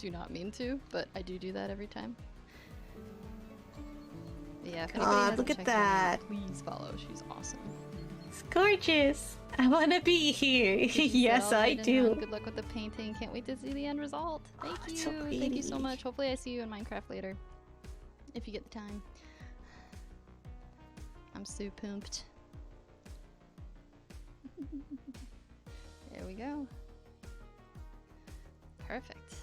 do not mean to, but I do that every time. But yeah, if anybody God, hasn't look at checked her out, that. please follow. She's awesome. It's gorgeous. I want to be here. Did you say Yes, all I right and run? do. Good luck with the painting. Can't wait to see the end result. Thank Oh, you. it's so Thank you so pretty. much. Hopefully I see you in Minecraft later. If you get the time. I'm so pumped. There we go. Perfect.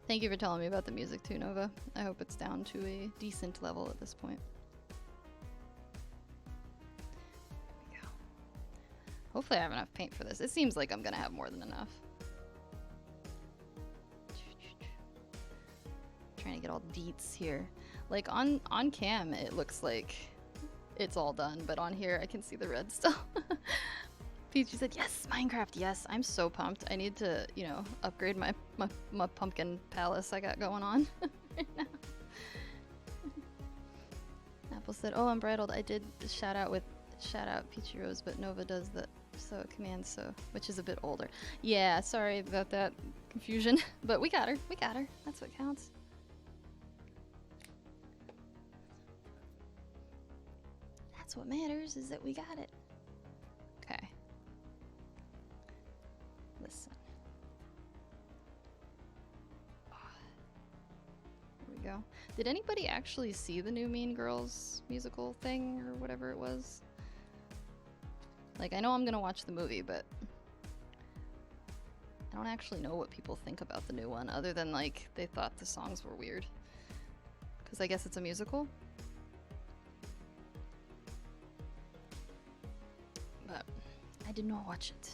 Thank you for telling me about the music too, Nova. I hope it's down to a decent level at this point. There we go. Hopefully I have enough paint for this. It seems like I'm gonna have more than enough. Trying to get all deets here. Like on cam it looks like it's all done, but on here I can see the red still. Peachy said, yes, Minecraft, yes. I'm so pumped. I need to, you know, upgrade my pumpkin palace I got going on right now. Apple said, oh, Unbridled. I did the shout out Peachy Rose, but Nova does the so command so, which is a bit older. Yeah, sorry about that confusion, but we got her. We got her. That's what counts. That's what matters, is that we got it. Okay. Listen. There we go. Did anybody actually see the new Mean Girls musical thing or whatever it was? Like, I know I'm gonna watch the movie, but I don't actually know what people think about the new one, other than like they thought the songs were weird. Because I guess it's a musical. But I did not watch it.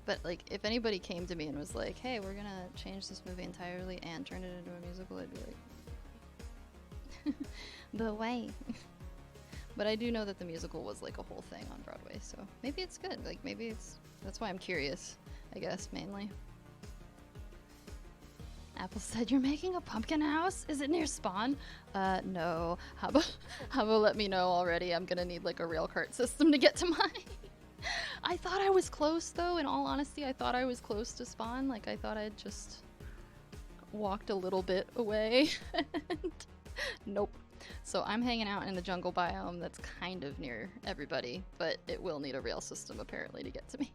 But like, if anybody came to me and was like, hey, we're gonna change this movie entirely and turn it into a musical, I'd be like, the way. But I do know that the musical was like a whole thing on Broadway, so maybe it's good. Like, maybe it's, that's why I'm curious, I guess, mainly. Apple said, you're making a pumpkin house? Is it near Spawn? No. How about let me know already? I'm gonna need like a rail cart system to get to mine. I thought I was close though, in all honesty. I thought I was close to Spawn. Like, I thought I'd just walked a little bit away. And nope. So I'm hanging out in the jungle biome that's kind of near everybody, but it will need a rail system apparently to get to me.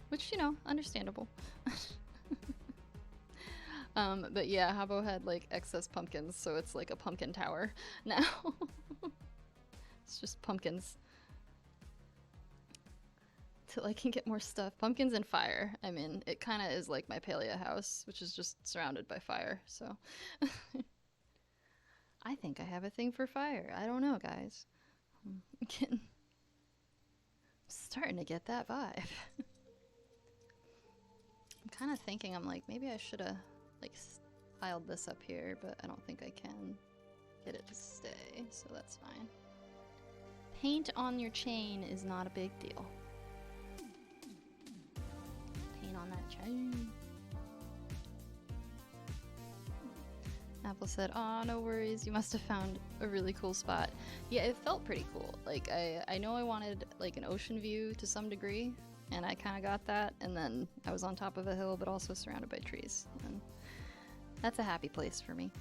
Which, you know, understandable. But yeah, Habbo had like excess pumpkins, so it's like a pumpkin tower now. It's just pumpkins. Till I can get more stuff. Pumpkins and fire. I mean, it kind of is like my Palea house, which is just surrounded by fire, so. I think I have a thing for fire. I don't know, guys. I'm starting to get that vibe. I'm kind of thinking, I'm like, maybe I should have like filed this up here, but I don't think I can get it to stay, so that's fine. Paint on your chain is not a big deal. Paint on that chain. Apple said, "Aw, no worries, you must have found a really cool spot." Yeah, it felt pretty cool. Like, I know I wanted like an ocean view to some degree, and I kind of got that, and then I was on top of a hill, but also surrounded by trees. And that's a happy place for me.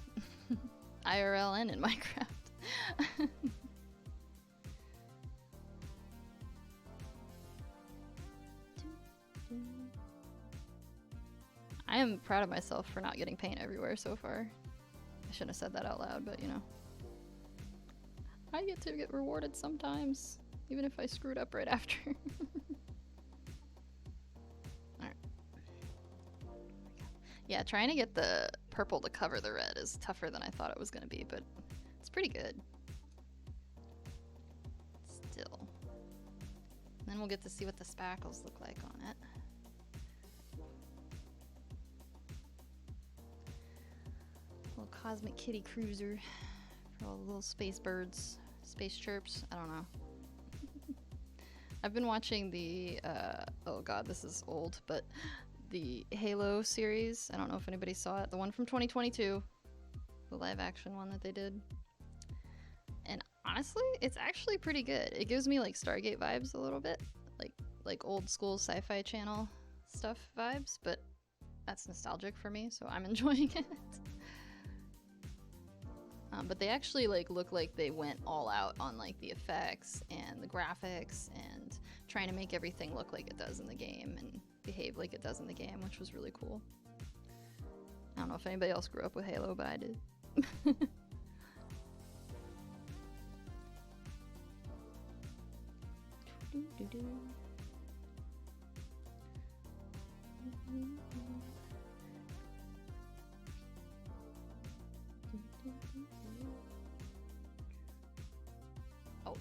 IRL and in Minecraft. I am proud of myself for not getting paint everywhere so far. I shouldn't have said that out loud, but you know. I get to get rewarded sometimes, even if I screwed up right after. Alright. Yeah, trying to get the purple to cover the red is tougher than I thought it was going to be, but it's pretty good. Still. And then we'll get to see what the spackles look like on it. Little cosmic kitty cruiser for all the little space birds, space chirps. I don't know. I've been watching the oh god, this is old, but the Halo series. I don't know if anybody saw it. The one from 2022, the live action one that they did. And Honestly, it's actually pretty good. It gives me like Stargate vibes a little bit, like old school sci-fi channel stuff vibes, but that's nostalgic for me, so I'm enjoying it. But they actually like look like they went all out on like the effects and the graphics and trying to make everything look like it does in the game and behave like it does in the game, which was really cool. I don't know if anybody else grew up with Halo, but I did. Oh,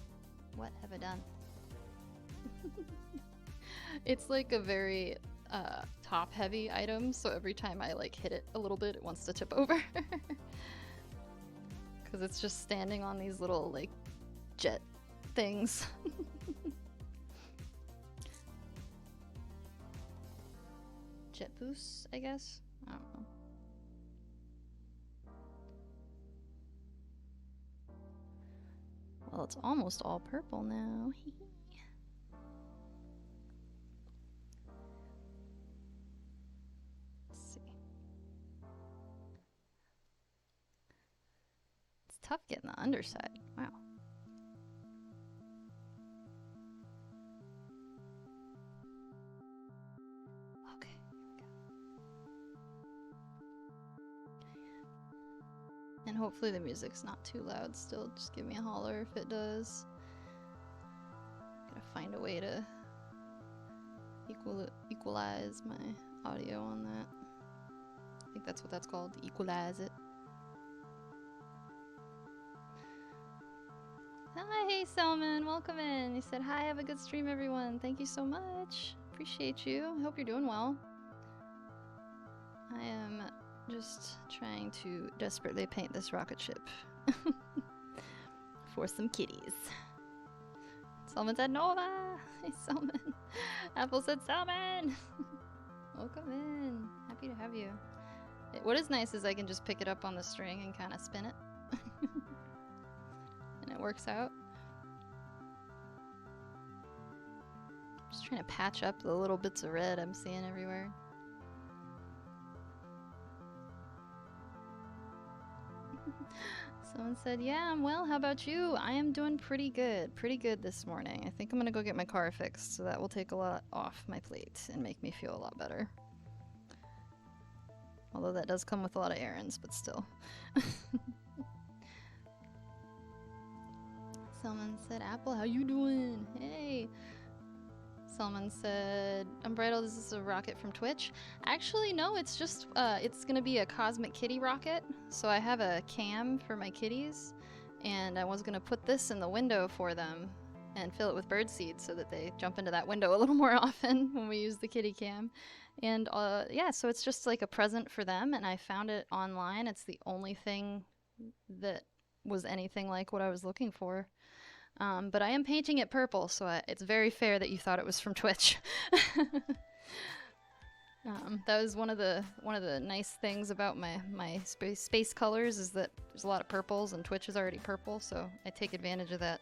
what have I done? It's like a very top heavy item, so every time I like hit it a little bit, it wants to tip over. Because it's just standing on these little like jet things. Jet boosts, I guess? I don't know. Well, it's almost all purple now. Let's see. It's tough getting the underside. Wow. Okay, here we go. And hopefully the music's not too loud still. Just give me a holler if it does. Gotta find a way to equalize my audio on that. I think that's what that's called, equalize it. Hi, Selman, welcome in. You said, hi, have a good stream, everyone. Thank you so much. Appreciate you. I hope you're doing well. I am just trying to desperately paint this rocket ship for some kitties. Selman said Nova! Hey, Selman. Apple said Selman! Welcome in. Happy to have you. What is nice is I can just pick it up on the string and kind of spin it. And it works out. Just trying to patch up the little bits of red I'm seeing everywhere. Someone said, yeah, I'm well. How about you? I am doing pretty good. Pretty good this morning. I think I'm going to go get my car fixed, so that will take a lot off my plate and make me feel a lot better. Although that does come with a lot of errands, but still. Someone said, Apple, how you doing? Hey. Someone said, Unbridled, is this a rocket from Twitch? Actually, no, it's just, it's gonna be a Cosmic Kitty rocket. So I have a cam for my kitties, and I was gonna put this in the window for them and fill it with birdseed so that they jump into that window a little more often when we use the kitty cam. And yeah, so it's just like a present for them, and I found it online. It's the only thing that was anything like what I was looking for. But I am painting it purple, so it's very fair that you thought it was from Twitch. That was one of the nice things about my space colors is that there's a lot of purples, and Twitch is already purple, so I take advantage of that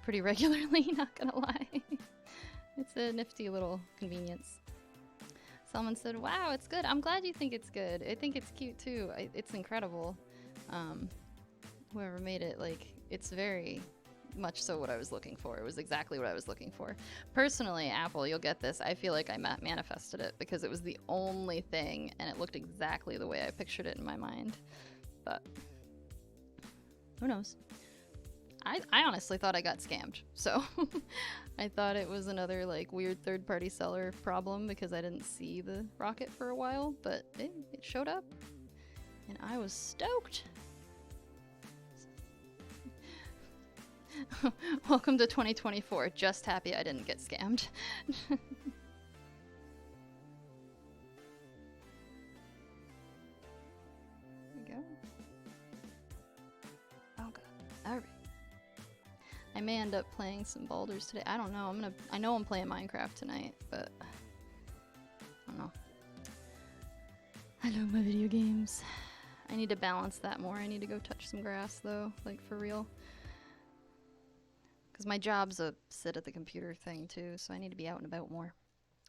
pretty regularly, not gonna lie. It's a nifty little convenience. Someone said, wow, it's good. I'm glad you think it's good. I think it's cute too. It's incredible. Whoever made it, like, it's very much so what I was looking for. It was exactly what I was looking for. Personally, Apple, you'll get this. I feel like I manifested it because it was the only thing and it looked exactly the way I pictured it in my mind. But who knows? I honestly thought I got scammed. So I thought it was another like weird third-party seller problem because I didn't see the rocket for a while, but it showed up and I was stoked. Welcome to 2024. Just happy I didn't get scammed. There we go. Oh god. Alright. I may end up playing some Baldur's today. I don't know. I know I'm playing Minecraft tonight, but I don't know. I love my video games. I need to balance that more. I need to go touch some grass though, like for real. Because my job's a sit at the computer thing too, so I need to be out and about more.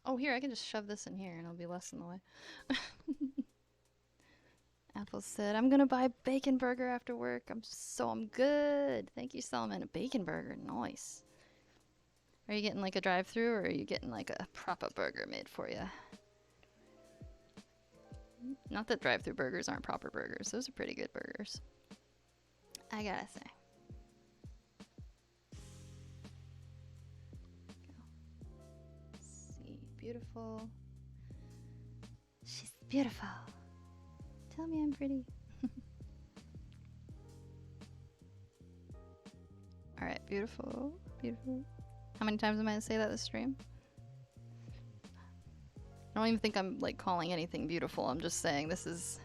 Oh, here, I can just shove this in here and it'll be less in the way. Apple said, I'm gonna buy bacon burger after work. I'm good. Thank you, Solomon. A bacon burger, nice. Are you getting like a drive-through or are you getting like a proper burger made for you? Not that drive-through burgers aren't proper burgers. Those are pretty good burgers, I gotta say. Let's see, beautiful. She's beautiful. Tell me I'm pretty. Alright, beautiful, beautiful. How many times am I gonna say that this stream? I don't even think I'm like calling anything beautiful. I'm just saying this is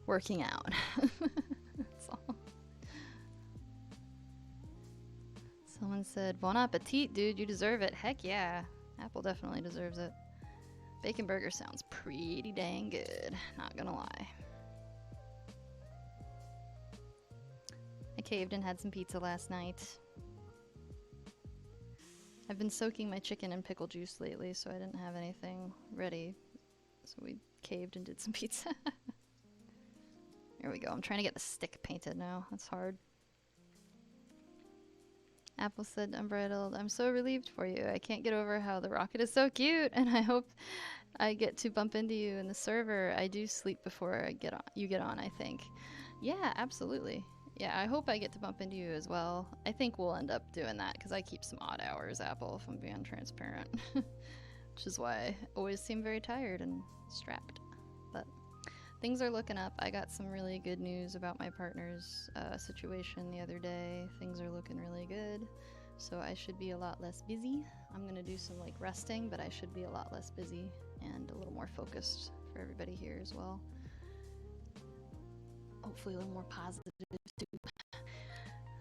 working out. That's all. Someone said, Bon appetit, dude. You deserve it. Heck yeah. Apple definitely deserves it. Bacon burger sounds pretty dang good. Not gonna lie. I caved and had some pizza last night. I've been soaking my chicken in pickle juice lately, so I didn't have anything ready. So we caved and did some pizza. Here we go. I'm trying to get the stick painted now. That's hard. Apple said, unbridled. I'm so relieved for you. I can't get over how the rocket is so cute, and I hope I get to bump into you in the server. I do sleep before I get on. You get on, I think. Yeah, absolutely. Yeah, I hope I get to bump into you as well. I think we'll end up doing that because I keep some odd hours, Apple, if I'm being transparent. Which is why I always seem very tired and strapped. But things are looking up. I got some really good news about my partner's situation the other day. Things are looking really good. So I should be a lot less busy. I'm going to do some like resting, but I should be a lot less busy and a little more focused for everybody here as well. Hopefully a little more positive too.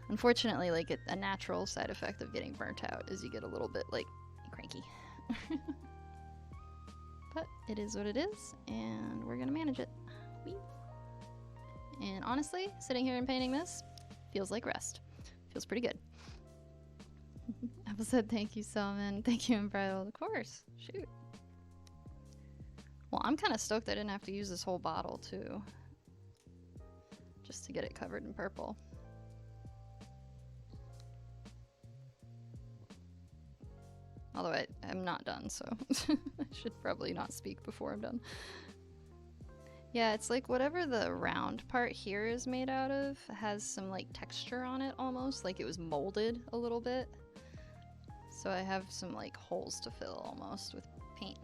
Unfortunately, like a natural side effect of getting burnt out is you get a little bit like cranky. But it is what it is, and we're gonna manage it. Whee. And honestly, sitting here and painting this feels like rest. Feels pretty good. Apple said, thank you, Salmon. Thank you, Unbridled. Of course. Shoot. Well, I'm kind of stoked I didn't have to use this whole bottle, too. Just to get it covered in purple. Although I'm not done, so I should probably not speak before I'm done. Yeah, it's like whatever the round part here is made out of has some like texture on it almost, like it was molded a little bit. So I have some like holes to fill almost with paint.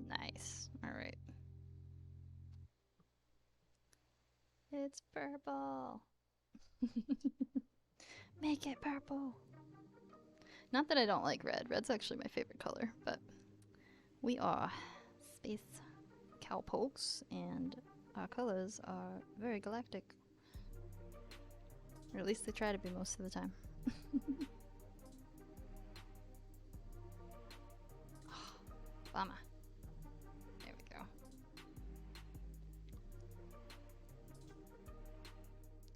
Nice. All right. It's purple. Make it purple. Not that I don't like red. Red's actually my favorite color, but we are space cowpokes, and our colors are very galactic. Or at least they try to be most of the time. Bummer. There we go.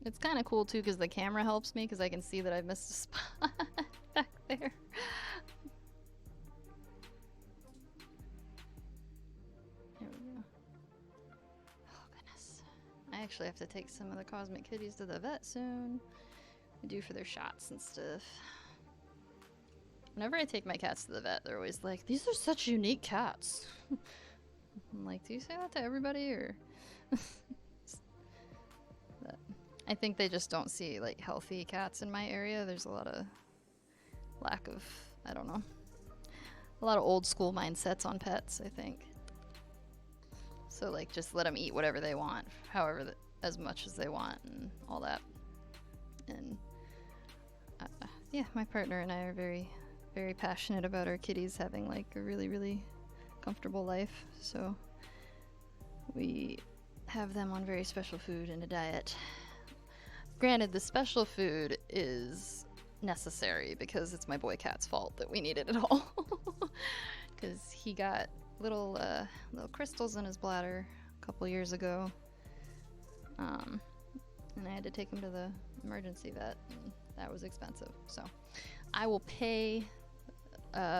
It's kind of cool too because the camera helps me because I can see that I've missed a spot back there. There we go. Oh goodness. I actually have to take some of the cosmic kitties to the vet soon. We do for their shots and stuff. Whenever I take my cats to the vet, they're always like, these are such unique cats. I'm like, do you say that to everybody or? But I think they just don't see like healthy cats in my area. There's a lot of lack of, I don't know, a lot of old school mindsets on pets, I think. So like just let them eat whatever they want, however, as much as they want and all that. And yeah, my partner and I are very, very passionate about our kitties having like a really, really comfortable life. So we have them on very special food and a diet. Granted, the special food is necessary because it's my boy cat's fault that we needed it all. Because he got little crystals in his bladder a couple years ago. And I had to take him to the emergency vet, and that was expensive. So I will pay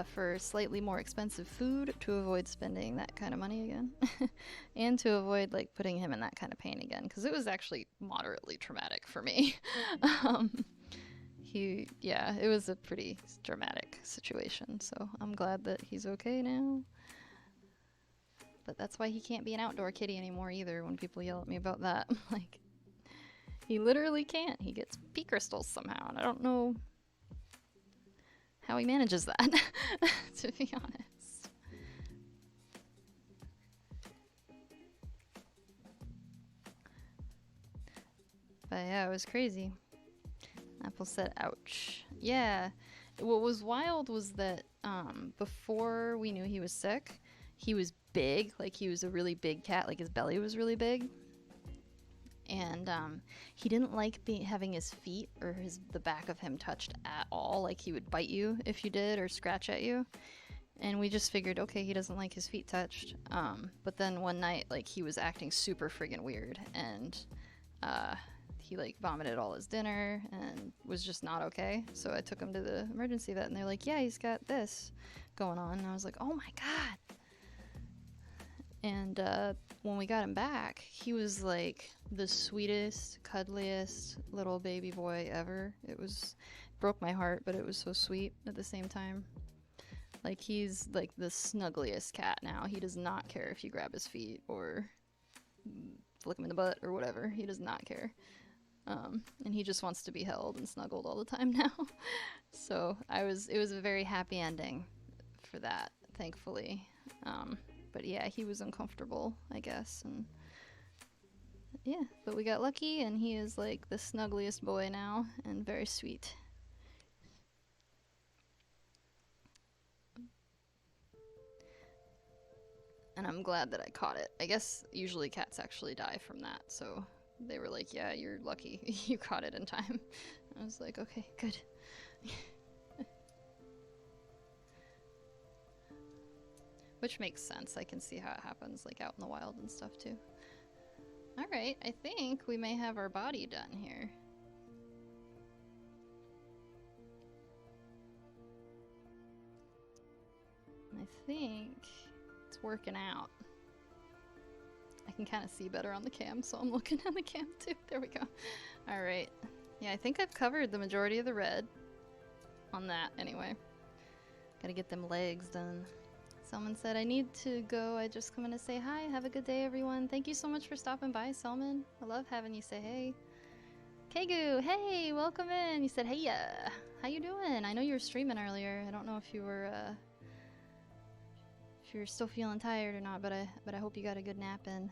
for slightly more expensive food to avoid spending that kind of money again, and to avoid like putting him in that kind of pain again, because it was actually moderately traumatic for me. It was a pretty dramatic situation, so I'm glad that he's okay now. But that's why he can't be an outdoor kitty anymore either, when people yell at me about that. Like, he literally can't. He gets pea crystals somehow, and I don't know how he manages that, to be honest. But yeah, it was crazy. Apple said, ouch. Yeah. What was wild was that before we knew he was sick, he was big. Like, he was a really big cat. Like, his belly was really big. And he didn't like having his feet or the back of him touched at all. Like, he would bite you if you did, or scratch at you. And we just figured, okay, he doesn't like his feet touched. But then one night, like, he was acting super friggin' weird, and he like vomited all his dinner and was just not okay. So I took him to the emergency vet, and they're like, yeah, he's got this going on. And I was like, oh my god. And when we got him back, he was like the sweetest, cuddliest little baby boy ever. Broke my heart, but it was so sweet at the same time. Like, he's like the snuggliest cat now. He does not care if you grab his feet or flick him in the butt or whatever. He does not care. And he just wants to be held and snuggled all the time now. So it was a very happy ending for that, thankfully. But yeah, he was uncomfortable, I guess. And yeah, but we got lucky, and he is like the snuggliest boy now, and very sweet. And I'm glad that I caught it. I guess usually cats actually die from that, so they were like, yeah, you're lucky you caught it in time. I was like, okay, good. Which makes sense. I can see how it happens, like, out in the wild and stuff, too. Alright, I think we may have our body done here. I think it's working out. I can kind of see better on the cam, so I'm looking at the cam, too. There we go. Alright. Yeah, I think I've covered the majority of the red. On that, anyway. Gotta get them legs done. Someone said, I need to go. I just come in to say hi. Have a good day, everyone. Thank you so much for stopping by, Selman. I love having you say hey. Kegu, hey, welcome in. You said, hey, how you doing? I know you were streaming earlier. I don't know if you were still feeling tired or not, but I hope you got a good nap in.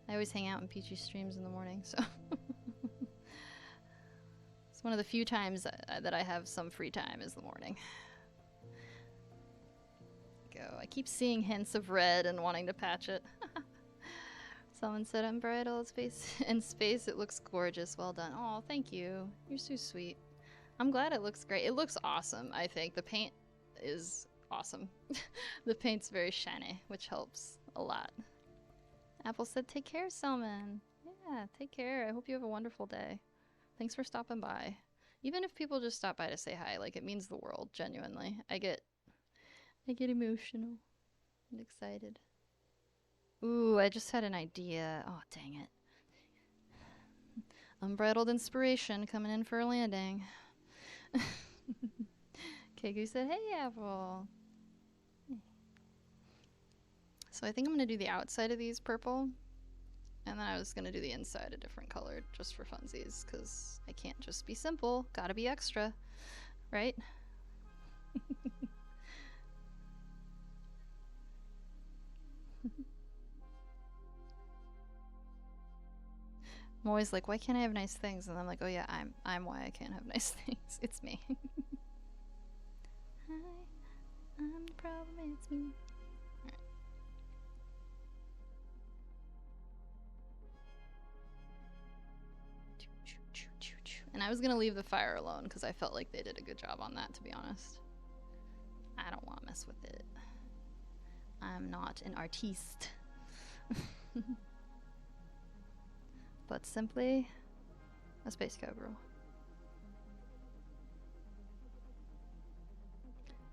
I always hang out in Peachy streams in the morning, so it's one of the few times that I have some free time is the morning. Go. I keep seeing hints of red and wanting to patch it. Someone said, unbridled space in space. It looks gorgeous. Well done. Oh, thank you. You're so sweet. I'm glad it looks great. It looks awesome, I think. The paint is awesome. The paint's very shiny, which helps a lot. Apple said, take care, Selman. Yeah, take care. I hope you have a wonderful day. Thanks for stopping by. Even if people just stop by to say hi, like, it means the world, genuinely. I get emotional and excited. Ooh, I just had an idea. Oh, dang it. Unbridled inspiration coming in for a landing. Kegu said, hey, Apple. So I think I'm going to do the outside of these purple. And then I was going to do the inside a different color just for funsies, because I can't just be simple. Gotta be extra, right? I'm always like, why can't I have nice things? And I'm like, oh yeah, I'm why I can't have nice things. It's me. Hi, I'm the problem, it's me. Alright. And I was gonna leave the fire alone because I felt like they did a good job on that, to be honest. I don't want to mess with it. I'm not an artiste. But simply a space cowgirl.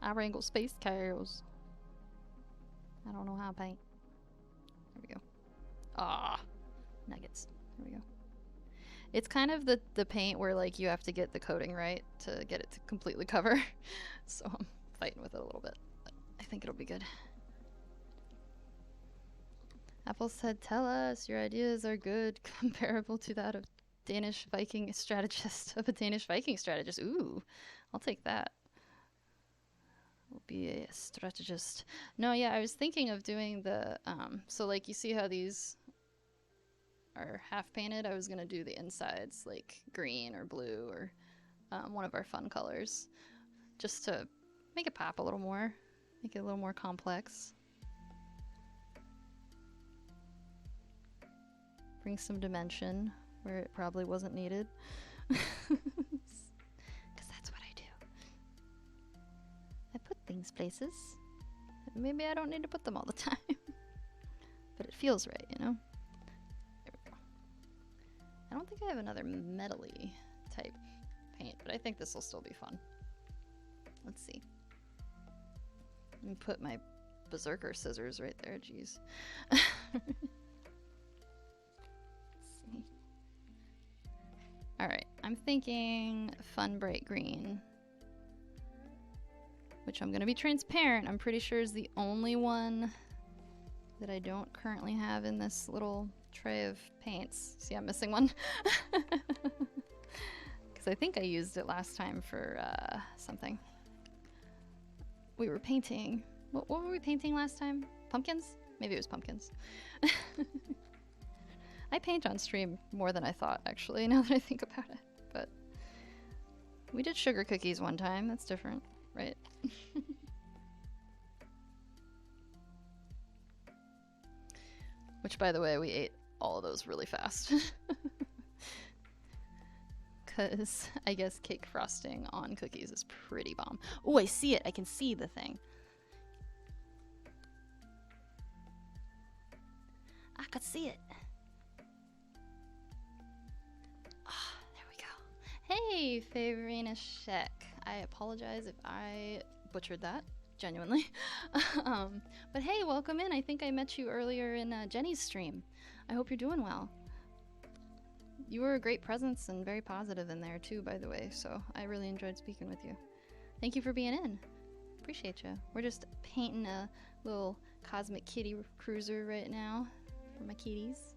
I wrangle space cows. I don't know how to paint. There we go. Ah, nuggets. There we go. It's kind of the paint where like you have to get the coating right to get it to completely cover. So I'm fighting with it a little bit, but I think it'll be good. Apple said, "Tell us your ideas are good, comparable to that of Danish Viking strategist of a Danish Viking strategist." Ooh, I'll take that. Will be a strategist. No, yeah, I was thinking of doing the so like you see how these are half painted. I was gonna do the insides like green or blue or one of our fun colors, just to make it pop a little more, make it a little more complex. Bring some dimension where it probably wasn't needed. Because that's what I do. I put things places. Maybe I don't need to put them all the time. But it feels right, you know? There we go. I don't think I have another metal-y type paint, but I think this will still be fun. Let's see. Let me put my berserker scissors right there, jeez. Alright, I'm thinking fun bright green, which I'm going to be transparent. I'm pretty sure is the only one that I don't currently have in this little tray of paints. See, I'm missing one. Because I think I used it last time for something. We were painting. What were we painting last time? Pumpkins? Maybe it was pumpkins. I paint on stream more than I thought, actually, now that I think about it. But we did sugar cookies one time. That's different, right? Which, by the way, we ate all of those really fast. Because I guess cake frosting on cookies is pretty bomb. Oh, I see it. I can see the thing. I could see it. Hey, Favorina Shek. I apologize if I butchered that, genuinely. But hey, welcome in. I think I met you earlier in Jenny's stream. I hope you're doing well. You were a great presence and very positive in there too, by the way, so I really enjoyed speaking with you. Thank you for being in. Appreciate you. We're just painting a little cosmic kitty cruiser right now for my kitties.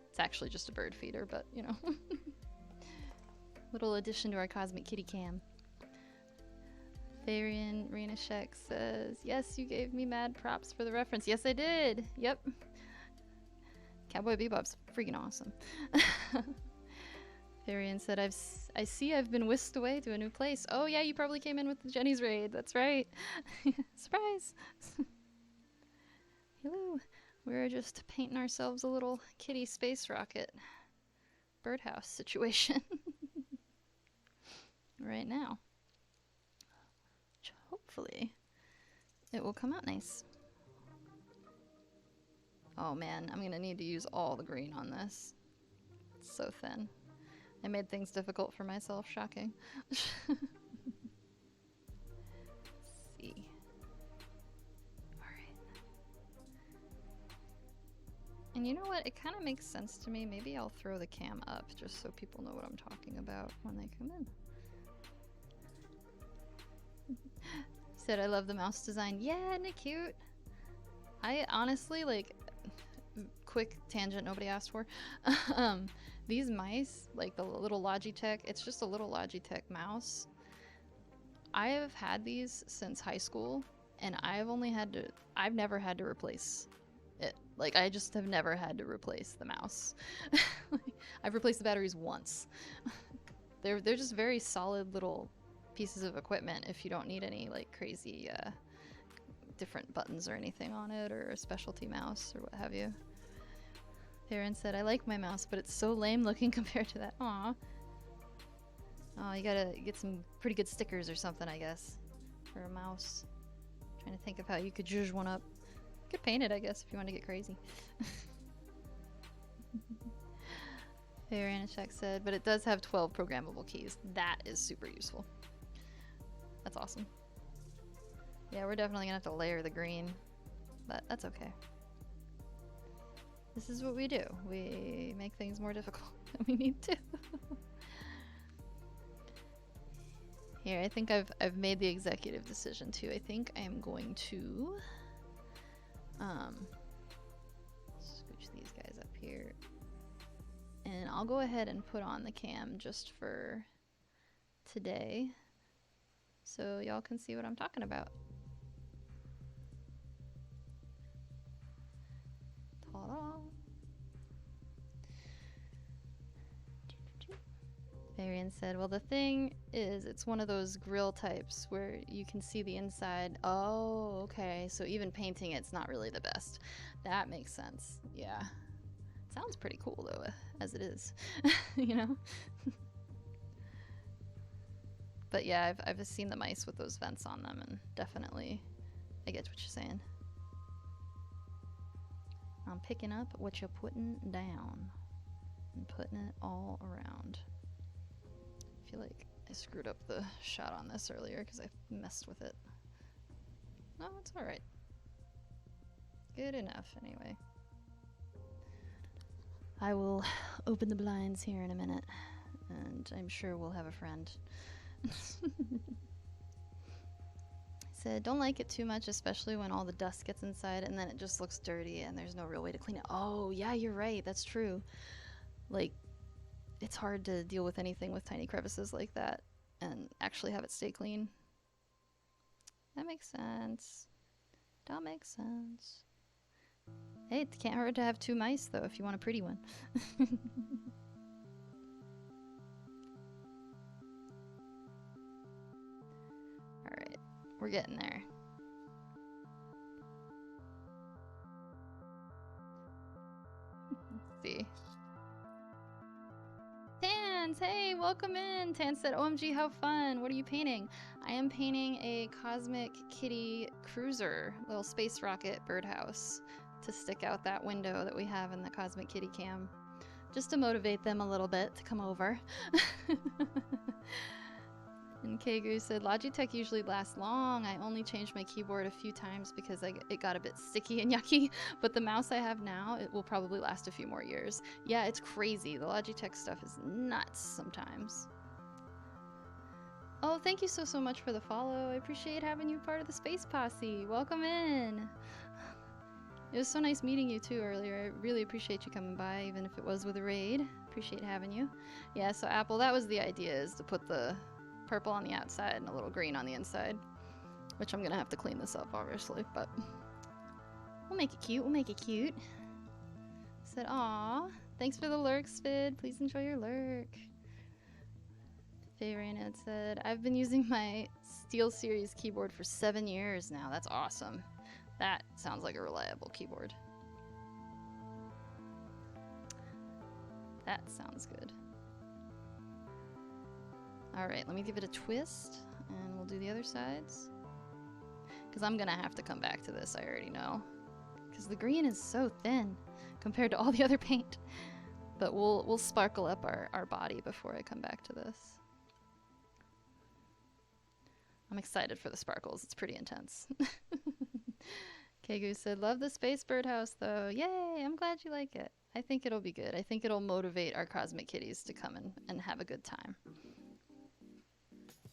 It's actually just a bird feeder, but you know. Little addition to our cosmic kitty cam. Varian Renashek says, yes, you gave me mad props for the reference. Yes, I did. Yep. Cowboy Bebop's freaking awesome. Varian said, I see I've been whisked away to a new place. Oh yeah, you probably came in with the Jenny's raid. That's right. Surprise. Hello. We're just painting ourselves a little kitty space rocket birdhouse situation. Right now. Which hopefully it will come out nice. Oh man, I'm gonna need to use all the green on this. It's so thin. I made things difficult for myself, shocking. Let's see. Alright. And you know what? It kind of makes sense to me. Maybe I'll throw the cam up just so people know what I'm talking about when they come in. Said I love the mouse design. Yeah, isn't it cute? I honestly, like, quick tangent nobody asked for. These mice, like the little Logitech, it's just a little Logitech mouse. I have had these since high school, and I've never had to replace it. Like, I just have never had to replace the mouse. I've replaced the batteries once. They're just very solid little pieces of equipment if you don't need any like crazy different buttons or anything on it, or a specialty mouse or what have you. Theron said, I like my mouse, but it's so lame looking compared to that. Aw. Oh, you gotta get some pretty good stickers or something, I guess, for a mouse. Trying to think of how you could zhuzh one up. Could paint it, I guess, if you want to get crazy. Faranishek said, but it does have 12 programmable keys. That is super useful. That's awesome. Yeah, we're definitely gonna have to layer the green, but that's okay. This is what we do. We make things more difficult than we need to. Here, I think I've made the executive decision too. I think I am going to scooch these guys up here. And I'll go ahead and put on the cam just for today so y'all can see what I'm talking about. Ta-da! Varian said, well, the thing is, it's one of those grill types where you can see the inside. Oh, okay. So even painting it's not really the best. That makes sense. Yeah. Sounds pretty cool, though, as it is. You know? But yeah, I've seen the mice with those vents on them, and definitely I get what you're saying. I'm picking up what you're putting down and putting it all around. I feel like I screwed up the shot on this earlier because I messed with it. No, it's alright. Good enough, anyway. I will open the blinds here in a minute, and I'm sure we'll have a friend. Said, don't like it too much, especially when all the dust gets inside and then it just looks dirty and there's no real way to clean it. Oh, yeah, you're right. That's true. Like, it's hard to deal with anything with tiny crevices like that and actually have it stay clean. That makes sense. That makes sense. Hey, it can't hurt to have 2 mice, though, if you want a pretty one. Alright, we're getting there. Let's see. Tans, hey, welcome in. Tans said, OMG, how fun. What are you painting? I am painting a Cosmic Kitty cruiser, little space rocket birdhouse, to stick out that window that we have in the Cosmic Kitty cam. Just to motivate them a little bit to come over. And Kegu said, Logitech usually lasts long. I only changed my keyboard a few times because it got a bit sticky and yucky, but the mouse I have now, it will probably last a few more years. Yeah, it's crazy. The Logitech stuff is nuts sometimes. Oh, thank you so much for the follow. I appreciate having you part of the Space Posse. Welcome in. It was so nice meeting you too earlier. I really appreciate you coming by, even if it was with a raid. Appreciate having you. Yeah, so Apple, that was the idea, is to put the purple on the outside and a little green on the inside, which I'm gonna have to clean this up, obviously, but we'll make it cute. We'll make it cute. Said, aw, thanks for the lurk, Spid. Please enjoy your lurk. Fayrana had said, I've been using my SteelSeries keyboard for 7 years now. That's awesome. That sounds like a reliable keyboard. That sounds good. Alright, let me give it a twist, and we'll do the other sides. Because I'm gonna have to come back to this, I already know. Because the green is so thin compared to all the other paint. But we'll sparkle up our body before I come back to this. I'm excited for the sparkles, it's pretty intense. Kegu said, love the space birdhouse though. Yay, I'm glad you like it. I think it'll be good. I think it'll motivate our Cosmic Kitties to come and have a good time.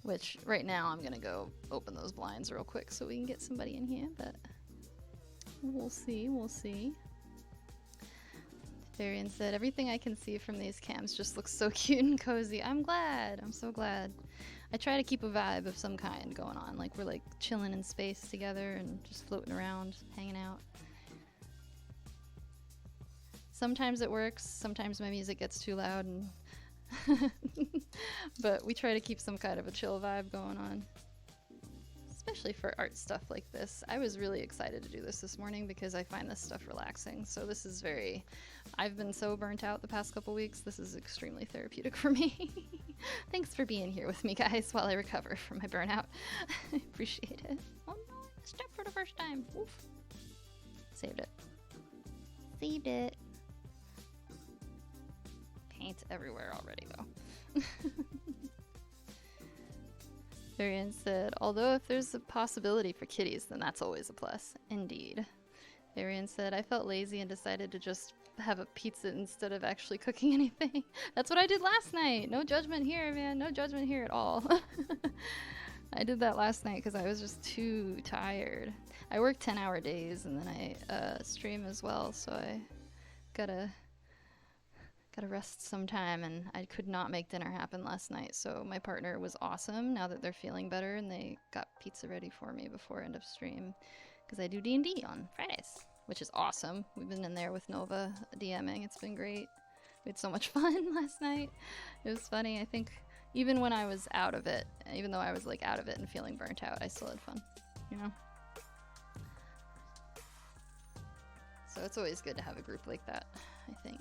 Which, right now, I'm gonna go open those blinds real quick so we can get somebody in here, but we'll see, we'll see. Varian said, everything I can see from these cams just looks so cute and cozy. I'm glad, I'm so glad. I try to keep a vibe of some kind going on, like we're like chilling in space together and just floating around, hanging out. Sometimes it works, sometimes my music gets too loud and but we try to keep some kind of a chill vibe going on, especially for art stuff like this. I was really excited to do this morning because I find this stuff relaxing. So this is I've been so burnt out the past couple weeks. This is extremely therapeutic for me. Thanks for being here with me, guys, while I recover from my burnout. I appreciate it. Oh no, I messed up for the first time. Oof. Saved it. Saved it. Paint everywhere already, though. Varian said, although if there's a possibility for kitties, then that's always a plus. Indeed. Varian said, I felt lazy and decided to just have a pizza instead of actually cooking anything. That's what I did last night. No judgment here, man. No judgment here at all. I did that last night because I was just too tired. I work 10-hour days and then I stream as well, so I gotta rest sometime, and I could not make dinner happen last night, so my partner was awesome now that they're feeling better, and they got pizza ready for me before end of stream because I do D&D on Fridays, which is awesome. We've been in there with Nova DMing. It's been great. We had so much fun last night. It was funny. I think even when I was out of it, even though I was like out of it and feeling burnt out, I still had fun, you know? So it's always good to have a group like that, I think.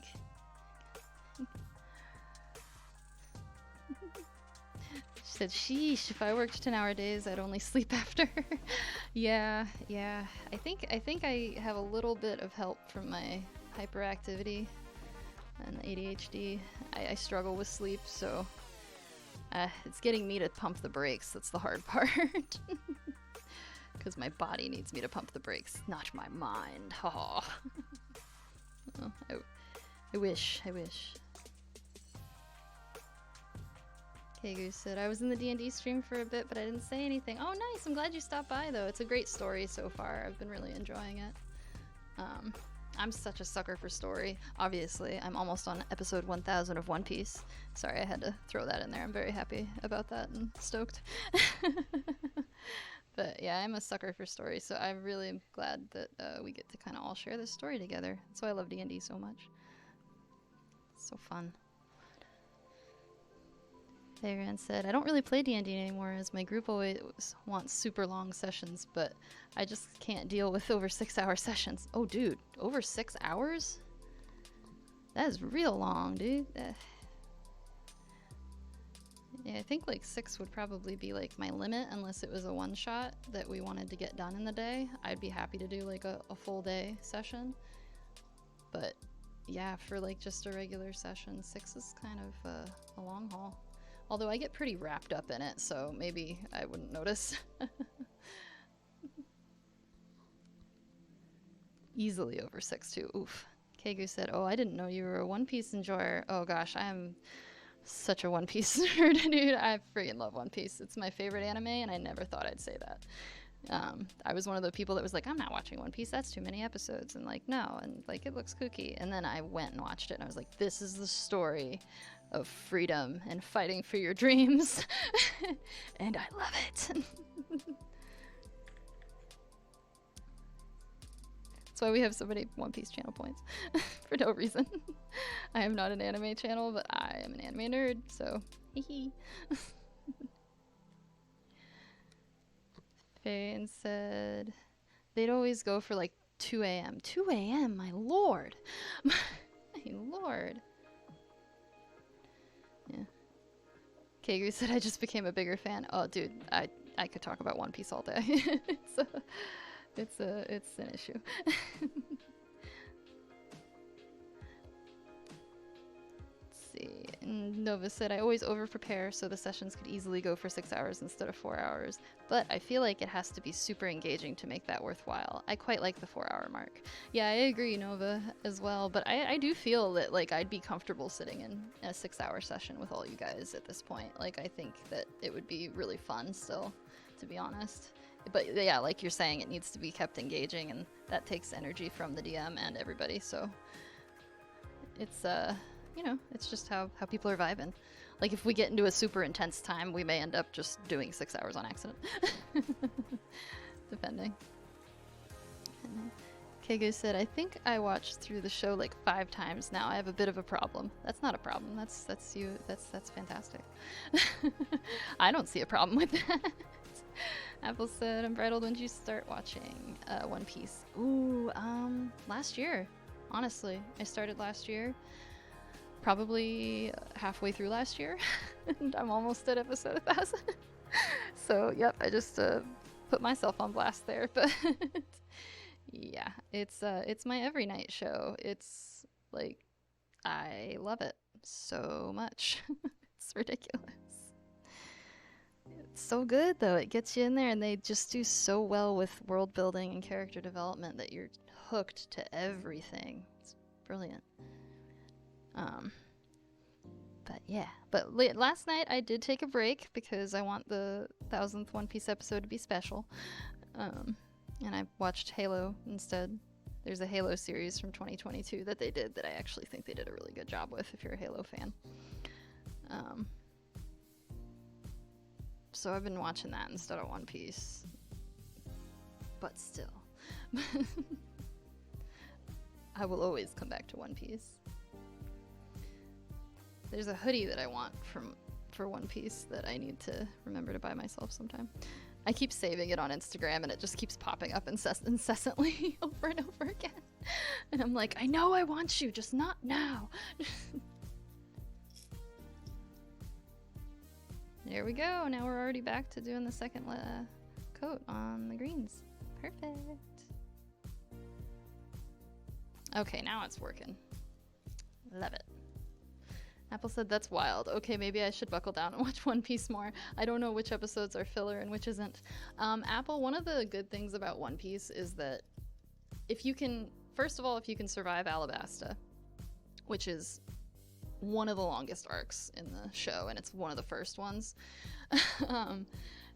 She said, sheesh, if I worked 10-hour days, I'd only sleep after. Yeah. I think I have a little bit of help from my hyperactivity and ADHD. I struggle with sleep, so it's getting me to pump the brakes. That's the hard part. Because my body needs me to pump the brakes, not my mind. Oh, I wish. Kegu said, I was in the D&D stream for a bit, but I didn't say anything. Oh, nice. I'm glad you stopped by, though. It's a great story so far. I've been really enjoying it. I'm such a sucker for story. Obviously, I'm almost on episode 1000 of One Piece. Sorry, I had to throw that in there. I'm very happy about that and stoked. But yeah, I'm a sucker for story, so I'm really glad that we get to kind of all share this story together. That's why I love D&D so much. It's so fun. Theron said, I don't really play D&D anymore as my group always wants super long sessions, but I just can't deal with over 6-hour sessions. Oh, dude, over 6 hours? That is real long, dude. Yeah, I think like 6 would probably be like my limit unless it was a one-shot that we wanted to get done in the day. I'd be happy to do like a full day session. But yeah, for like just a regular session, 6 is kind of a long haul. Although I get pretty wrapped up in it, so maybe I wouldn't notice. Easily over 6 too. Oof. Kegu said, oh, I didn't know you were a One Piece enjoyer. Oh gosh, I am such a One Piece nerd, dude. I freaking love One Piece. It's my favorite anime, and I never thought I'd say that. I was one of the people that was like, I'm not watching One Piece, that's too many episodes, and like, no, and like, it looks kooky. And then I went and watched it, and I was like, this is the story of freedom and fighting for your dreams. And I love it. That's why we have so many One Piece channel points. For no reason. I am not an anime channel, but I am an anime nerd, so hee. Faye said they'd always go for like 2 a.m. 2 a.m., my lord. My lord. Yeah. Kegu said I just became a bigger fan. Oh, dude, I could talk about One Piece all day. It's an issue. Let's see. Nova said I always over prepare so the sessions could easily go for 6 hours instead of 4 hours, but I feel like it has to be super engaging to make that worthwhile. I quite like the 4-hour mark. Yeah, I agree, Nova, as well, but I do feel that like I'd be comfortable sitting in a 6-hour session with all you guys at this point. Like, I think that it would be really fun still, to be honest. But yeah, like you're saying, it needs to be kept engaging, and that takes energy from the DM and everybody, so it's you know, it's just how people are vibing. Like, if we get into a super intense time, we may end up just doing 6 hours on accident. Depending. Kegu said, I think I watched through the show like 5 times now. I have a bit of a problem. That's not a problem. That's you. That's fantastic. I don't see a problem with that. Apple said, I'm bridled when did you start watching One Piece? Ooh, last year. Honestly, I started last year. Probably halfway through last year. And I'm almost at episode 1000. So, yep, I just put myself on blast there. But Yeah, it's my every night show. It's like I love it so much. It's ridiculous. It's so good though. It gets you in there and they just do so well with world building and character development that you're hooked to everything. It's brilliant. Um but yeah, but last night I did take a break because I want the 1000th One Piece episode to be special. And I watched Halo instead. There's a Halo series from 2022 that they did that I actually think they did a really good job with if you're a Halo fan. So I've been watching that instead of One Piece. But still. I will always come back to One Piece. There's a hoodie that I want for One Piece that I need to remember to buy myself sometime. I keep saving it on Instagram and it just keeps popping up incessantly over and over again. And I'm like, I know I want you, just not now. There we go. Now we're already back to doing the second coat on the greens. Perfect. Okay, now it's working. Love it. Apple said that's wild. Okay, maybe I should buckle down and watch One Piece more. I don't know which episodes are filler and which isn't. Apple, one of the good things about One Piece is that if you can, first of all, if you can survive Alabasta, which is one of the longest arcs in the show, and it's one of the first ones.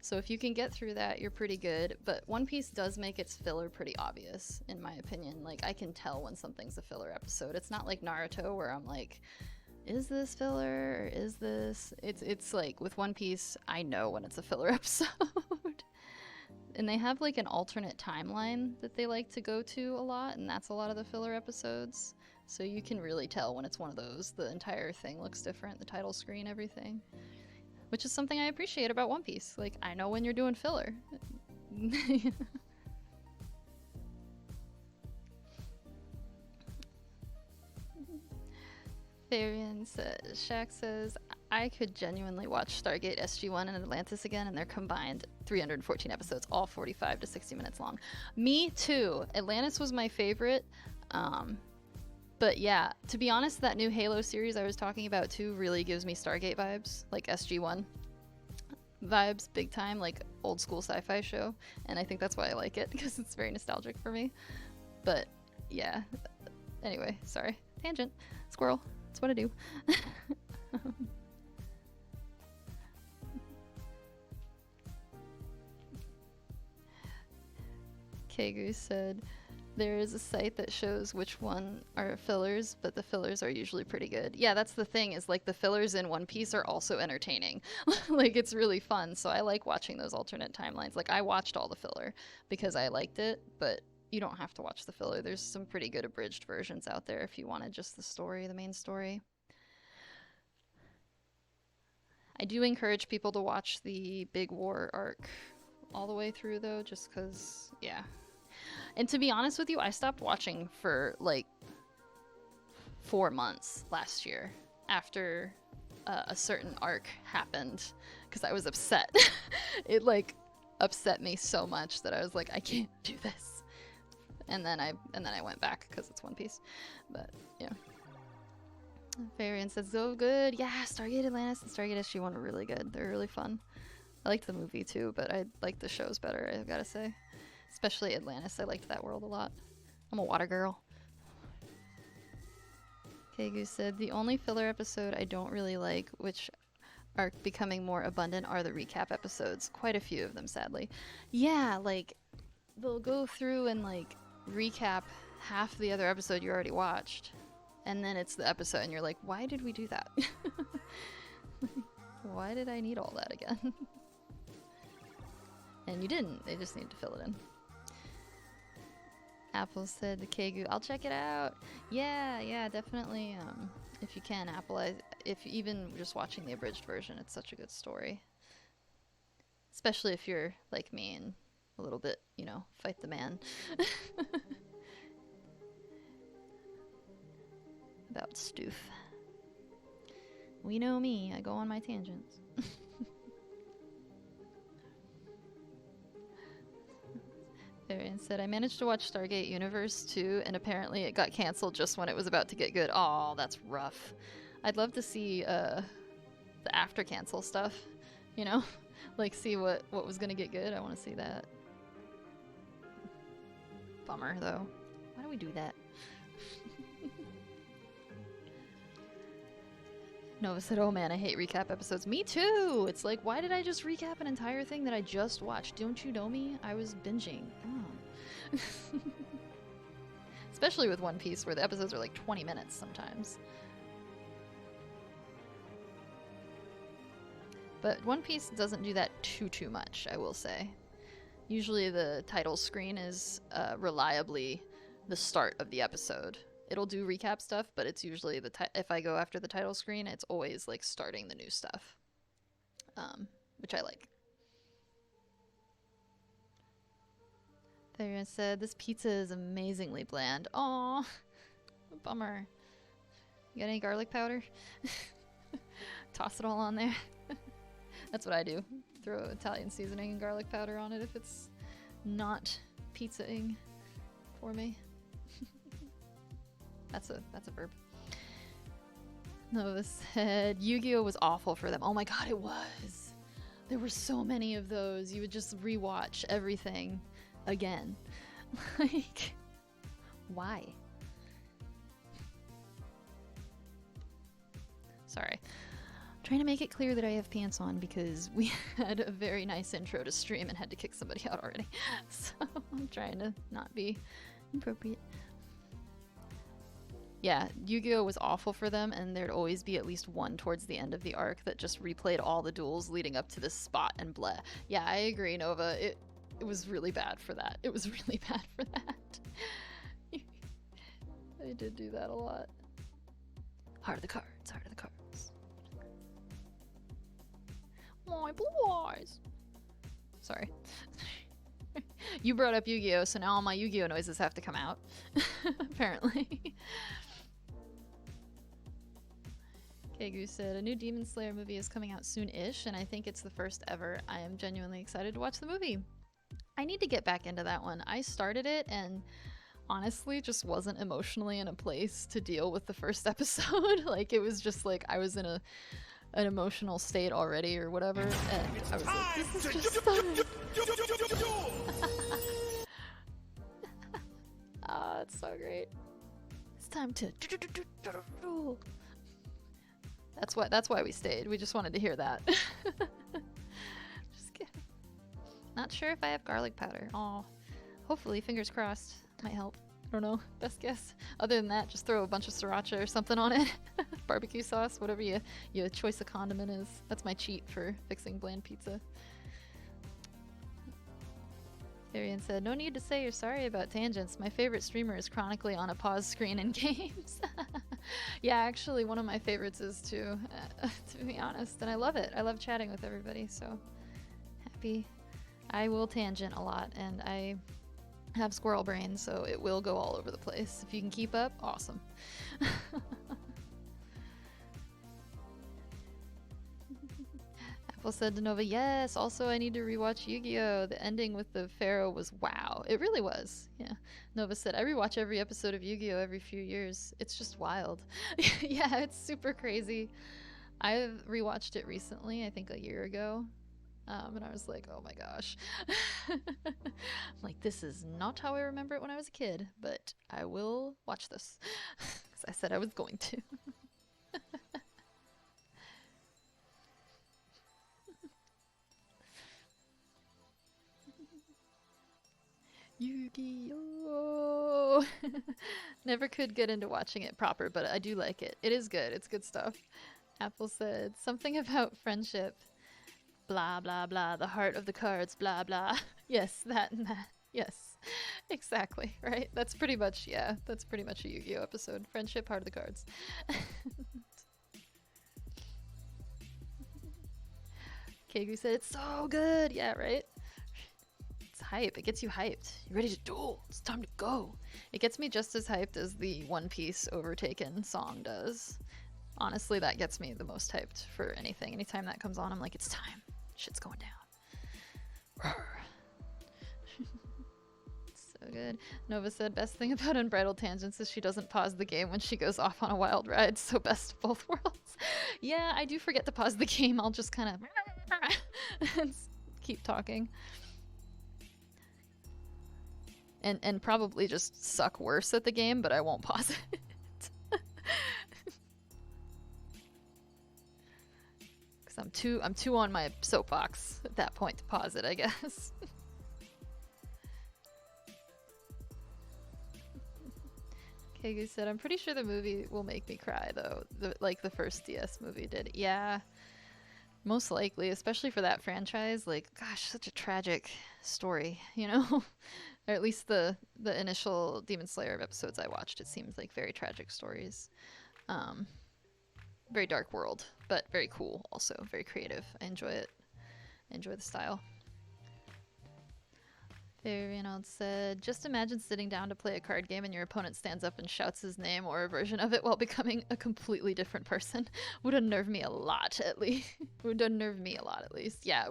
So if you can get through that, you're pretty good. But One Piece does make its filler pretty obvious, in my opinion. Like, I can tell when something's a filler episode. It's not like Naruto, where I'm like, is this filler or is this? It's like with One Piece, I know when it's a filler episode. And they have like an alternate timeline that they like to go to a lot, and that's a lot of the filler episodes. So you can really tell when it's one of those. The entire thing looks different, the title screen, everything. Which is something I appreciate about One Piece. Like, I know when you're doing filler. Varian says, Shaq says, I could genuinely watch Stargate SG-1 and Atlantis again, and they're combined 314 episodes, all 45 to 60 minutes long. Me too. Atlantis was my favorite. But yeah, to be honest, that new Halo series I was talking about too really gives me Stargate vibes, like SG-1 vibes, big time, like old school sci-fi show. And I think that's why I like it, because it's very nostalgic for me. But yeah, anyway, sorry. Tangent. Squirrel. That's what I do. Kegu said, there is a site that shows which one are fillers, but the fillers are usually pretty good. Yeah, that's the thing, is like the fillers in One Piece are also entertaining. Like, it's really fun, so I like watching those alternate timelines. Like, I watched all the filler because I liked it, but you don't have to watch the filler. There's some pretty good abridged versions out there if you wanted just the story, the main story. I do encourage people to watch the Big War arc all the way through, though, just because, yeah. And to be honest with you, I stopped watching for like 4 months last year after a certain arc happened because I was upset. It like upset me so much that I was like, I can't do this. And then I went back because it's One Piece. But yeah. Varian says, so good. Yeah, Stargate Atlantis and Stargate SG-1 are really good. They're really fun. I liked the movie too, but I like the shows better, I gotta say. Especially Atlantis. I liked that world a lot. I'm a water girl. Kegu said, the only filler episode I don't really like, which are becoming more abundant, are the recap episodes. Quite a few of them, sadly. Yeah, like, they'll go through and, like, recap half the other episode you already watched. And then it's the episode, and you're like, why did we do that? Why did I need all that again? And you didn't. They just need to fill it in. Apple said to Kegu, I'll check it out. Yeah, definitely. If you can, Apple. If even just watching the abridged version, it's such a good story. Especially if you're like me and a little bit, fight the man. About Stoof. We know me. I go on my tangents. Varian said, I managed to watch Stargate Universe 2, and apparently it got canceled just when it was about to get good. Oh, that's rough. I'd love to see the after cancel stuff, you know? Like, see what was gonna get good. I want to see that. Bummer, though. Why do we do that? Nova said, oh man, I hate recap episodes. Me too! It's like, why did I just recap an entire thing that I just watched? Don't you know me? I was binging. Oh. Especially with One Piece, where the episodes are like 20 minutes sometimes. But One Piece doesn't do that too much, I will say. Usually the title screen is reliably the start of the episode. It'll do recap stuff, but it's usually if I go after the title screen, it's always like starting the new stuff, which I like. There said, this pizza is amazingly bland. Aw, bummer. You got any garlic powder? Toss it all on there. That's what I do. Throw Italian seasoning and garlic powder on it if it's not pizzaing for me. That's a verb. Nova said, Yu-Gi-Oh was awful for them. Oh my god, it was. There were so many of those. You would just rewatch everything again. Like, why? Sorry. Trying to make it clear that I have pants on because we had a very nice intro to stream and had to kick somebody out already. So I'm trying to not be inappropriate. Yeah, Yu-Gi-Oh was awful for them, and there'd always be at least one towards the end of the arc that just replayed all the duels leading up to this spot and bleh. Yeah, I agree, Nova. It was really bad for that. It was really bad for that. They did do that a lot. Heart of the cards, heart of the cards. My blue eyes. Sorry. You brought up Yu-Gi-Oh, so now all my Yu-Gi-Oh noises have to come out. Apparently. Kegu said, a new Demon Slayer movie is coming out soon-ish, and I think it's the first ever. I am genuinely excited to watch the movie. I need to get back into that one. I started it and honestly just wasn't emotionally in a place to deal with the first episode. Like, it was just like I was in an emotional state already or whatever, and I was like, this is just fun. Ah, it's so great. It's time to That's why we stayed. We just wanted to hear that. Just kidding. Not sure if I have garlic powder. Oh, hopefully, fingers crossed. Might help. I don't know. Best guess. Other than that, just throw a bunch of sriracha or something on it. Barbecue sauce, whatever your choice of condiment is. That's my cheat for fixing bland pizza. Arian said, no need to say you're sorry about tangents. My favorite streamer is chronically on a pause screen in games. Yeah, actually, one of my favorites is too, to be honest. And I love it. I love chatting with everybody, so happy. I will tangent a lot, and I have squirrel brain, so it will go all over the place. If you can keep up, awesome. Apple said to Nova, yes, also I need to rewatch Yu-Gi-Oh! The ending with the Pharaoh was wow. It really was. Yeah. Nova said, I rewatch every episode of Yu-Gi-Oh! Every few years. It's just wild. Yeah, it's super crazy. I've rewatched it recently, I think a year ago. And I was like, oh my gosh. I'm like, this is not how I remember it when I was a kid, but I will watch this. Because I said I was going to. Yu-Gi-Oh! Never could get into watching it proper, but I do like it. It is good. It's good stuff. Apple said, something about friendship. Blah, blah, blah. The heart of the cards. Blah, blah. Yes, that and that. Yes. Exactly, right? That's pretty much, yeah. That's pretty much a Yu-Gi-Oh! Episode. Friendship, heart of the cards. Kegu said, it's so good! Yeah, right? It's hype. It gets you hyped. You're ready to duel. It's time to go. It gets me just as hyped as the One Piece Overtaken song does. Honestly, that gets me the most hyped for anything. Anytime that comes on, I'm like, it's time. Shit's going down. good. Nova said, best thing about Unbridled Tangents is she doesn't pause the game when she goes off on a wild ride, so best of both worlds. Yeah, I do forget to pause the game. I'll just kind of keep talking. And probably just suck worse at the game, but I won't pause it. Cause I'm too on my soapbox at that point to pause it, I guess. Kegu said, I'm pretty sure the movie will make me cry though, like the first DS movie did. Yeah, most likely, especially for that franchise. Like, gosh, such a tragic story, you know? Or at least the initial Demon Slayer episodes I watched, it seems like very tragic stories. Very dark world, but very cool also, very creative. I enjoy it. I enjoy the style. Fairynold said, just imagine sitting down to play a card game and your opponent stands up and shouts his name or a version of it while becoming a completely different person. Would unnerve me a lot, at least. Would unnerve me a lot, at least. Yeah,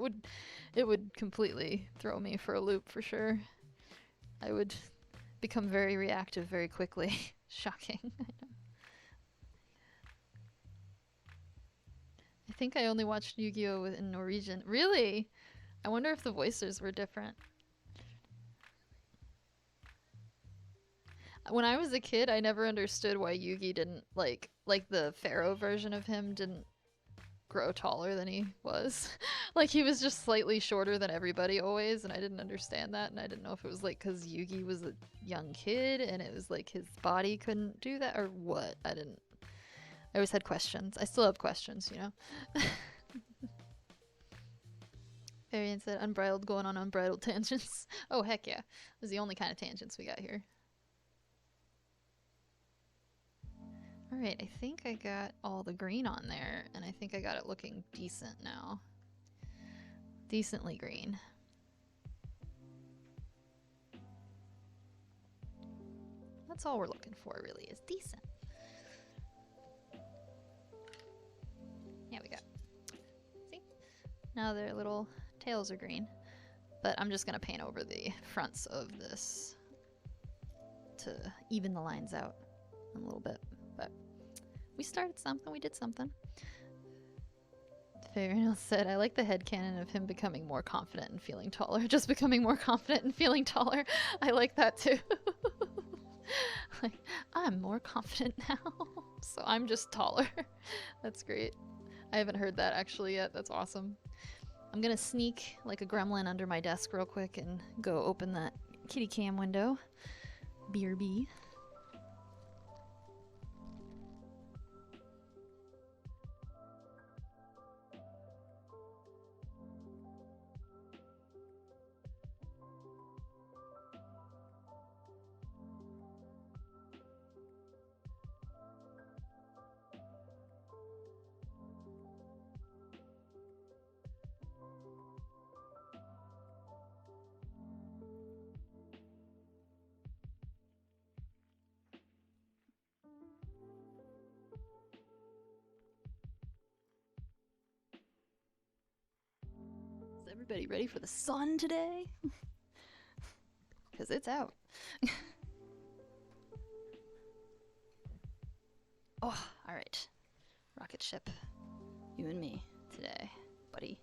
it would completely throw me for a loop, for sure. I would become very reactive very quickly. Shocking. I know. I think I only watched Yu-Gi-Oh! In Norwegian. Really? I wonder if the voices were different. When I was a kid, I never understood why Yugi didn't, like the Pharaoh version of him didn't grow taller than he was. Like, he was just slightly shorter than everybody always, and I didn't understand that, and I didn't know if it was, like, because Yugi was a young kid, and it was, like, his body couldn't do that, or what. I always had questions. I still have questions, you know? Varian said, unbridled, going on unbridled tangents. Oh, heck yeah. It was the only kind of tangents we got here. Alright, I think I got all the green on there, and I think I got it looking decent now. Decently green. That's all we're looking for, really, is decent. Yeah, we got. See? Now their little tails are green. But I'm just gonna paint over the fronts of this to even the lines out a little bit. But we started something, we did something. Fairynote said, I like the headcanon of him becoming more confident and feeling taller. Just becoming more confident and feeling taller. I like that too. Like, I'm more confident now, so I'm just taller. That's great. I haven't heard that actually yet. That's awesome. I'm gonna sneak like a gremlin under my desk real quick and go open that kitty cam window. BRB. Is everybody ready for the sun today? Because it's out. Oh, alright. Rocket ship. You and me today, buddy.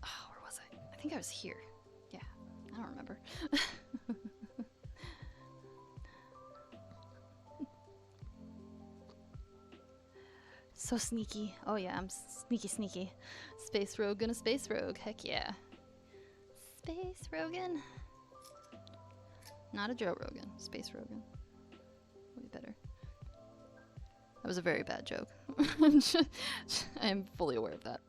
Oh, where was I? I think I was here. Yeah, I don't remember. So sneaky. Oh yeah, I'm sneaky. Space rogue gonna space rogue. Heck yeah. Space Rogan. Not a Joe Rogan. Space Rogan. Way better. That was a very bad joke. I am fully aware of that.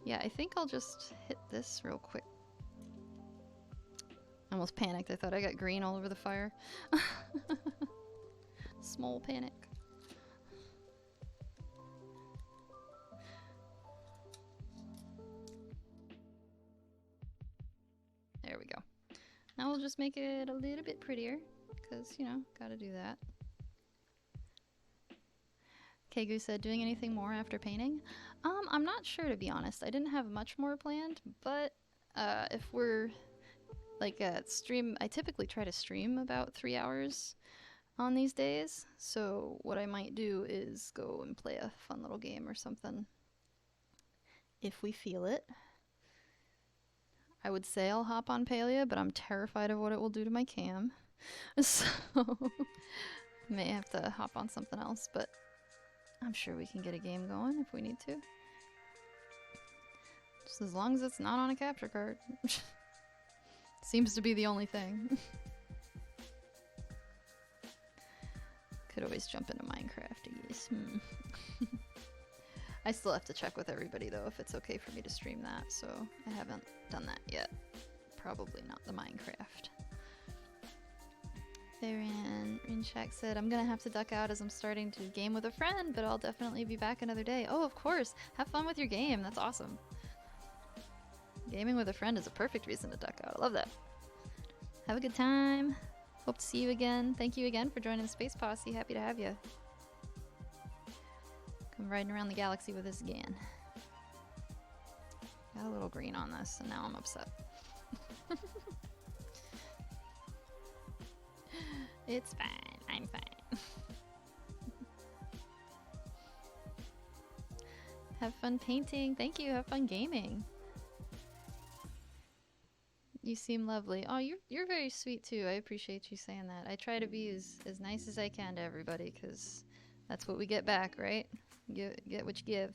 Yeah, I think I'll just hit this real quick. I almost panicked. I thought I got green all over the fire. Small panic. There we go. Now we'll just make it a little bit prettier, because, you know, gotta do that. Kegu said, doing anything more after painting? I'm not sure, to be honest. I didn't have much more planned, but if we're like stream. I typically try to stream about 3 hours on these days. So what I might do is go and play a fun little game or something if we feel it. I would say I'll hop on Palia, but I'm terrified of what it will do to my cam. So may have to hop on something else, but I'm sure we can get a game going if we need to. Just as long as it's not on a capture card. Seems to be the only thing. Could always jump into Minecraft, I guess. I still have to check with everybody though if it's okay for me to stream that, so I haven't done that yet. Probably not the Minecraft. Rinshak said, I'm gonna have to duck out as I'm starting to game with a friend, but I'll definitely be back another day. Oh, of course. Have fun with your game. That's awesome. Gaming with a friend is a perfect reason to duck out. I love that. Have a good time. Hope to see you again. Thank you again for joining the Space Posse. Happy to have you. Come riding around the galaxy with us again. Got a little green on this, and now I'm upset. It's fine. I'm fine. Have fun painting. Thank you. Have fun gaming. You seem lovely. Oh, you're very sweet too. I appreciate you saying that. I try to be as nice as I can to everybody because that's what we get back, right? Get what you give.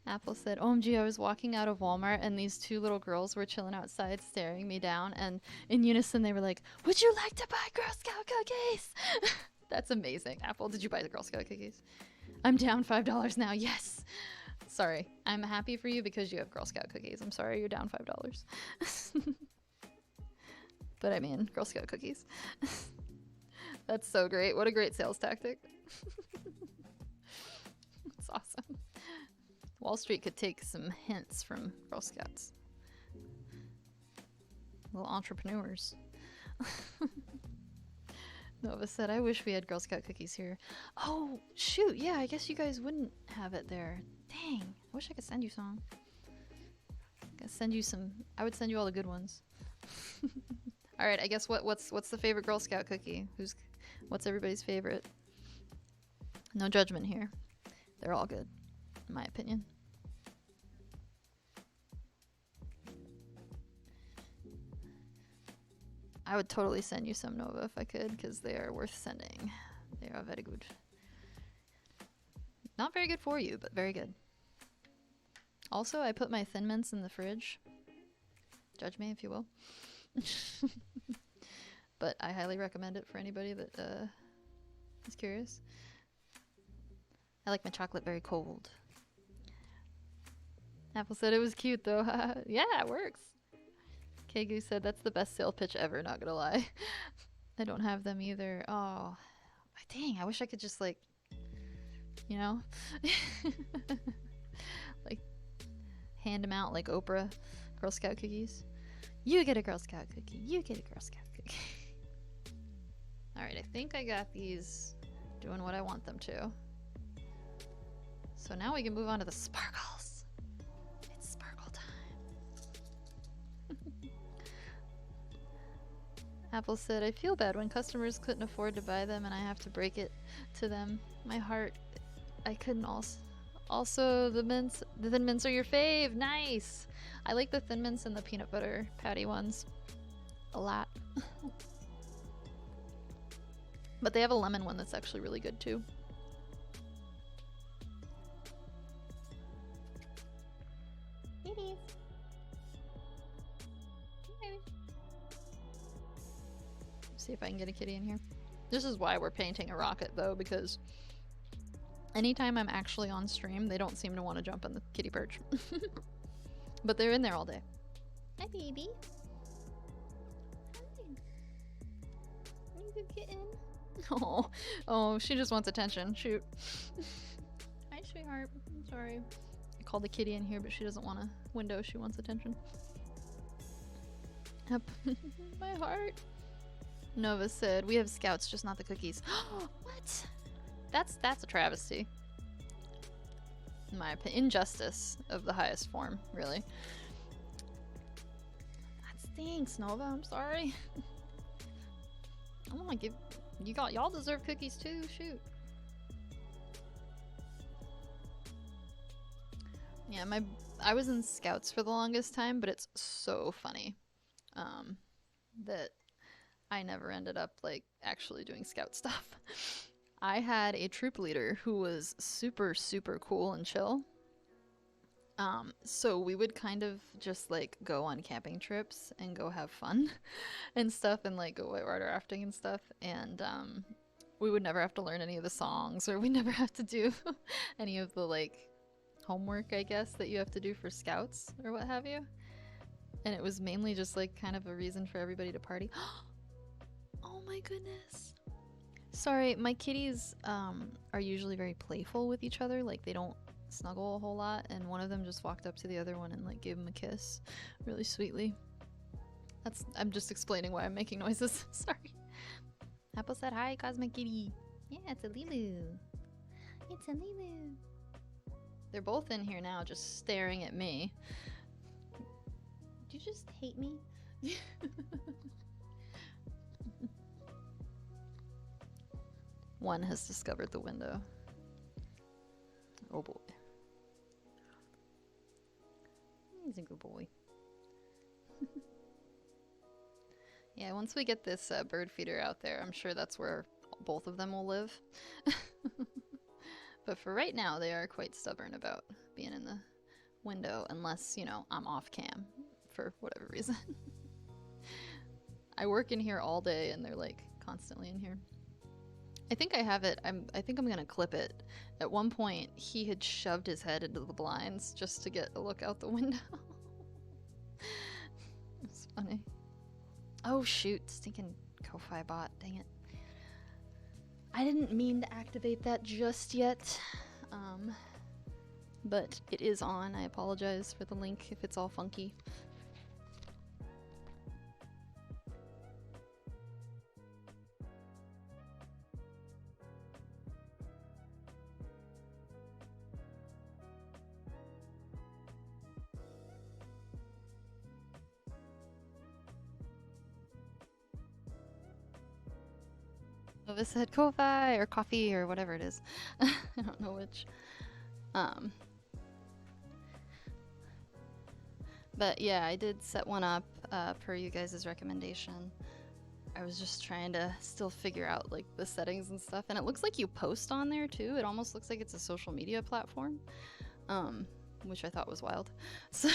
Apple said, OMG, I was walking out of Walmart and these two little girls were chilling outside staring me down, and in unison they were like, would you like to buy Girl Scout cookies? That's amazing. Apple, did you buy the Girl Scout cookies? I'm down $5 now. Yes. Sorry. I'm happy for you because you have Girl Scout cookies. I'm sorry you're down $5. But I mean, Girl Scout cookies. That's so great. What a great sales tactic. That's awesome. Wall Street could take some hints from Girl Scouts. Little entrepreneurs. Nova said, I wish we had Girl Scout cookies here. Oh, shoot. Yeah, I guess you guys wouldn't have it there. Dang. I wish I could send you some. I send you some. I would send you all the good ones. All right, I guess what's the favorite Girl Scout cookie? What's everybody's favorite? No judgment here. They're all good, in my opinion. I would totally send you some, Nova, if I could, because they are worth sending. They are very good. Not very good for you, but very good. Also, I put my Thin Mints in the fridge. Judge me if you will. But I highly recommend it for anybody that is curious. I like my chocolate very cold. Apple said it was cute though. Yeah, it works. Kegu said that's the best sale pitch ever, not gonna lie. I don't have them either. Oh, dang, I wish I could just like, you know, like hand them out like Oprah. Girl Scout cookies. You get a Girl Scout cookie. You get a Girl Scout cookie. Alright, I think I got these doing what I want them to. So now we can move on to the sparkles. It's sparkle time. Apple said, I feel bad when customers couldn't afford to buy them and I have to break it to them. My heart, I couldn't also the Thin Mints are your fave. Nice. I like the Thin Mints and the peanut butter patty ones a lot. But they have a lemon one that's actually really good too. Kitties. See if I can get a kitty in here. This is why we're painting a rocket though, because anytime I'm actually on stream, they don't seem to want to jump on the kitty perch. But they're in there all day. Hi, baby. Hi. You good kitten? Oh, she just wants attention. Shoot. Hi, sweetheart. I'm sorry. I called the kitty in here, but she doesn't want a window. She wants attention. Yep. My heart. Nova said, we have scouts, just not the cookies. What? That's a travesty. In my opinion, injustice of the highest form, really. stinks, Nova. I'm sorry. I want to give y'all deserve cookies too. Shoot. Yeah, I was in Scouts for the longest time, but it's so funny that I never ended up like actually doing Scout stuff. I had a troop leader who was super super cool and chill. So we would kind of just like go on camping trips and go have fun and stuff and like go whitewater rafting and stuff, and we would never have to learn any of the songs, or we never have to do any of the like homework, I guess, that you have to do for Scouts or what have you. And it was mainly just like kind of a reason for everybody to party. Oh my goodness. Sorry, my kitties are usually very playful with each other. Like they don't snuggle a whole lot, and one of them just walked up to the other one and like gave him a kiss really sweetly. I'm just explaining why I'm making noises. Sorry. Apple said hi, Cosmic Kitty. Yeah, it's a Lilu. It's a Lilu. They're both in here now just staring at me. Do you just hate me? One has discovered the window. Oh boy. He's a good boy. Yeah, once we get this bird feeder out there, I'm sure that's where both of them will live. But for right now, they are quite stubborn about being in the window, unless, you know, I'm off cam for whatever reason. I work in here all day and they're like constantly in here. I think I have it. I think I'm gonna clip it. At one point, he had shoved his head into the blinds just to get a look out the window. It's funny. Oh shoot, stinking Ko-Fi bot, dang it. I didn't mean to activate that just yet, but it is on. I apologize for the link if it's all funky. Nova said Ko-Fi or coffee or whatever it is. I don't know which. But yeah, I did set one up per you guys' recommendation. I was just trying to still figure out like the settings and stuff, and it looks like you post on there too. It almost looks like it's a social media platform, which I thought was wild. So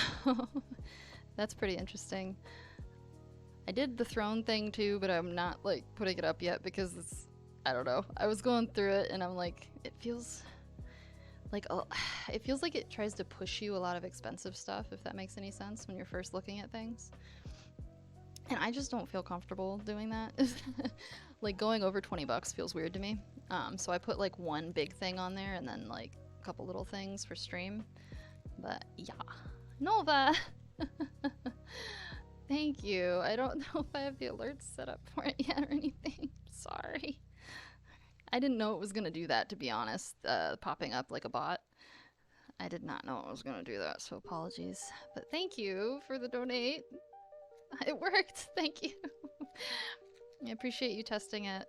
that's pretty interesting. I did the throne thing too, but I'm not like putting it up yet because it's, I don't know. I was going through it and I'm like, it feels like it tries to push you a lot of expensive stuff, if that makes any sense, when you're first looking at things. And I just don't feel comfortable doing that. Like going over 20 bucks feels weird to me. So I put like one big thing on there and then like a couple little things for stream. But yeah, Nova. Thank you. I don't know if I have the alerts set up for it yet or anything. Sorry. I didn't know it was going to do that, to be honest, popping up like a bot. I did not know it was going to do that, so apologies. But thank you for the donate. It worked. Thank you. I appreciate you testing it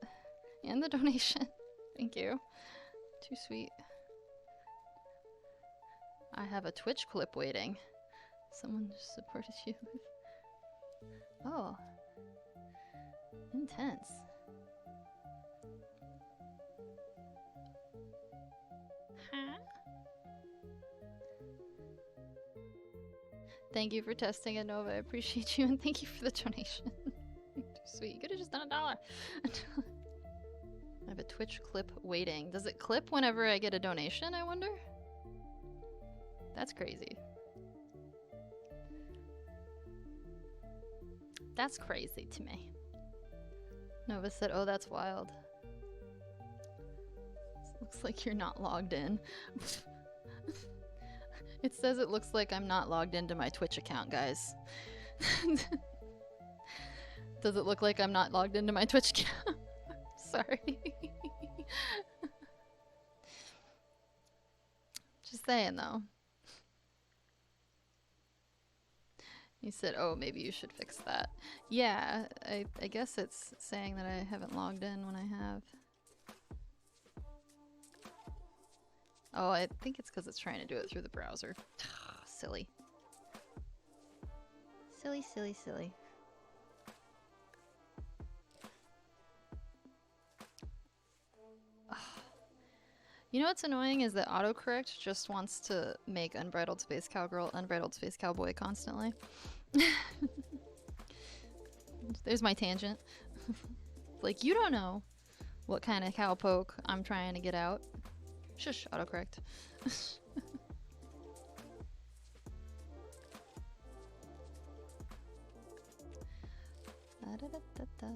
and the donation. Thank you. Too sweet. I have a Twitch clip waiting. Someone just supported you. Oh. Intense. Huh? Thank you for testing it, Nova. I appreciate you, and thank you for the donation. Too sweet. You could have just done $1. I have a Twitch clip waiting. Does it clip whenever I get a donation, I wonder? That's crazy. That's crazy to me. Nova said, oh, that's wild. Looks like you're not logged in. It says it looks like I'm not logged into my Twitch account, guys. Does it look like I'm not logged into my Twitch account? Sorry. Just saying, though. You said, oh, maybe you should fix that. Yeah, I guess it's saying that I haven't logged in when I have. Oh, I think it's because it's trying to do it through the browser. Silly. Silly, silly, silly. You know what's annoying is that autocorrect just wants to make Unbridled Space Cowgirl, Unbridled Space Cowboy constantly. There's my tangent. Like, you don't know what kind of cowpoke I'm trying to get out. Shush, autocorrect. Da-da-da-da-da.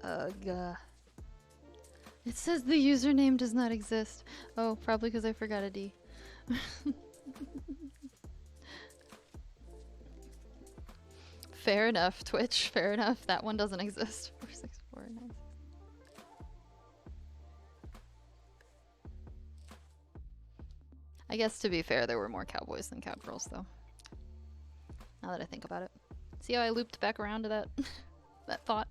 Ugh. It says the username does not exist. Oh, probably because I forgot a D. Fair enough, Twitch. Fair enough. That one doesn't exist. 4649. I guess to be fair, there were more cowboys than cowgirls, though. Now that I think about it. See how I looped back around to that that thought?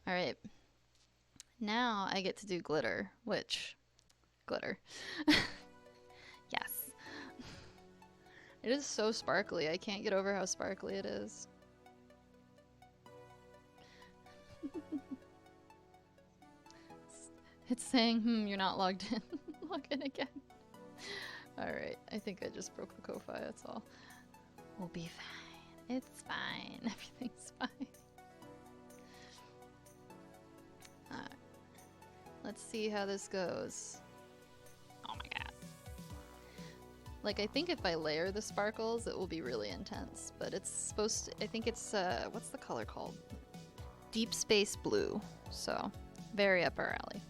Alright. Now I get to do glitter, which... Glitter. Yes. It is so sparkly. I can't get over how sparkly it is. It's saying, you're not logged in. Log in again. Alright, I think I just broke the Ko-Fi, that's all. We'll be fine. It's fine. Everything's fine. Alright. Let's see how this goes. Oh my god. Like, I think if I layer the sparkles, it will be really intense. But it's supposed to... I think it's, what's the color called? Deep Space Blue. So, very up our alley.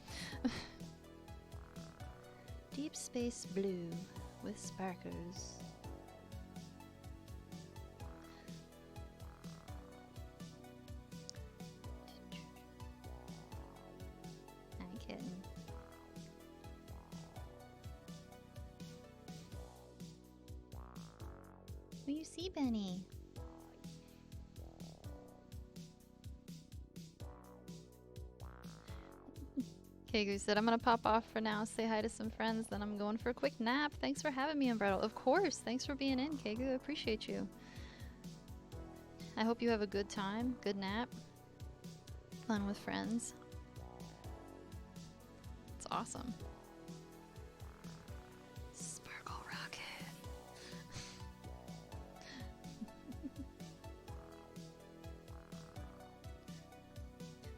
Deep Space Blue with sparkles. I'm kidding. What do you see, Benny? Kegu said, I'm gonna pop off for now, say hi to some friends, then I'm going for a quick nap. Thanks for having me, Umbrella. Of course, thanks for being in, Kegu. I appreciate you. I hope you have a good time, good nap, fun with friends. It's awesome. Sparkle rocket.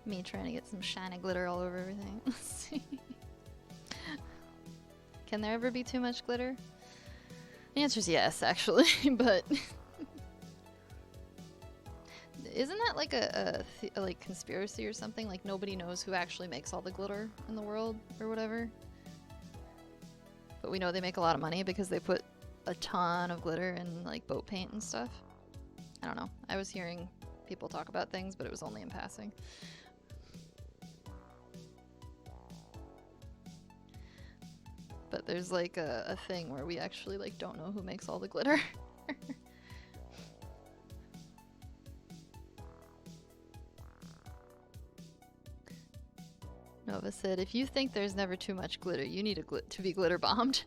Me trying to get some shiny glitter all over everything. Let's see. Can there ever be too much glitter? The answer is yes, actually, but isn't that like a like conspiracy or something? Like nobody knows who actually makes all the glitter in the world or whatever. But we know they make a lot of money because they put a ton of glitter in like boat paint and stuff. I don't know. I was hearing people talk about things, but it was only in passing. But there's like a thing where we actually like don't know who makes all the glitter. Nova said, if you think there's never too much glitter, you need to be glitter bombed.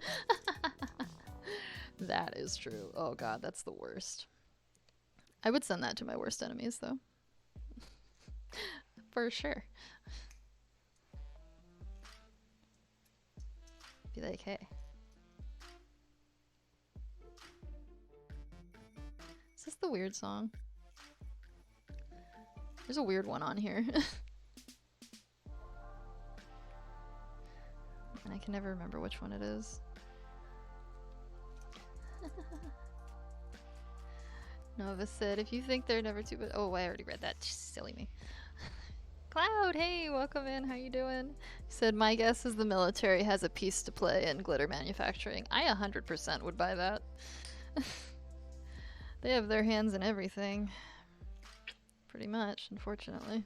That is true. Oh god, that's the worst. I would send that to my worst enemies though. For sure. Be like, hey. Is this the weird song? There's a weird one on here. And I can never remember which one it is. Nova said, if you think they're never too bad. Oh, I already read that. Silly me. Cloud, hey, welcome in. How you doing? He said, my guess is the military has a piece to play in glitter manufacturing. I 100% would buy that. They have their hands in everything. Pretty much, unfortunately.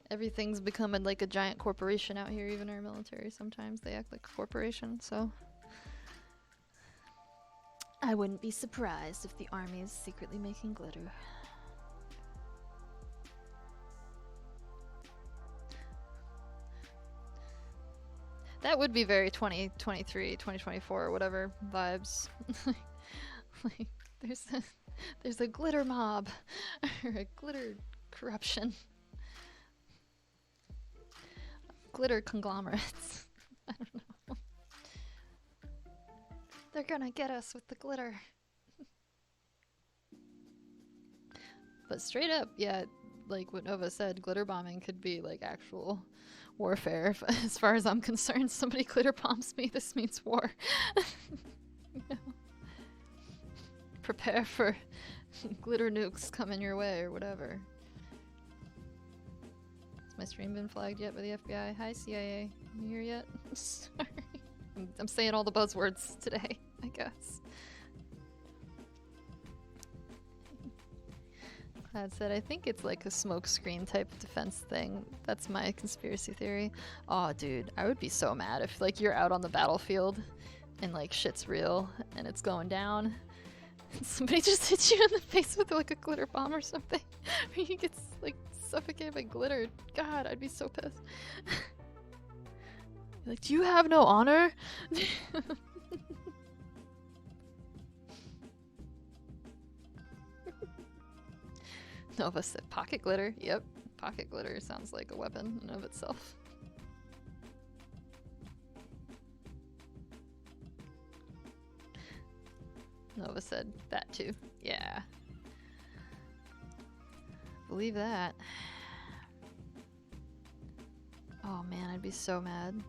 Everything's becoming like a giant corporation out here, even our military. Sometimes they act like a corporation, so. I wouldn't be surprised if the army is secretly making glitter. That would be very 2023, 2024, or whatever vibes. Like, there's a glitter mob, or a glitter corruption. Glitter conglomerates. I don't know. They're gonna get us with the glitter. But straight up, yeah, like what Nova said, glitter bombing could be like actual warfare. As far as I'm concerned, somebody glitter bombs me, this means war. You know? Prepare for glitter nukes coming your way or whatever. Has my stream been flagged yet by the FBI? Hi CIA, you here yet? Sorry. I'm saying all the buzzwords today, I guess. Cloud said, I think it's like a smokescreen type of defense thing. That's my conspiracy theory. Oh, dude, I would be so mad if like you're out on the battlefield and like shit's real and it's going down. And somebody just hits you in the face with like a glitter bomb or something. Or you get like suffocated by glitter. God, I'd be so pissed. Like, do you have no honor? Nova said pocket glitter. Yep, pocket glitter sounds like a weapon in and of itself. Nova said that too. Yeah. Believe that. Oh man, I'd be so mad.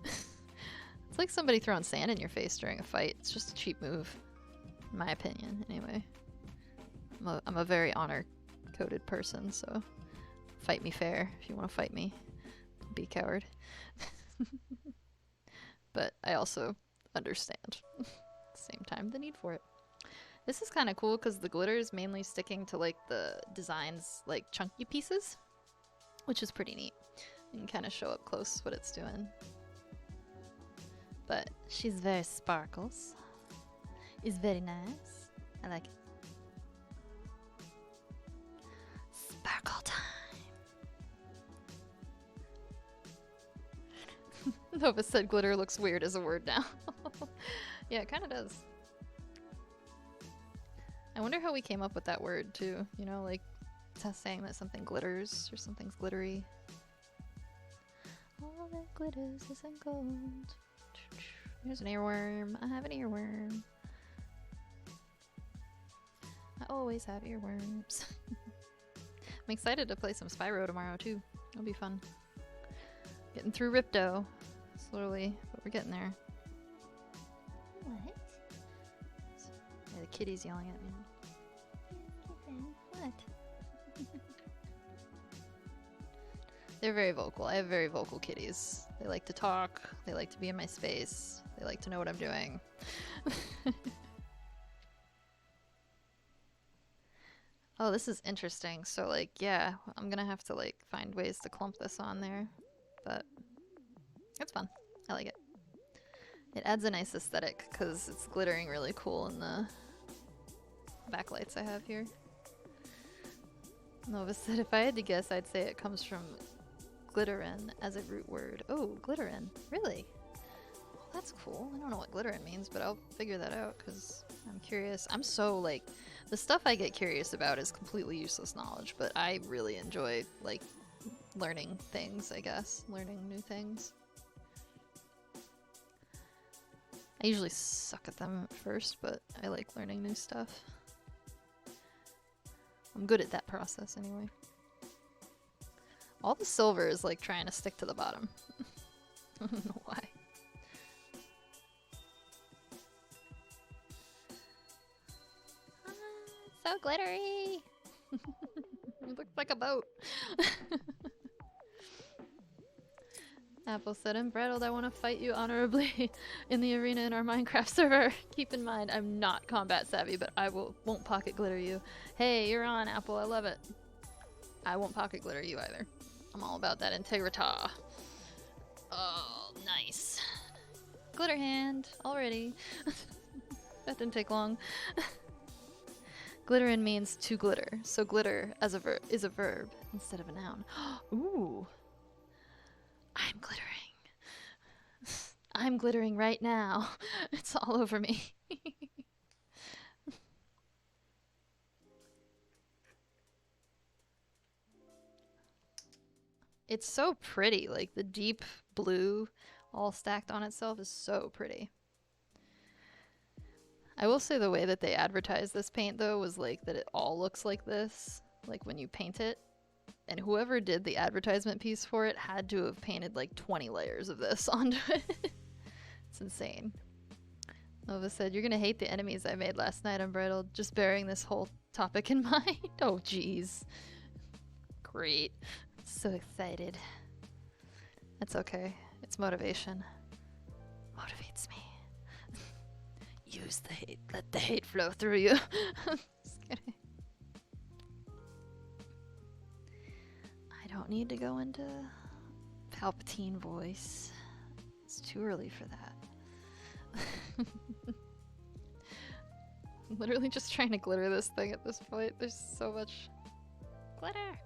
It's like somebody throwing sand in your face during a fight. It's just a cheap move. In my opinion, anyway. I'm a very honor-coded person, so fight me fair if you want to fight me. Don't be a coward. But I also understand, at the same time, the need for it. This is kind of cool because the glitter is mainly sticking to like the design's like chunky pieces, which is pretty neat. You can kind of show up close what it's doing. But she's very sparkles. It's very nice. I like it. Sparkle time. Nova said glitter looks weird as a word now. Yeah, it kind of does. I wonder how we came up with that word too. You know, like saying that something glitters or something's glittery. All that glitters isn't gold. There's an earworm. I have an earworm. I always have earworms. I'm excited to play some Spyro tomorrow too. It'll be fun. Getting through Ripto. Slowly, but we're getting there. What? Yeah, the kitty's yelling at me. What? They're very vocal. I have very vocal kitties. They like to talk. They like to be in my space. They like to know what I'm doing. Oh, this is interesting. So, like, yeah, I'm gonna have to, like, find ways to clump this on there. But it's fun. I like it. It adds a nice aesthetic because it's glittering really cool in the backlights I have here. Nova said, if I had to guess, I'd say it comes from glitterin as a root word. Oh, glitterin. Really? Well, that's cool. I don't know what glitterin means, but I'll figure that out because I'm curious. I'm so, like, the stuff I get curious about is completely useless knowledge, but I really enjoy, like, learning things, I guess. Learning new things. I usually suck at them at first, but I like learning new stuff. I'm good at that process anyway. All the silver is like trying to stick to the bottom. I don't know why. So glittery! It looks like a boat. Apple said, Embrattled, I want to fight you honorably in the arena in our Minecraft server. Keep in mind, I'm not combat savvy, but I won't pocket glitter you. Hey, you're on, Apple. I love it. I won't pocket glitter you either. I'm all about that integrita. Oh, nice. Glitter hand already. That didn't take long. Glitterin means to glitter, so glitter as a verb is a verb instead of a noun. Ooh. I'm glittering. I'm glittering right now. It's all over me. It's so pretty, like the deep blue all stacked on itself is so pretty. I will say the way that they advertised this paint though was like that it all looks like this, like when you paint it. And whoever did the advertisement piece for it had to have painted like 20 layers of this onto it. It's insane. Nova said, "You're gonna hate the enemies I made last night, Unbridled, just bearing this whole topic in mind." Oh jeez. Great. So excited. That's okay. It's motivation. Motivates me. Use the hate. Let the hate flow through you. Just kidding. I don't need to go into Palpatine voice. It's too early for that. I'm literally just trying to glitter this thing at this point. There's so much glitter.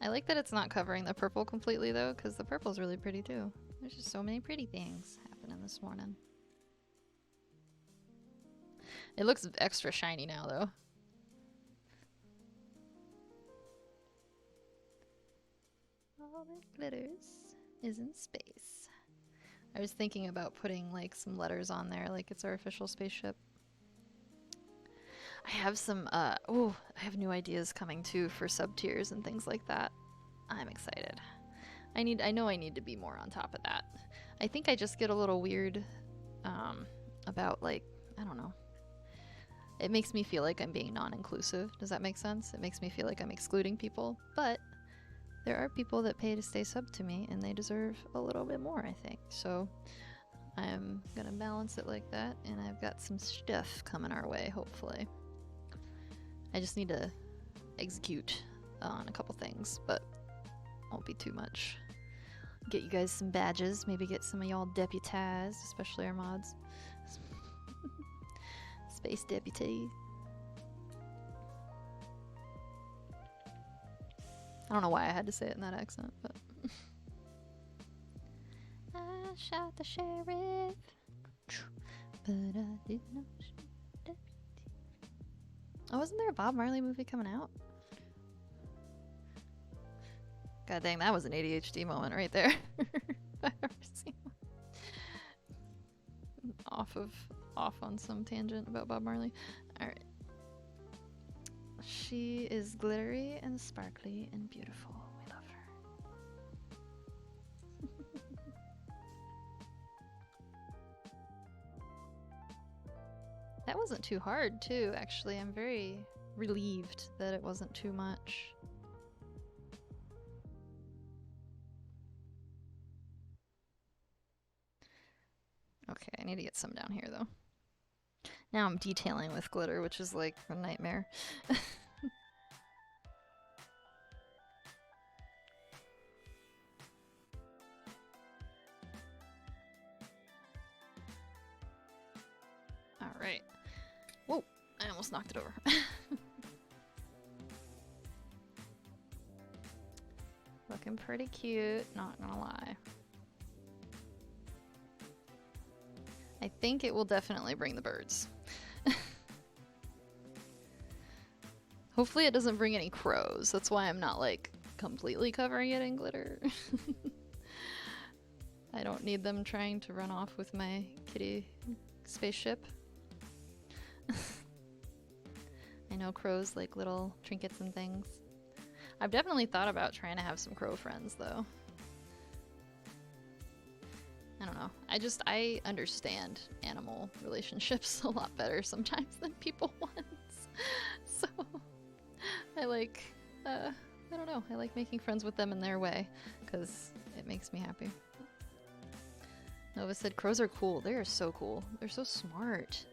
I like that it's not covering the purple completely though, because the purple's really pretty too. There's just so many pretty things happening this morning. It looks extra shiny now though. All that glitters is in space. I was thinking about putting like some letters on there, like it's our official spaceship. I have some, I have new ideas coming too for sub-tiers and things like that. I'm excited. I know I need to be more on top of that. I think I just get a little weird about like, I don't know. It makes me feel like I'm being non-inclusive. Does that make sense? It makes me feel like I'm excluding people, but there are people that pay to stay sub to me and they deserve a little bit more, I think. So I'm gonna balance it like that, and I've got some stuff coming our way, hopefully. I just need to execute on a couple things, but won't be too much. Get you guys some badges, maybe get some of y'all deputized, especially our mods. Space deputy. I don't know why I had to say it in that accent, but I shot the sheriff, but I did not shoot the deputy. Oh, wasn't there a Bob Marley movie coming out? God dang, that was an ADHD moment right there. If I've ever seen one. Off on some tangent about Bob Marley. Alright. She is glittery and sparkly and beautiful. We love her. That wasn't too hard, too, actually. I'm very relieved that it wasn't too much. Okay, I need to get some down here, though. Now I'm detailing with glitter, which is like a nightmare. Alright. Whoa! I almost knocked it over. Looking pretty cute, not gonna lie. I think it will definitely bring the birds. Hopefully it doesn't bring any crows. That's why I'm not like completely covering it in glitter. I don't need them trying to run off with my kitty spaceship. I know crows like little trinkets and things. I've definitely thought about trying to have some crow friends though. I don't know. I understand animal relationships a lot better sometimes than people ones. So I like, I don't know. I like making friends with them in their way because it makes me happy. Nova said crows are cool. They are so cool. They're so smart.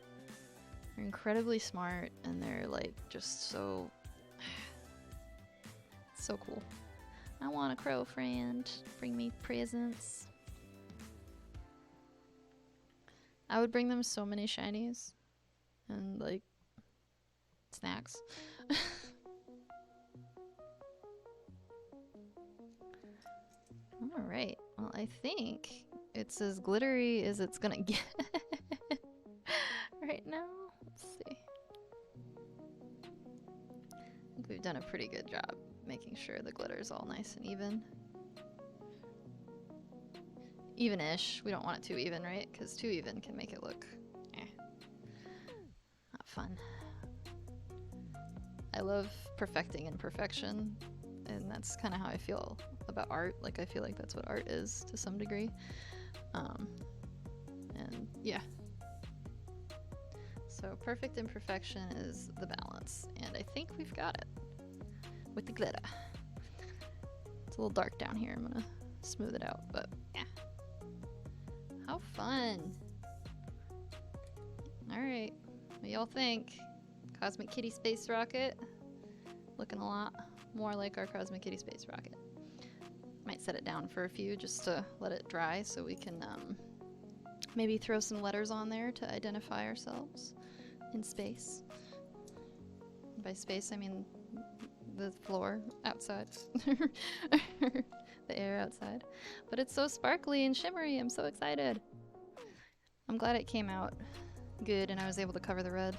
They're incredibly smart and they're like just so, so cool. I want a crow friend. Bring me presents. I would bring them so many shinies and like snacks. Alright, well I think it's as glittery as it's gonna get right now. Let's see. I think we've done a pretty good job making sure the glitter's all nice and even. Even-ish. We don't want it too even, right? Because too even can make it look not fun. I love perfecting imperfection, and that's kind of how I feel about art. Like, I feel like that's what art is to some degree. And yeah. So perfect imperfection is the balance, and I think we've got it with the glitter. It's a little dark down here. I'm gonna smooth it out, but yeah. How fun! Alright, what y'all think? Cosmic Kitty Space Rocket? Looking a lot more like our Cosmic Kitty Space Rocket. Might set it down for a few just to let it dry so we can maybe throw some letters on there to identify ourselves in space. By space, I mean the floor outside. The air outside. But it's so sparkly and shimmery. I'm so excited. I'm glad it came out good and I was able to cover the red.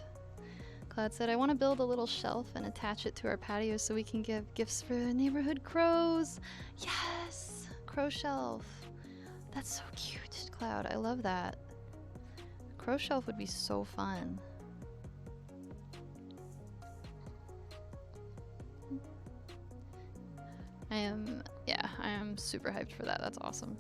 Cloud said, I want to build a little shelf and attach it to our patio so we can give gifts for neighborhood crows. Yes! Crow shelf. That's so cute, Cloud. I love that. A crow shelf would be so fun. I am super hyped for that. That's awesome.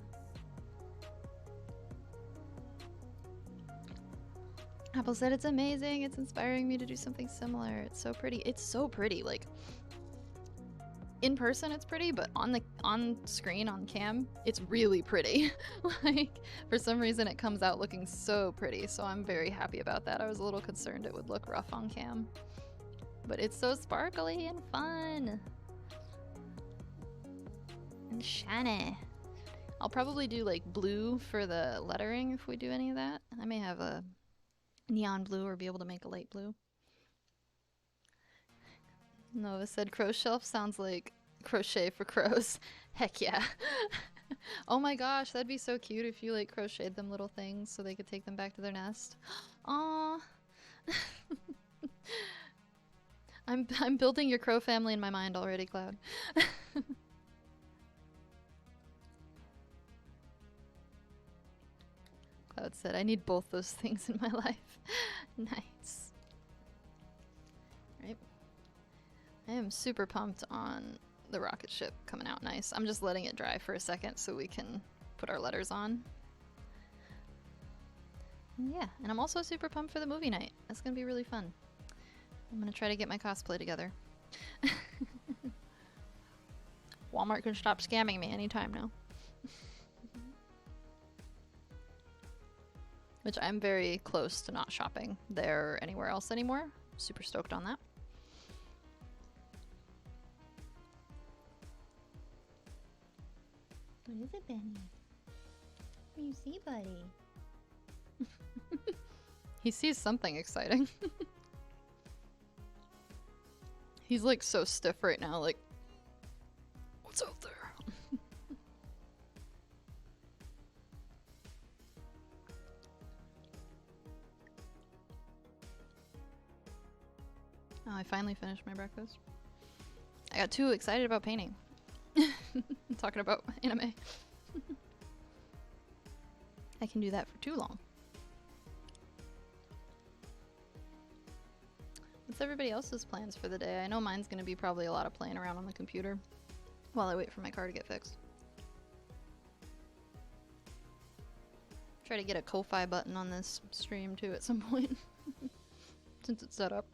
Apple said it's amazing. It's inspiring me to do something similar. It's so pretty. It's so pretty. Like in person, it's pretty, but on screen on cam, it's really pretty. Like for some reason, it comes out looking so pretty. So I'm very happy about that. I was a little concerned it would look rough on cam, but it's so sparkly and fun and shiny. I'll probably do like blue for the lettering if we do any of that. I may have a neon blue or be able to make a light blue. Nova said crow shelf sounds like crochet for crows. Heck yeah. Oh my gosh, that'd be so cute if you like crocheted them little things so they could take them back to their nest. Aww. I'm building your crow family in my mind already, Cloud. Cloud said, I need both those things in my life. Nice. Right. I am super pumped on the rocket ship coming out nice. I'm just letting it dry for a second so we can put our letters on. And yeah, and I'm also super pumped for the movie night. That's gonna be really fun. I'm gonna try to get my cosplay together. Walmart can stop scamming me anytime now. Which I'm very close to not shopping there or anywhere else anymore. Super stoked on that. What is it, Benny? What do you see, buddy? He sees something exciting. He's like so stiff right now, like, what's out there? Oh, I finally finished my breakfast. I got too excited about painting. Talking about anime. I can do that for too long. What's everybody else's plans for the day? I know mine's gonna be probably a lot of playing around on the computer while I wait for my car to get fixed. Try to get a Ko-Fi button on this stream too at some point. Since it's set up.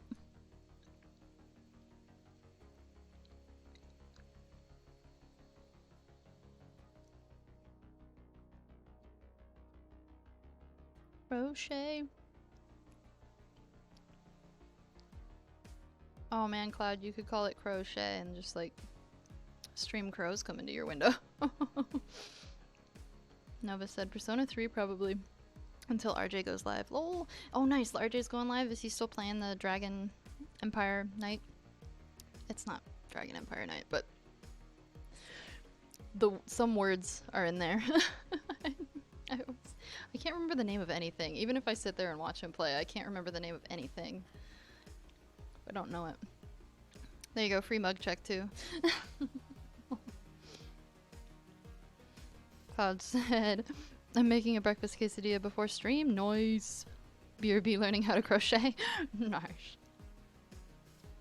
Crochet. Oh man, Cloud, you could call it crochet and just like Stream crows come into your window. Nova said Persona 3 probably until RJ goes live. Lol. Oh, nice. RJ's going live. Is he still playing the Dragon Empire Night? It's not Dragon Empire Night, but some words are in there. I can't remember the name of anything. Even if I sit there and watch him play, I can't remember the name of anything. I don't know it. There you go, free mug check too. Cloud said, I'm making a breakfast quesadilla before stream. Nice. BRB learning how to crochet. Nice.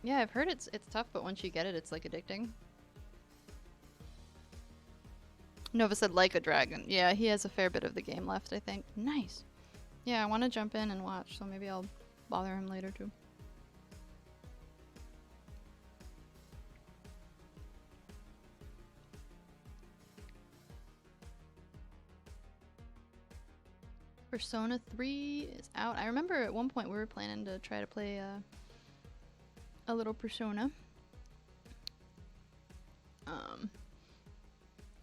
Yeah, I've heard it's tough, but once you get it, it's like addicting. Nova said like a dragon. Yeah, he has a fair bit of the game left, I think. Nice. Yeah, I want to jump in and watch, so maybe I'll bother him later too. Persona 3 is out. I remember at one point we were planning to try to play a little Persona.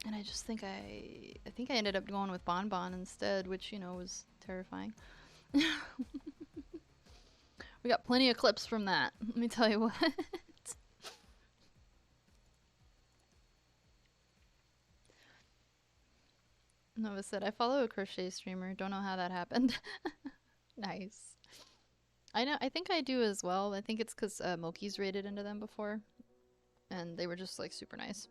And I just think I ended up going with Bon Bon instead, which, you know, was terrifying. We got plenty of clips from that, let me tell you what. Nova said, I follow a crochet streamer, don't know how that happened. Nice. I think I do as well. I think it's because Moki's raided into them before, and they were just, like, super nice.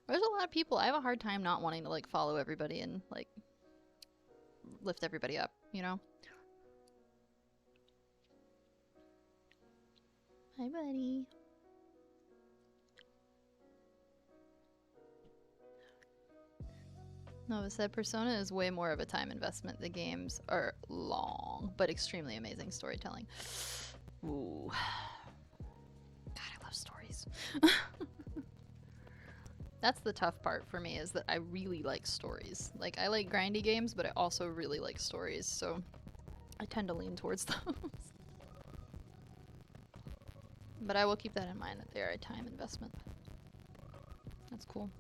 There's a lot of people. I have a hard time not wanting to, like, follow everybody and, like, lift everybody up, you know? Hi, buddy. Nova said, Persona is way more of a time investment. The games are long, but extremely amazing storytelling. Ooh. God, I love stories. That's the tough part for me, is that I really like stories. Like, I like grindy games, but I also really like stories, so I tend to lean towards those. But I will keep that in mind, that they are a time investment. That's cool.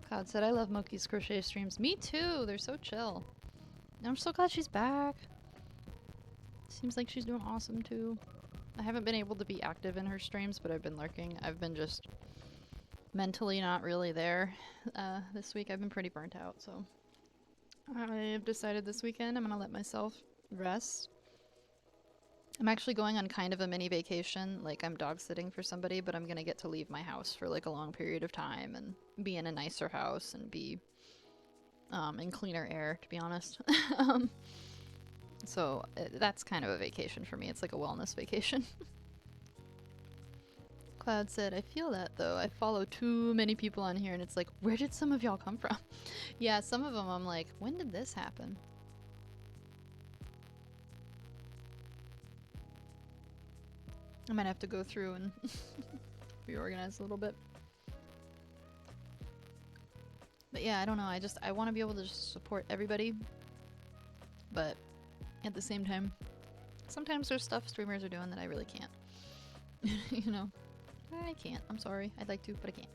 Cloud said, I love Moki's crochet streams. Me too! They're so chill. And I'm so glad she's back. Seems like she's doing awesome too. I haven't been able to be active in her streams, but I've been lurking. I've been just mentally not really there this week. I've been pretty burnt out, so I've decided this weekend I'm gonna let myself rest. I'm actually going on kind of a mini vacation. Like, I'm dog sitting for somebody, but I'm gonna get to leave my house for like a long period of time and be in a nicer house and be in cleaner air, to be honest. So that's kind of a vacation for me. It's like a wellness vacation. Cloud said, I feel that though. I follow too many people on here and it's like, where did some of y'all come from? Yeah, some of them I'm like, when did this happen? I might have to go through and reorganize a little bit. But yeah, I don't know. I want to be able to just support everybody. But at the same time, sometimes there's stuff streamers are doing that I really can't. You know? I can't. I'm sorry. I'd like to, but I can't.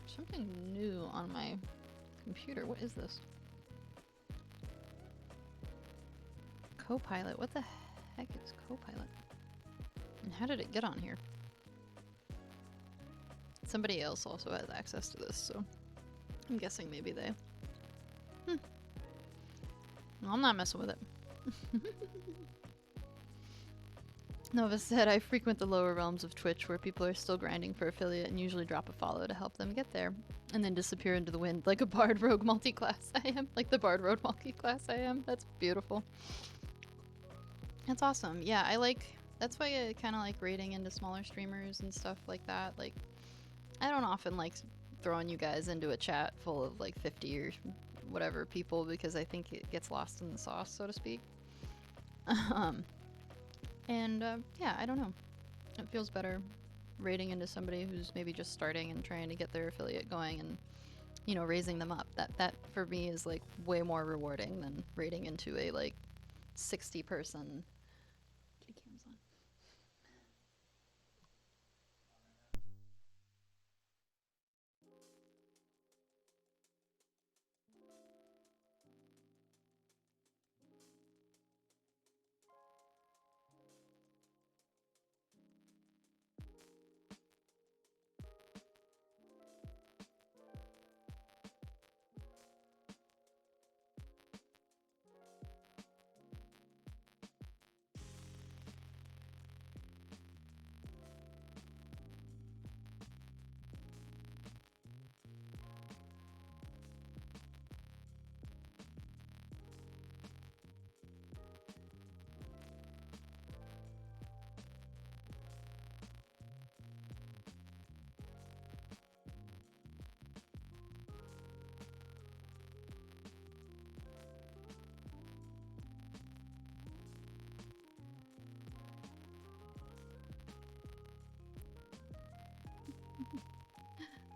Something new on my computer. What is this? Copilot. What the heck is Copilot? And how did it get on here? Somebody else also has access to this, so I'm guessing maybe they... Well, I'm not messing with it. Nova said, I frequent the lower realms of Twitch where people are still grinding for affiliate and usually drop a follow to help them get there. And then disappear into the wind like a Bard Rogue multi-class I am. Like the Bard Rogue multi-class I am. That's beautiful. That's awesome. Yeah, that's why I kind of like raiding into smaller streamers and stuff like that. Like, I don't often like throwing you guys into a chat full of like 50 or whatever people because I think it gets lost in the sauce, so to speak. Yeah, I don't know. It feels better raiding into somebody who's maybe just starting and trying to get their affiliate going and, you know, raising them up. That for me is like way more rewarding than raiding into a like 60 person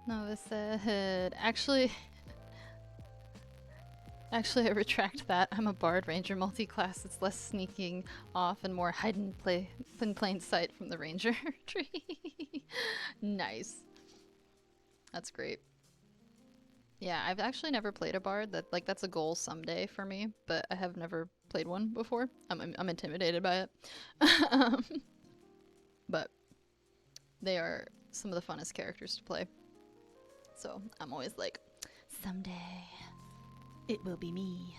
Nova said, actually, I retract that. I'm a Bard Ranger multi-class. It's less sneaking off and more hide and play in plain sight from the Ranger tree. Nice. That's great. Yeah, I've actually never played a Bard. That's a goal someday for me, but I have never played one before. I'm intimidated by it. um, but they are some of the funnest characters to play. So I'm always like, someday it will be me.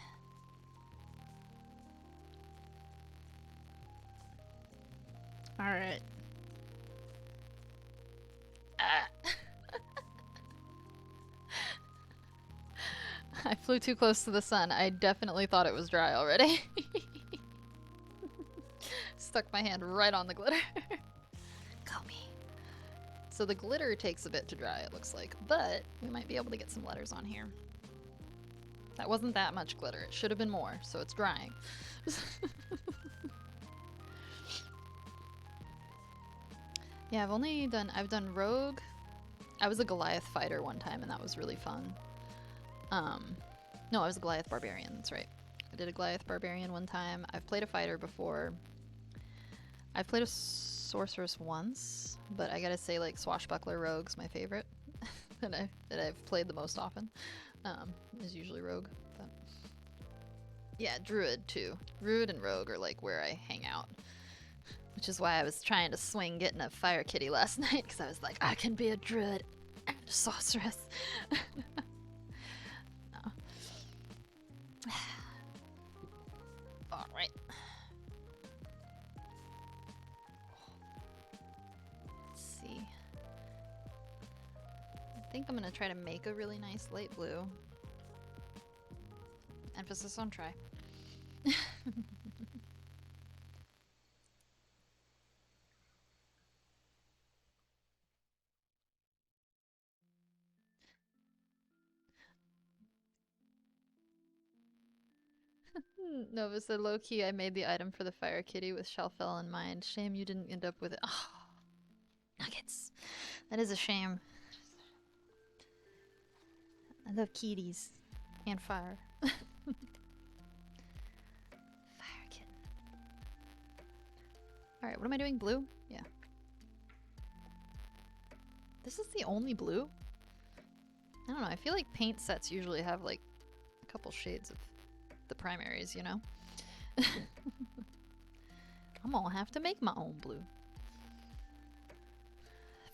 All right. I flew too close to the sun. I definitely thought it was dry already. Stuck my hand right on the glitter. Go me. So the glitter takes a bit to dry, it looks like, but we might be able to get some letters on here. That wasn't that much glitter. It should have been more, so it's drying. Yeah, I've done Rogue. I was a Goliath fighter one time, and that was really fun. No, I was a Goliath Barbarian, that's right. I did a Goliath Barbarian one time. I've played a fighter before. I've played a sorceress once, but I gotta say, like, Swashbuckler Rogue's my favorite that I've played the most often. Is usually Rogue, but yeah, Druid too. Druid and Rogue are like where I hang out, which is why I was trying to swing getting a Fire Kitty last night, because I was like, I can be a Druid and a sorceress. No. All right. Let's see. I think I'm gonna try to make a really nice light blue. Emphasis on try. Nova said, low key, I made the item for the Fire Kitty with Shalfell in mind. Shame you didn't end up with it. Oh, nuggets. That is a shame. I love kitties. And fire. Fire kitten. Alright, what am I doing? Blue? Yeah. This is the only blue? I don't know, I feel like paint sets usually have like a couple shades of the primaries, you know? I'm gonna have to make my own blue.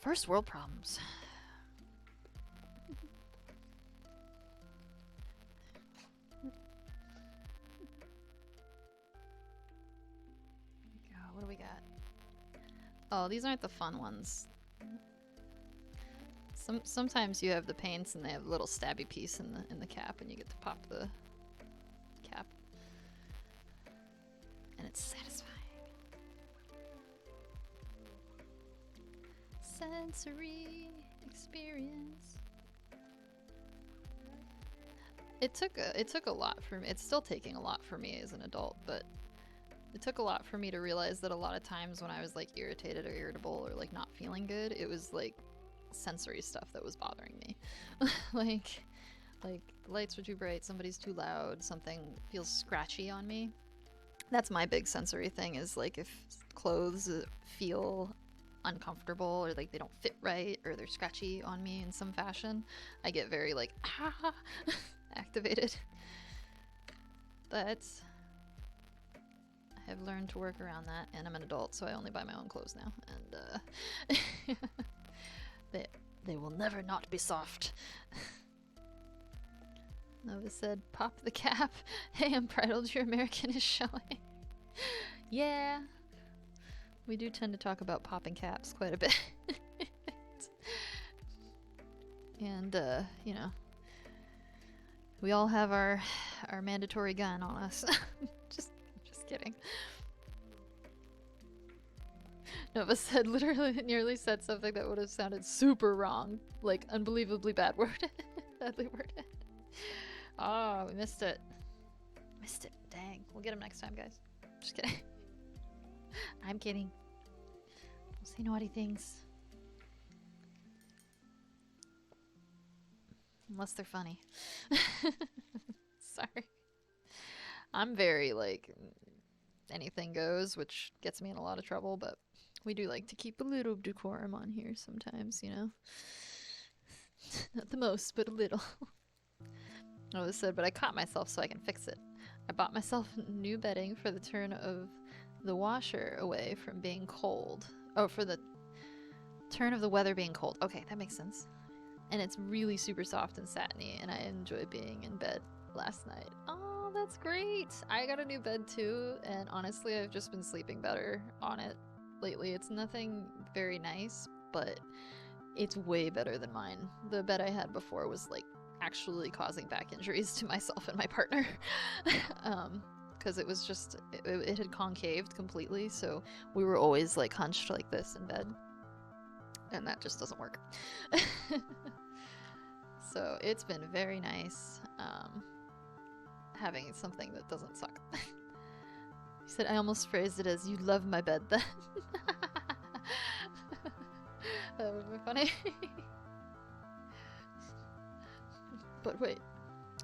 First world problems. God, what do we got? Oh, these aren't the fun ones. Sometimes you have the paints and they have a little stabby piece in the cap, and you get to pop the cap, and it's satisfying. Sensory experience. It took a lot for me. It's still taking a lot for me as an adult, but it took a lot for me to realize that a lot of times when I was like irritated or irritable or like not feeling good, it was like sensory stuff that was bothering me. like the lights were too bright, somebody's too loud, something feels scratchy on me. That's my big sensory thing, is like if clothes feel uncomfortable or like they don't fit right or they're scratchy on me in some fashion, I get very like activated. But I have learned to work around that, and I'm an adult, so I only buy my own clothes now, and they will never not be soft. Nova said, pop the cap. Hey, Unbridled, your American is showing. Yeah. We do tend to talk about popping caps quite a bit. And, you know, we all have our mandatory gun on us. just kidding. Nova said, literally nearly said something that would have sounded super wrong. Like, unbelievably bad worded. Badly worded. Oh, we missed it. Missed it. Dang. We'll get him next time, guys. Just kidding. I'm kidding. Don't say naughty things. Unless they're funny. Sorry. I'm very, like, anything goes, which gets me in a lot of trouble, but we do like to keep a little decorum on here sometimes, you know? Not the most, but a little. I was said, but I caught myself so I can fix it. I bought myself new bedding for the turn of the washer away from being cold. Oh, for the turn of the weather being cold. Okay, that makes sense. And it's really super soft and satiny, and I enjoy being in bed last night. Oh, that's great. I got a new bed too, and honestly, I've just been sleeping better on it lately. It's nothing very nice, but it's way better than mine. The bed I had before was like actually causing back injuries to myself and my partner. Because it was just, it had concaved completely, so we were always like hunched like this in bed. And that just doesn't work. So it's been very nice having something that doesn't suck. You said, I almost phrased it as, you love my bed then. That would be funny. But wait.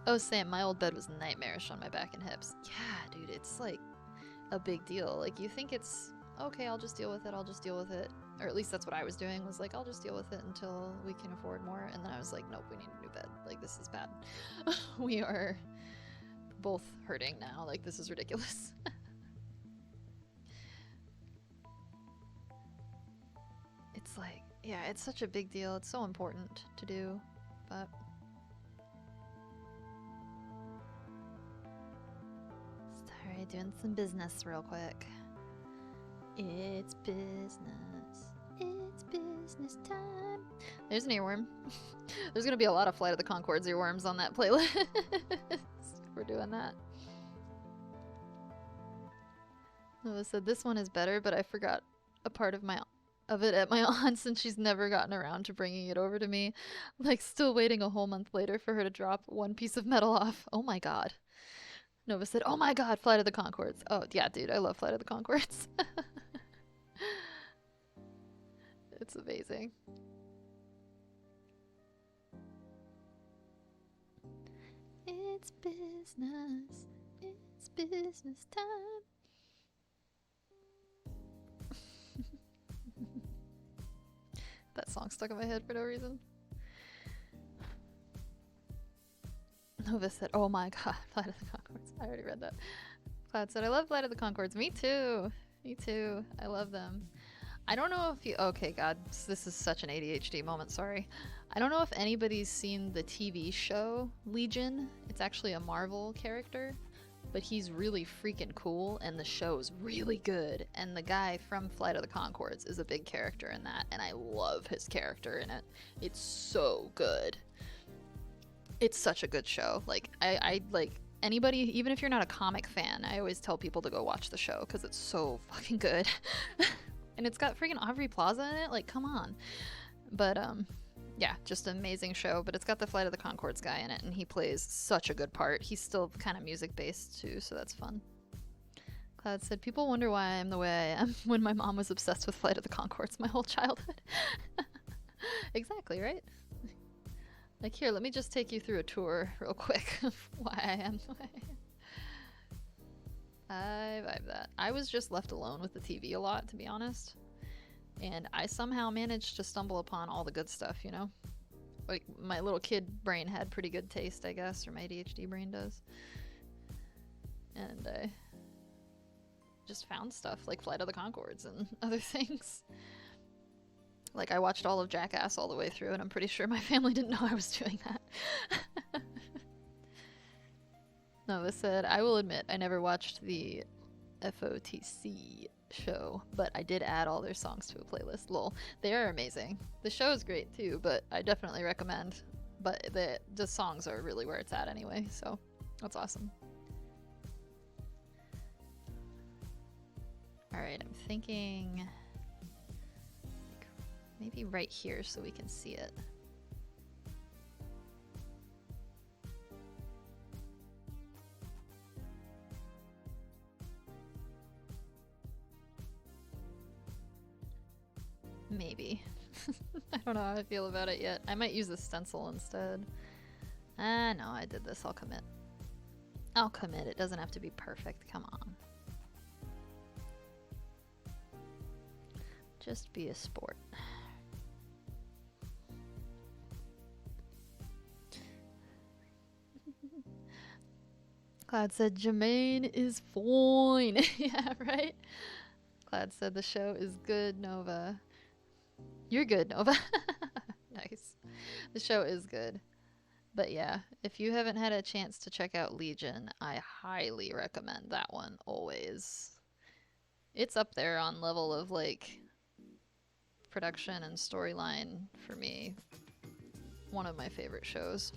Oh, Sam, my old bed was nightmarish on my back and hips. Yeah, dude, it's like a big deal. Like, you think it's, okay, I'll just deal with it, I'll just deal with it. Or at least that's what I was doing, was like, I'll just deal with it until we can afford more. And then I was like, nope, we need a new bed. Like, this is bad. We are both hurting now. Like, this is ridiculous. It's like, yeah, it's such a big deal. It's so important to do, but... Sorry, doing some business real quick. It's business. It's business time. There's an earworm. There's gonna be a lot of Flight of the Conchords earworms on that playlist. We're doing that. Noah said this one is better, but I forgot a part of it at my aunt's, and she's never gotten around to bringing it over to me. Like, still waiting a whole month later for her to drop one piece of metal off. Oh my god. Nova said, oh my god, Flight of the Conchords. Oh yeah, dude, I love Flight of the Conchords. It's amazing. It's business. It's business time. That song stuck in my head for no reason. Nova said, oh my god, Flight of the Conchords. I already read that. Cloud said, I love Flight of the Conchords. Me too. Me too. I love them. I don't know if you... Okay, God. This is such an ADHD moment. Sorry. I don't know if anybody's seen the TV show Legion. It's actually a Marvel character. But he's really freaking cool, and the show's really good. And the guy from Flight of the Conchords is a big character in that. And I love his character in it. It's so good. It's such a good show. Like, I like... Anybody, even if you're not a comic fan, I always tell people to go watch the show because it's so fucking good. And it's got freaking Aubrey Plaza in it. Like, come on. But, yeah, just an amazing show. But it's got the Flight of the Conchords guy in it, and he plays such a good part. He's still kind of music-based, too, so that's fun. Cloud said, people wonder why I'm the way I am when my mom was obsessed with Flight of the Conchords my whole childhood. Exactly, right? Like, here, let me just take you through a tour real quick of why I am the way I am. I vibe that. I was just left alone with the TV a lot, to be honest. And I somehow managed to stumble upon all the good stuff, you know? Like, my little kid brain had pretty good taste, I guess, or my ADHD brain does. And I just found stuff like Flight of the Conchords and other things. Like, I watched all of Jackass all the way through, and I'm pretty sure my family didn't know I was doing that. Nova said, I will admit, I never watched the FOTC show, but I did add all their songs to a playlist. Lol. They are amazing. The show is great, too, but I definitely recommend. But the songs are really where it's at anyway, so that's awesome. Alright, I'm thinking... maybe right here so we can see it. Maybe. I don't know how I feel about it yet. I might use the stencil instead. No, I did this. I'll commit. I'll commit. It doesn't have to be perfect. Come on. Just be a sport. Cloud said Jermaine is fine. Yeah, right? Cloud said the show is good, Nova. You're good, Nova. Nice. The show is good. But yeah, if you haven't had a chance to check out Legion, I highly recommend that one always. It's up there on level of like production and storyline for me. One of my favorite shows.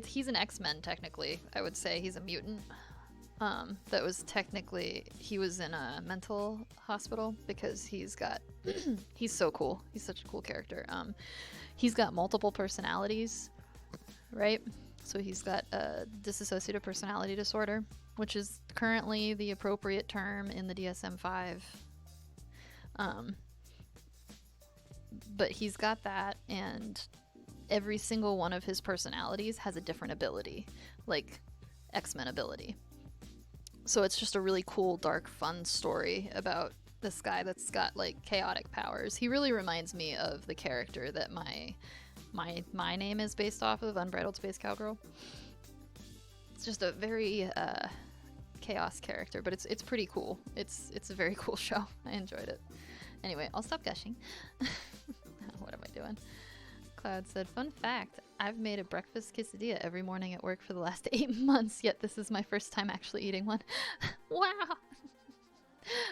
He's an X-Men technically. I would say he's a mutant. That was technically he was in a mental hospital because he's got he's so cool. He's such a cool character. He's got multiple personalities, right? So he's got a dissociative personality disorder, which is currently the appropriate term in the DSM-5. But he's got that, and every single one of his personalities has a different ability, like X-Men ability. So it's just a really cool, dark, fun story about this guy that's got like chaotic powers. He really reminds me of the character that my name is based off of, Unbridled Space Cowgirl. It's just a very chaos character, but it's pretty cool. It's a very cool show. I enjoyed it. Anyway, I'll stop gushing. What am I doing? Cloud said, fun fact, I've made a breakfast quesadilla every morning at work for the last 8 months, yet this is my first time actually eating one. Wow!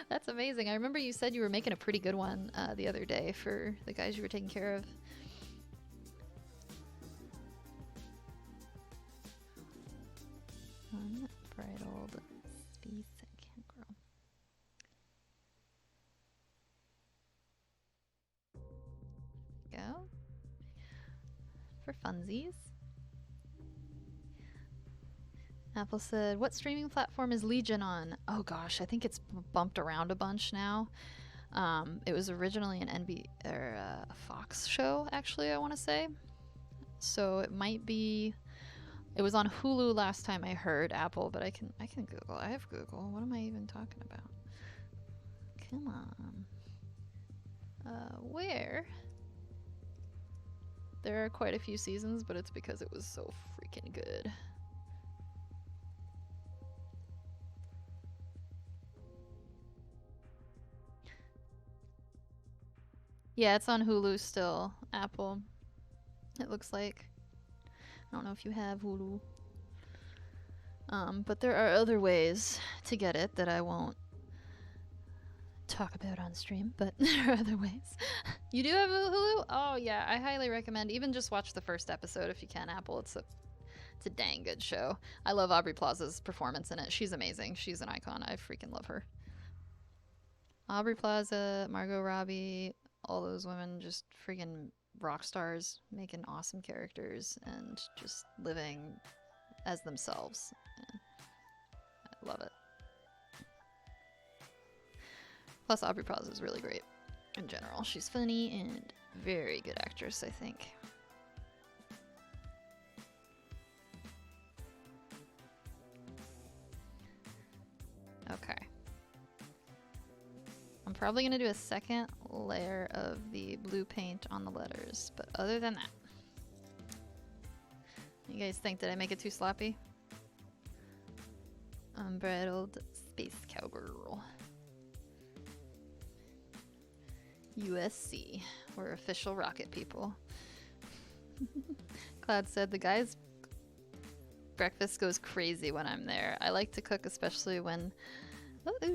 That's amazing. I remember you said you were making a pretty good one the other day for the guys you were taking care of. Unbridled Space Cowgirl. Go. For funsies. Apple said, what streaming platform is Legion on? Oh gosh, I think it's bumped around a bunch now. It was originally an a Fox show, actually, I want to say. So it might be. It was on Hulu last time I heard, Apple, but I can Google. I have Google. What am I even talking about? Come on. Where? There are quite a few seasons, but it's because it was so freaking good. Yeah, it's on Hulu still, Apple. It looks like. I don't know if you have Hulu. But there are other ways to get it that I won't talk about on stream, but there are other ways. You do have Hulu? Oh yeah, I highly recommend. Even just watch the first episode if you can, Apple. It's a dang good show. I love Aubrey Plaza's performance in it. She's amazing. She's an icon. I freaking love her. Aubrey Plaza, Margot Robbie, all those women just freaking rock stars, making awesome characters and just living as themselves. I love it. Plus, Aubrey Plaza is really great in general. She's funny and very good actress, I think. Okay. I'm probably going to do a second layer of the blue paint on the letters, but other than that, you guys think, did I make it too sloppy? Unbridled Space Cowgirl. USC. We're official rocket people. Cloud said, the guys' breakfast goes crazy when I'm there. I like to cook, especially when... Uh-oh,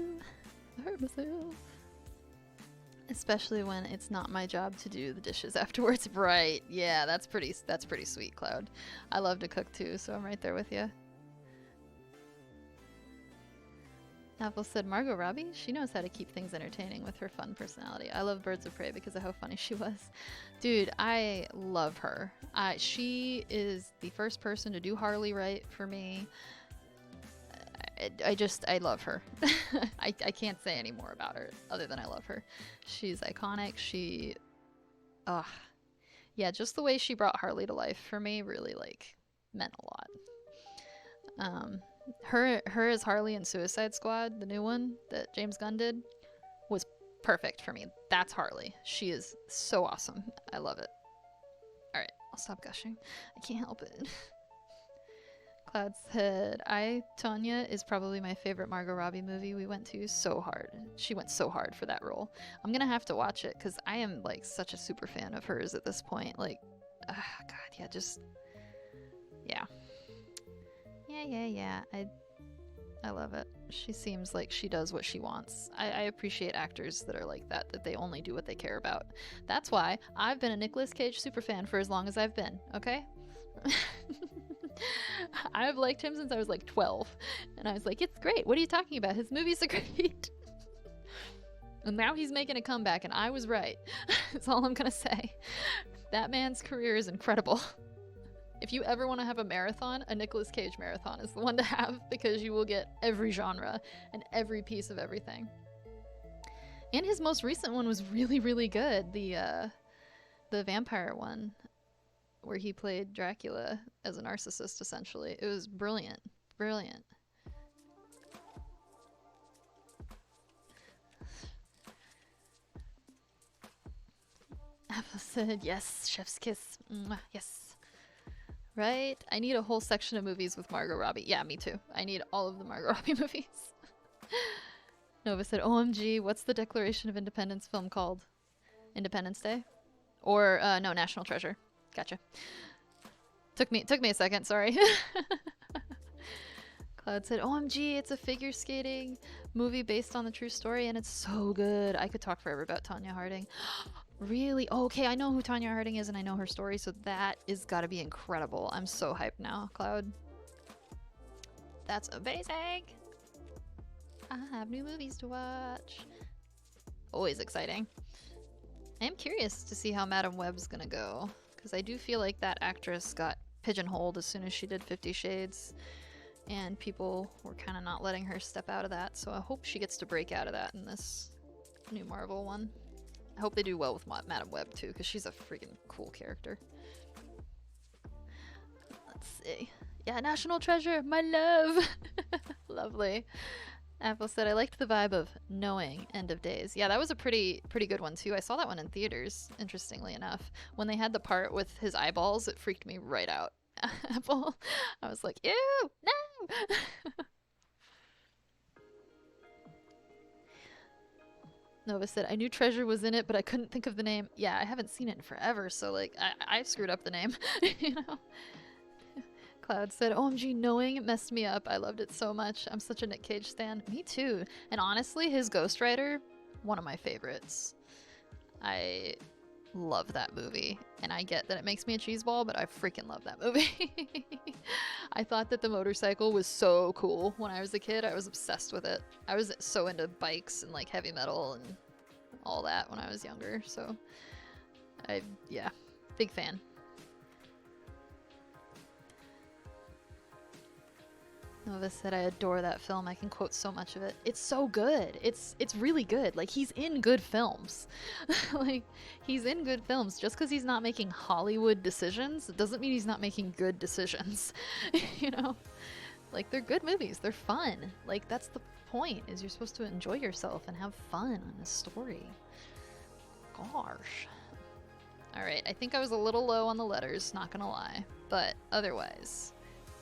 I hurt myself. Especially when it's not my job to do the dishes afterwards. Right, yeah, that's pretty sweet, Cloud. I love to cook too, so I'm right there with you. Apple said, Margot Robbie? She knows how to keep things entertaining with her fun personality. I love Birds of Prey because of how funny she was. Dude, I love her. She is the first person to do Harley right for me. I love her. I can't say any more about her other than I love her. She's iconic. Yeah, just the way she brought Harley to life for me really like meant a lot. Her as Harley in Suicide Squad, the new one that James Gunn did, was perfect for me. That's Harley. She is so awesome. I love it. All right, I'll stop gushing. I can't help it. Cloud said, Tonya is probably my favorite Margot Robbie movie. We went to so hard. She went so hard for that role. I'm gonna have to watch it because I am like such a super fan of hers at this point. Like, God, yeah, just, yeah. Yeah. I love it. She seems like she does what she wants. I appreciate actors that are like that they only do what they care about. That's why I've been a Nicolas Cage superfan for as long as I've been, okay? I've liked him since I was like 12. And I was like, it's great. What are you talking about? His movies are great. And now he's making a comeback, and I was right. That's all I'm gonna say. That man's career is incredible. If you ever want to have a marathon, a Nicolas Cage marathon is the one to have because you will get every genre and every piece of everything. And his most recent one was really, really good. The vampire one, where he played Dracula as a narcissist, essentially. It was brilliant. Brilliant. Apple said, yes, chef's kiss. Mwah, yes. Right? I need a whole section of movies with Margot Robbie. Yeah, me too. I need all of the Margot Robbie movies. Nova said, OMG, what's the Declaration of Independence film called? Independence Day? Or, no, National Treasure. Gotcha. Took me a second, sorry. Cloud said, OMG, it's a figure skating movie based on the true story, and it's so good. I could talk forever about Tonya Harding. Really? Oh, okay, I know who Tonya Harding is and I know her story, so that is gotta be incredible. I'm so hyped now, Cloud. That's amazing! I have new movies to watch. Always exciting. I am curious to see how Madam Web's gonna go, because I do feel like that actress got pigeonholed as soon as she did 50 Shades, and people were kind of not letting her step out of that, so I hope she gets to break out of that in this new Marvel one. I hope they do well with Madam Web too, because she's a freaking cool character. Let's see. Yeah, National Treasure, my love! Lovely. Apple said, I liked the vibe of knowing End of Days. Yeah, that was a pretty good one too. I saw that one in theaters, interestingly enough. When they had the part with his eyeballs, it freaked me right out. Apple, I was like, ew, no! Nova said, I knew Treasure was in it, but I couldn't think of the name. Yeah, I haven't seen it in forever, so like, I screwed up the name, you know? Cloud said, OMG, knowing messed me up. I loved it so much. I'm such a Nick Cage stan. Me too. And honestly, his Ghost Rider, one of my favorites. I love that movie. And I get that it makes me a cheeseball, but I freaking love that movie. I thought that the motorcycle was so cool when I was a kid. I was obsessed with it. I was so into bikes and like heavy metal and all that when I was younger. So, yeah, big fan. Nova said, I adore that film. I can quote so much of it. It's so good. It's really good. Like, he's in good films. Like, he's in good films. Just because he's not making Hollywood decisions, it doesn't mean he's not making good decisions. You know? Like, they're good movies. They're fun. Like, that's the point, is you're supposed to enjoy yourself and have fun on a story. Gosh. Alright, I think I was a little low on the letters, not gonna lie. But otherwise,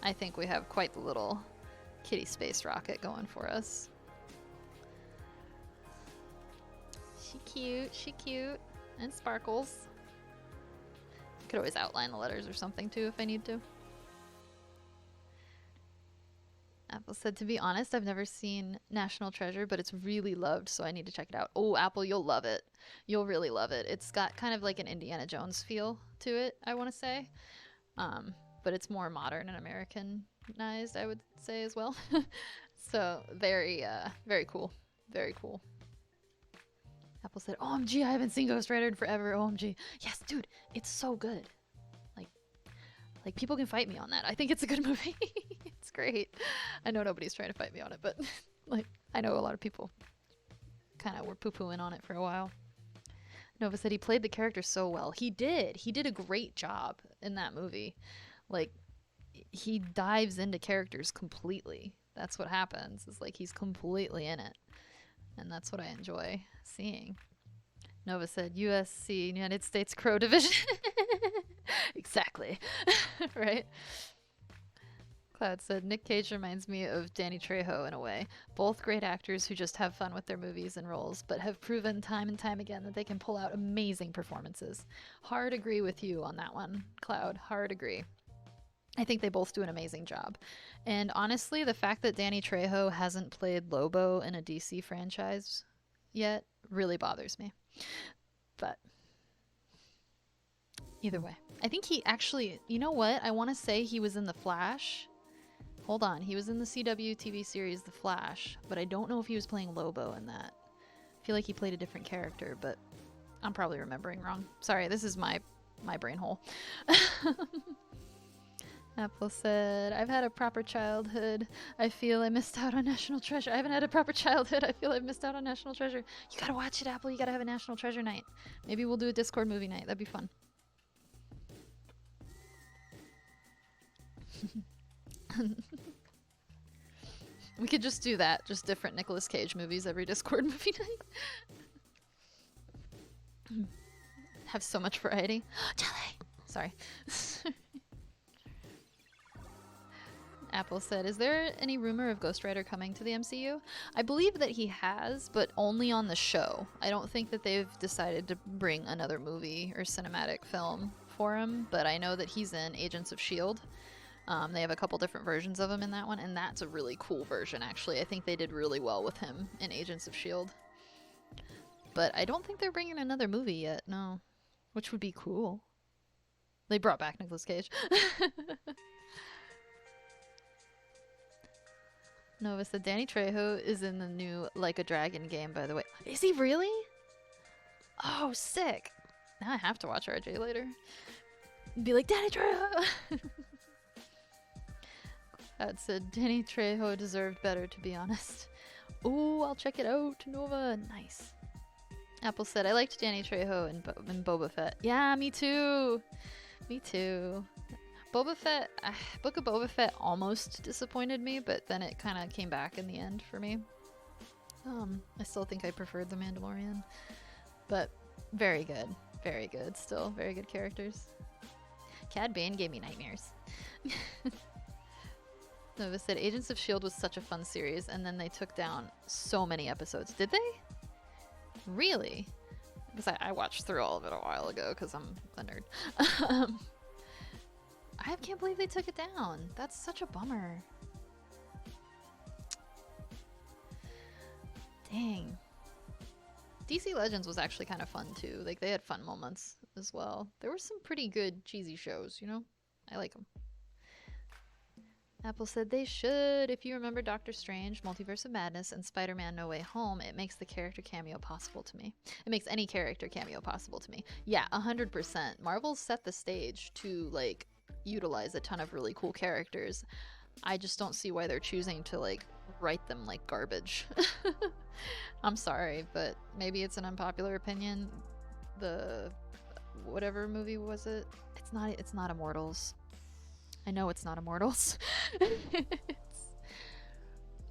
I think we have quite the little kitty space rocket going for us. She cute, and sparkles. Could always outline the letters or something too if I need to. Apple said, to be honest, I've never seen National Treasure, but it's really loved, so I need to check it out. Oh, Apple, you'll love it. You'll really love it. It's got kind of like an Indiana Jones feel to it, I want to say. But it's more modern and Americanized, I would say, as well. So very cool. Very cool. Apple said, OMG, I haven't seen Ghost Rider in forever. OMG. Yes, dude, it's so good. Like people can fight me on that. I think it's a good movie. It's great. I know nobody's trying to fight me on it, but like I know a lot of people kind of were poo-pooing on it for a while. Nova said he played the character so well. He did. He did a great job in that movie. Like, he dives into characters completely. That's what happens. It's like he's completely in it. And that's what I enjoy seeing. Nova said USC, United States Crow Division. Exactly. Right? Cloud said Nick Cage reminds me of Danny Trejo in a way. Both great actors who just have fun with their movies and roles, but have proven time and time again that they can pull out amazing performances. Hard agree with you on that one, Cloud. Hard agree. I think they both do an amazing job. And honestly, the fact that Danny Trejo hasn't played Lobo in a DC franchise yet really bothers me. But either way, I think he actually, you know what? I want to say he was in The Flash. Hold on, he was in the CW TV series The Flash, but I don't know if he was playing Lobo in that. I feel like he played a different character, but I'm probably remembering wrong. Sorry, this is my brain hole. Apple said, I've had a proper childhood. I feel I missed out on National Treasure. I haven't had a proper childhood. I feel I've missed out on National Treasure. You gotta watch it, Apple. You gotta have a National Treasure night. Maybe we'll do a Discord movie night. That'd be fun. We could just do that. Just different Nicolas Cage movies every Discord movie night. Have so much variety. Jelly! Sorry. Apple said, is there any rumor of Ghost Rider coming to the MCU? I believe that he has, but only on the show. I don't think that they've decided to bring another movie or cinematic film for him, but I know that he's in Agents of S.H.I.E.L.D. They have a couple different versions of him in that one, and that's a really cool version, actually. I think they did really well with him in Agents of S.H.I.E.L.D. But I don't think they're bringing another movie yet, no. Which would be cool. They brought back Nicolas Cage. Nova said Danny Trejo is in the new Like a Dragon game, by the way. Is he really? Oh, sick. Now I have to watch RJ later. Be like, Danny Trejo! That said, Danny Trejo deserved better, to be honest. Ooh, I'll check it out, Nova. Nice. Apple said, I liked Danny Trejo in Boba Fett. Yeah, me too. Me too. Boba Fett, Book of Boba Fett almost disappointed me, but then it kind of came back in the end for me. I still think I preferred The Mandalorian. But very good. Very good still. Very good characters. Cad Bane gave me nightmares. Nova said, Agents of S.H.I.E.L.D. was such a fun series, and then they took down so many episodes. Did they? Really? Because I watched through all of it a while ago, because I'm a nerd. I can't believe they took it down. That's such a bummer. Dang. DC Legends was actually kind of fun, too. Like, they had fun moments as well. There were some pretty good cheesy shows, you know? I like them. Apple said they should. If you remember Doctor Strange, Multiverse of Madness, and Spider-Man No Way Home, it makes the character cameo possible to me. It makes any character cameo possible to me. Yeah, 100%. Marvel's set the stage to, like, utilize a ton of really cool characters. I just don't see why they're choosing to, like, write them like garbage. I'm sorry, but maybe it's an unpopular opinion. The whatever movie was it? It's not Immortals. I know it's not Immortals. It's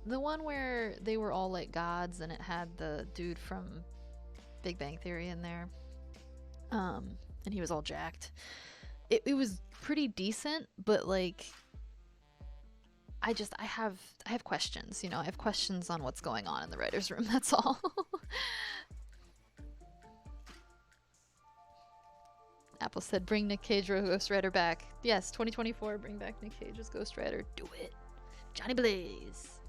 the one where they were all like gods and it had the dude from Big Bang Theory in there. And he was all jacked. It was pretty decent, but like I have questions, you know. I have questions on what's going on in the writer's room, that's all. Apple said, bring Nick Cage or Ghost Rider back. Yes, 2024, bring back Nick Cage as Ghost Rider. Do it. Johnny Blaze.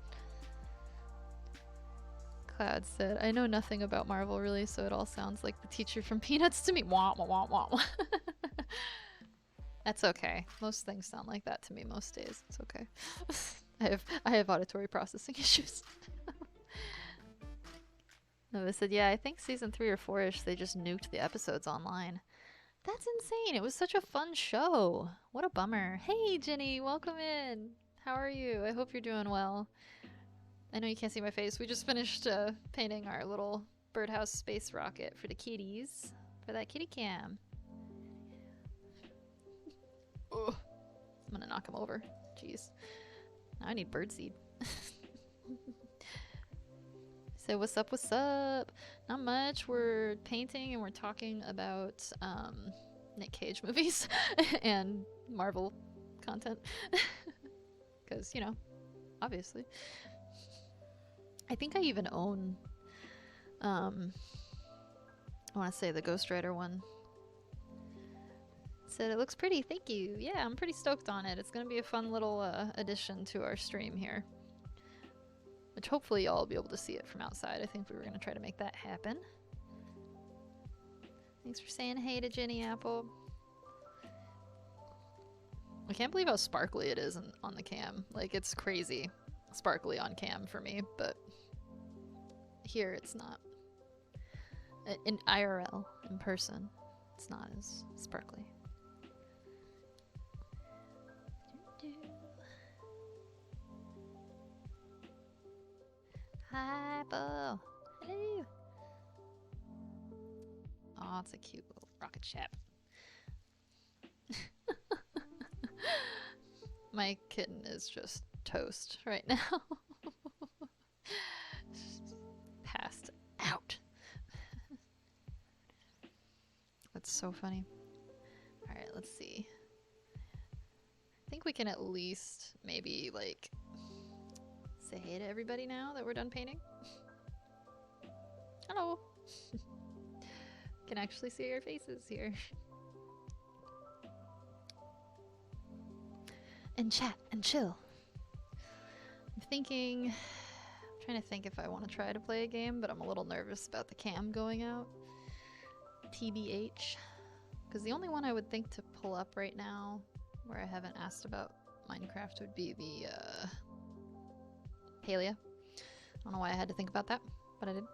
Cloud said, I know nothing about Marvel really, so it all sounds like the teacher from Peanuts to me. Wah, wah, wah, wah, wah. That's okay. Most things sound like that to me most days. It's okay. I have auditory processing issues. Nova said, yeah, I think season 3 or 4-ish, they just nuked the episodes online. That's insane. It was such a fun show. What a bummer. Hey, Jenny, welcome in. How are you? I hope you're doing well. I know you can't see my face. We just finished painting our little birdhouse space rocket for the kitties. for that kitty cam. Ugh. I'm gonna knock him over. Jeez. Now I need birdseed. So what's up, what's up? Not much. We're painting and we're talking about Nick Cage movies and Marvel content. Because, you know, obviously. I think I even own, I want to say the Ghost Rider one. Said it looks pretty, thank you. Yeah, I'm pretty stoked on it. It's going to be a fun little addition to our stream here. Which hopefully y'all will be able to see it from outside. I think we were going to try to make that happen. Thanks for saying hey to Jenny Apple. I can't believe how sparkly it is on the cam. Like, it's crazy sparkly on cam for me, but here it's not. In IRL, in person, it's not as sparkly. Hi, Bo. Hello. Oh, it's a cute little rocket chap. My kitten is just toast right now. Passed out. That's so funny. Alright, let's see. I think we can at least maybe, like, say hey to everybody now that we're done painting. Hello. Can actually see your faces here. And chat and chill. I'm thinking, I'm trying to think if I want to try to play a game, but I'm a little nervous about the cam going out. TBH. Because the only one I would think to pull up right now, where I haven't asked about Minecraft, would be the Palia. I don't know why I had to think about that, but I did.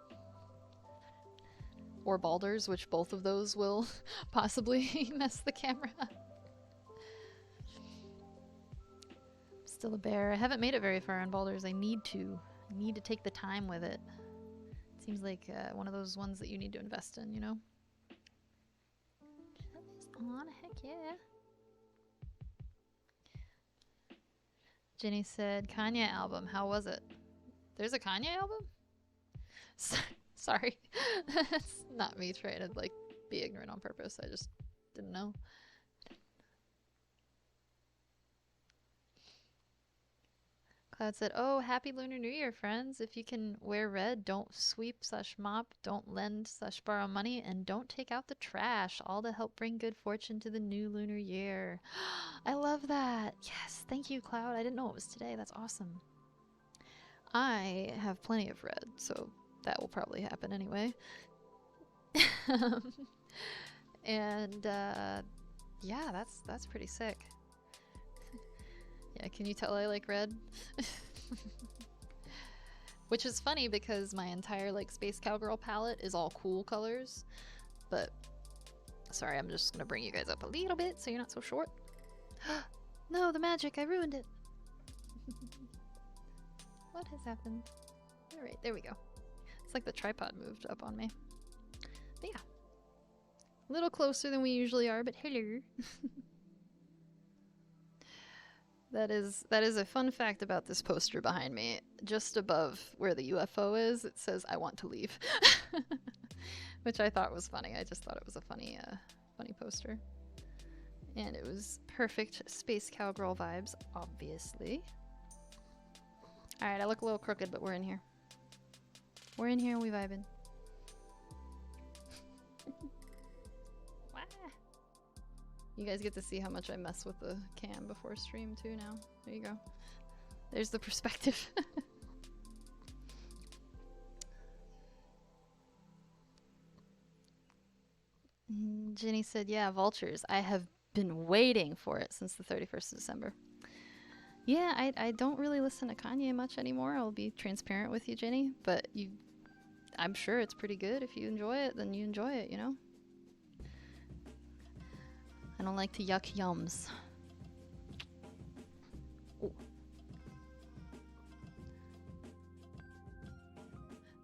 Or Baldur's, which both of those will possibly mess the camera up. Still a bear. I haven't made it very far on Baldur's. I need to. I need to take the time with it. It seems like one of those ones that you need to invest in, you know? On, heck yeah. Jenny said, Kanye album, how was it? There's a Kanye album? Sorry. It's not me trying to, like, be ignorant on purpose. I just didn't know. Cloud said, oh, happy Lunar New Year, friends. If you can wear red, don't sweep/mop, don't lend/borrow money, and don't take out the trash, all to help bring good fortune to the new lunar year. I love that. Yes, thank you, Cloud. I didn't know it was today. That's awesome. I have plenty of red, so that will probably happen anyway. And yeah, that's pretty sick. Yeah, can you tell I like red? Which is funny because my entire like Space Cowgirl palette is all cool colors. But sorry, I'm just gonna bring you guys up a little bit so you're not so short. No, the magic, I ruined it. What has happened? Alright, there we go. It's like the tripod moved up on me. But yeah. A little closer than we usually are, but hello. That is a fun fact about this poster behind me. Just above where the UFO is, it says, I want to leave. Which I thought was funny. I just thought it was a funny poster. And it was perfect Space Cowgirl vibes, obviously. Alright, I look a little crooked, but we're in here. We're in here and we vibing. You guys get to see how much I mess with the cam before stream too now. There you go. There's the perspective. Jenny said, yeah, vultures. I have been waiting for it since the 31st of December. Yeah, I don't really listen to Kanye much anymore. I'll be transparent with you, Jenny. But I'm sure it's pretty good. If you enjoy it, then you enjoy it, you know? I don't like to yuck yums. Ooh.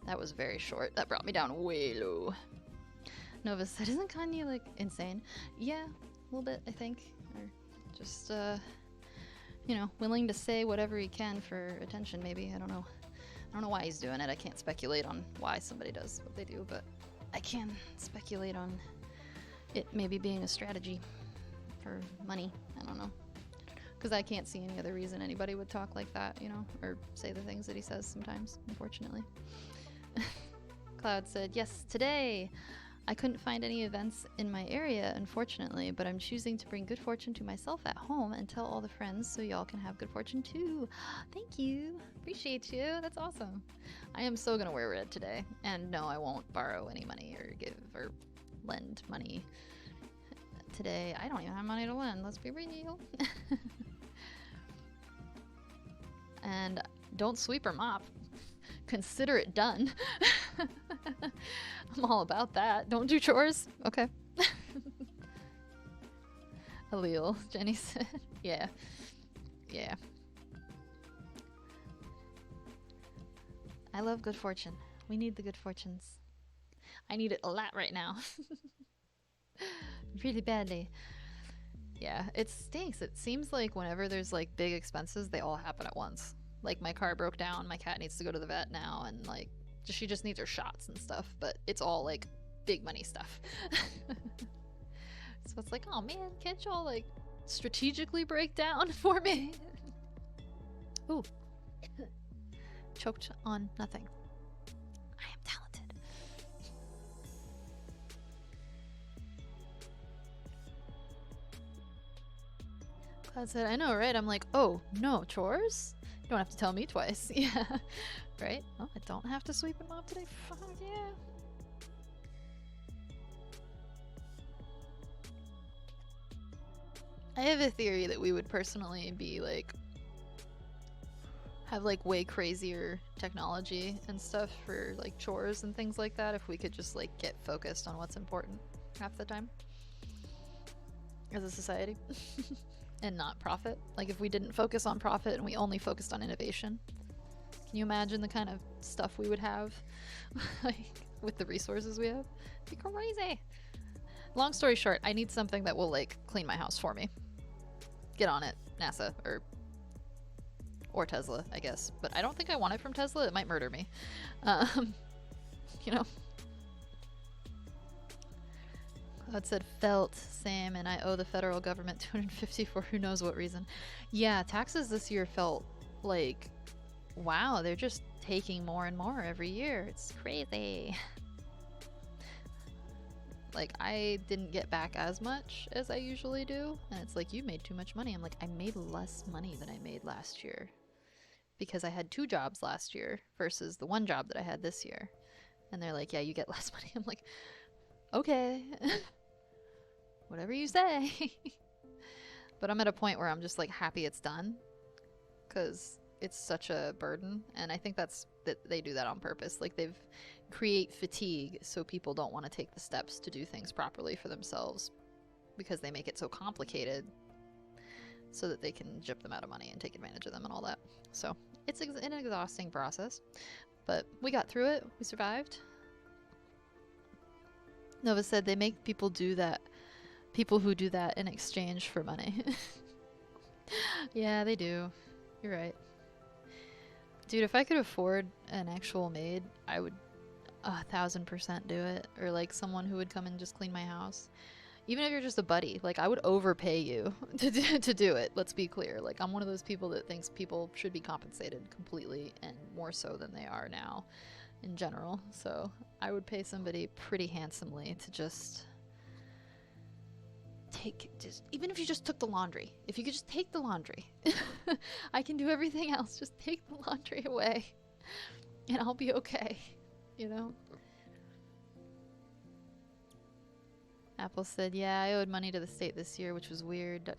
That was very short. That brought me down way low. Nova said, isn't Kanye, like, insane? Yeah, a little bit, I think. Or just, you know, willing to say whatever he can for attention, maybe. I don't know. I don't know why he's doing it. I can't speculate on why somebody does what they do, but I can speculate on it maybe being a strategy for money. I don't know. Because I can't see any other reason anybody would talk like that, you know, or say the things that he says sometimes, unfortunately. Cloud said, yes, today. I couldn't find any events in my area, unfortunately, but I'm choosing to bring good fortune to myself at home and tell all the friends so y'all can have good fortune too. Thank you. Appreciate you. That's awesome. I am so gonna wear red today. And no, I won't borrow any money or give or lend money today. I don't even have money to lend. Let's be real. And don't sweep or mop. Consider it done. I'm all about that. Don't do chores. Okay. Allele, Jenny said. Yeah. Yeah. I love good fortune. We need the good fortunes. I need it a lot right now. Really badly. Yeah, it stinks. It seems like whenever there's like big expenses, they all happen at once. Like my car broke down, my cat needs to go to the vet now, and like she just needs her shots and stuff, but it's all like big money stuff. So it's like, oh man, can't y'all like strategically break down for me? Ooh. Choked on nothing. I am talented. Cloud said, I know, right? I'm like, oh, no, chores? You don't have to tell me twice. Yeah. Right? Oh, I don't have to sweep and mop today? Fuck yeah. I have a theory that we would personally be like have like way crazier technology and stuff for like chores and things like that if we could just like get focused on what's important half the time as a society and not profit. Like if we didn't focus on profit and we only focused on innovation. Can you imagine the kind of stuff we would have like with the resources we have? It'd be crazy. Long story short, I need something that will like clean my house for me. Get on it, NASA or Tesla, I guess. But I don't think I want it from Tesla. It might murder me. You know. Cloud said felt same, and I owe the federal government $250 for who knows what reason. Yeah, taxes this year felt like, wow, they're just taking more and more every year. It's crazy. Like, I didn't get back as much as I usually do. And it's like, you made too much money. I'm like, I made less money than I made last year. Because I had 2 jobs last year versus the 1 job that I had this year. And they're like, yeah, you get less money. I'm like, okay. Whatever you say. But I'm at a point where I'm just like happy it's done. Because it's such a burden. And I think that they do that on purpose. Like they've create fatigue so people don't want to take the steps to do things properly for themselves because they make it so complicated so that they can gyp them out of money and take advantage of them and all that. So it's an exhausting process, but we got through it. We survived. Nova said they make people do that. People who do that in exchange for money. Yeah, they do. You're right. Dude, if I could afford an actual maid, I would 1000% do it. Or like someone who would come and just clean my house. Even if you're just a buddy, like I would overpay you to do it. Let's be clear. Like I'm one of those people that thinks people should be compensated completely and more so than they are now in general. So I would pay somebody pretty handsomely to just even if you just took the laundry. If you could just take the laundry. I can do everything else. Just take the laundry away and I'll be okay. You know? Apple said, yeah, I owed money to the state this year, which was weird.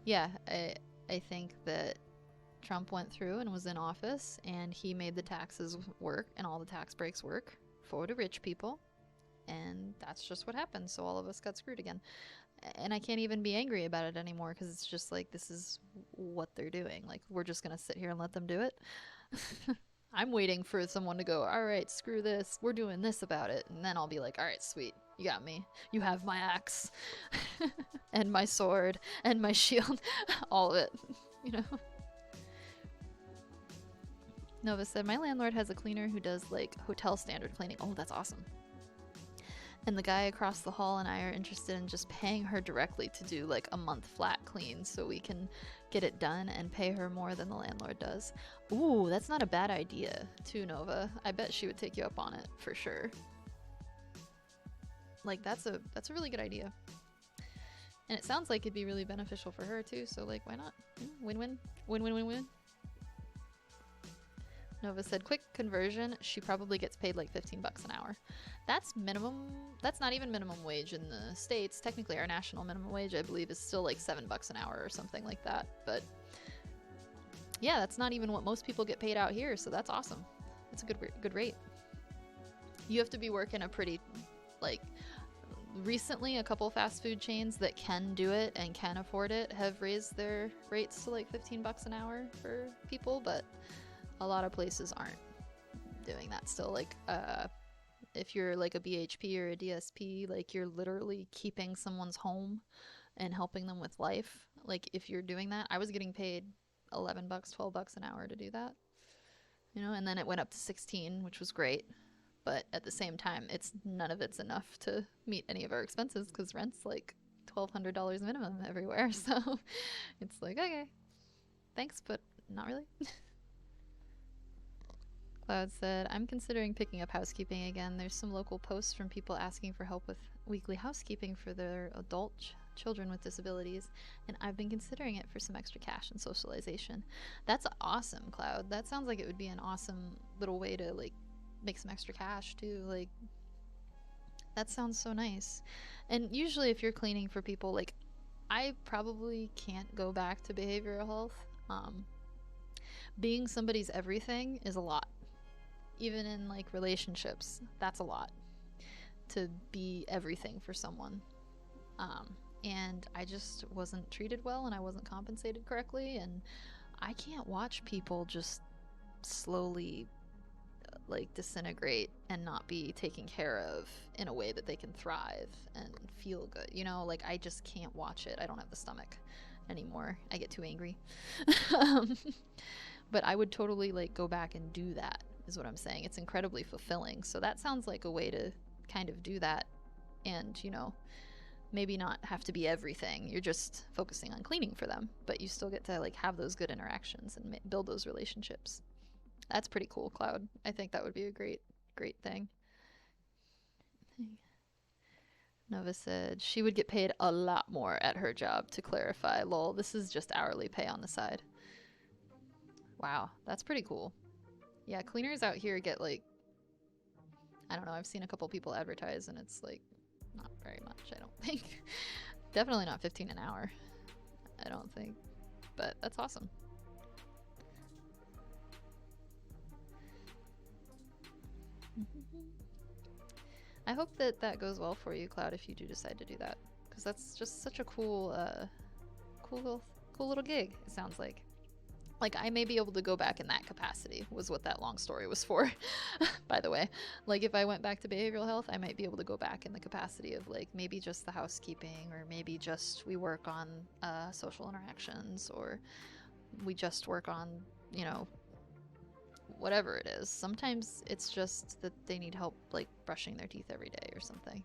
Yeah, I think that Trump went through and was in office and he made the taxes work and all the tax breaks work for the rich people. And that's just what happened. So all of us got screwed again. And I can't even be angry about it anymore because it's just like, this is what they're doing. Like, we're just going to sit here and let them do it. I'm waiting for someone to go, all right, screw this. We're doing this about it. And then I'll be like, all right, sweet. You got me. You have my axe. And my sword. And my shield. All of it. You know? Nova said, my landlord has a cleaner who does, like, hotel standard cleaning. Oh, that's awesome. And the guy across the hall and I are interested in just paying her directly to do, like, a month flat clean so we can get it done and pay her more than the landlord does. Ooh, that's not a bad idea, too, Nova. I bet she would take you up on it, for sure. Like, that's a really good idea. And it sounds like it'd be really beneficial for her, too, so, like, why not? Win-win. Win-win-win-win. Nova said, quick conversion, she probably gets paid like 15 bucks an hour. That's minimum. That's not even minimum wage in the States. Technically, our national minimum wage, I believe, is still like 7 bucks an hour or something like that. But yeah, that's not even what most people get paid out here, so that's awesome. That's a good rate. You have to be working a pretty, like, recently a couple fast food chains that can do it and can afford it have raised their rates to like 15 bucks an hour for people, but a lot of places aren't doing that still. Like, if you're like a BHP or a DSP, like you're literally keeping someone's home and helping them with life. Like, if you're doing that, I was getting paid 11 bucks, 12 bucks an hour to do that, you know, and then it went up to 16, which was great. But at the same time, none of it's enough to meet any of our expenses because rent's like $1,200 minimum everywhere. So it's like, okay, thanks, but not really. Cloud said, I'm considering picking up housekeeping again. There's some local posts from people asking for help with weekly housekeeping for their adult children with disabilities, and I've been considering it for some extra cash and socialization. That's awesome, Cloud. That sounds like it would be an awesome little way to, like, make some extra cash, too. Like, that sounds so nice. And usually if you're cleaning for people, like, I probably can't go back to behavioral health. Being somebody's everything is a lot. Even in, like, relationships, that's a lot to be everything for someone. And I just wasn't treated well and I wasn't compensated correctly, and I can't watch people just slowly, like, disintegrate and not be taken care of in a way that they can thrive and feel good. You know, like, I just can't watch it. I don't have the stomach anymore. I get too angry. But I would totally, like, go back and do that, is what I'm saying. It's incredibly fulfilling. So that sounds like a way to kind of do that and, you know, maybe not have to be everything. You're just focusing on cleaning for them, but you still get to, like, have those good interactions and build those relationships. That's pretty cool, Cloud. I think that would be a great thing. Nova said she would get paid a lot more at her job, to clarify. Lol, this is just hourly pay on the side. Wow, that's pretty cool. Yeah, cleaners out here get, like, I don't know, I've seen a couple people advertise and it's, like, not very much, I don't think. Definitely not 15 an hour, I don't think. But that's awesome. I hope that that goes well for you, Cloud, if you do decide to do that, because that's just such a cool little gig, it sounds like. Like, I may be able to go back in that capacity, was what that long story was for, by the way. Like, if I went back to behavioral health, I might be able to go back in the capacity of, like, maybe just the housekeeping, or maybe just we work on social interactions, or we just work on, you know, whatever it is. Sometimes it's just that they need help, like, brushing their teeth every day or something.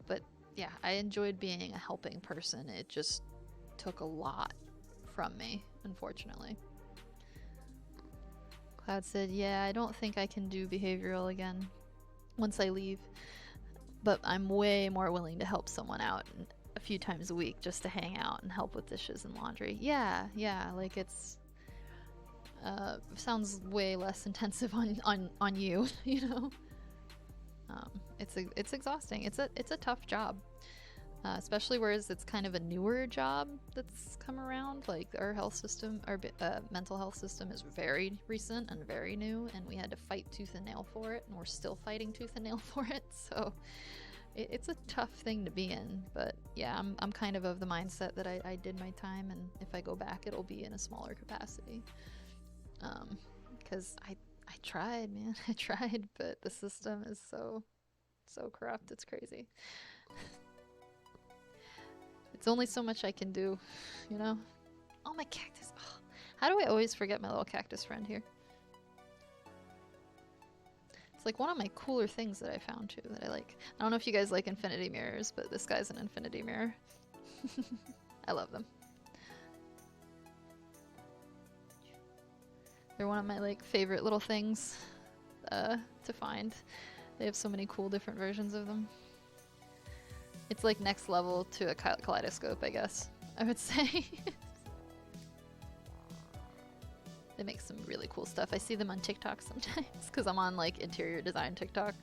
But yeah, I enjoyed being a helping person. It just took a lot from me, unfortunately. Cloud said, yeah, I don't think I can do behavioral again once I leave, but I'm way more willing to help someone out a few times a week just to hang out and help with dishes and laundry. Yeah, like, it's sounds way less intensive on you, you know. It's exhausting. It's a tough job. Especially whereas it's kind of a newer job that's come around. Like, our health system, our mental health system is very recent and very new, and we had to fight tooth and nail for it, and we're still fighting tooth and nail for it. So it's a tough thing to be in. But yeah, I'm kind of the mindset that I did my time, and if I go back, it'll be in a smaller capacity. Because I tried, man. I tried, but the system is so So corrupt, it's crazy. It's only so much I can do, you know? Oh, my cactus. Oh, how do I always forget my little cactus friend here? It's like one of my cooler things that I found too that I like. I don't know if you guys like infinity mirrors, but this guy's an infinity mirror. I love them. They're one of my like favorite little things to find. They have so many cool different versions of them. It's like next level to a kaleidoscope, I guess, I would say. They make some really cool stuff. I see them on TikTok sometimes because I'm on like interior design TikTok,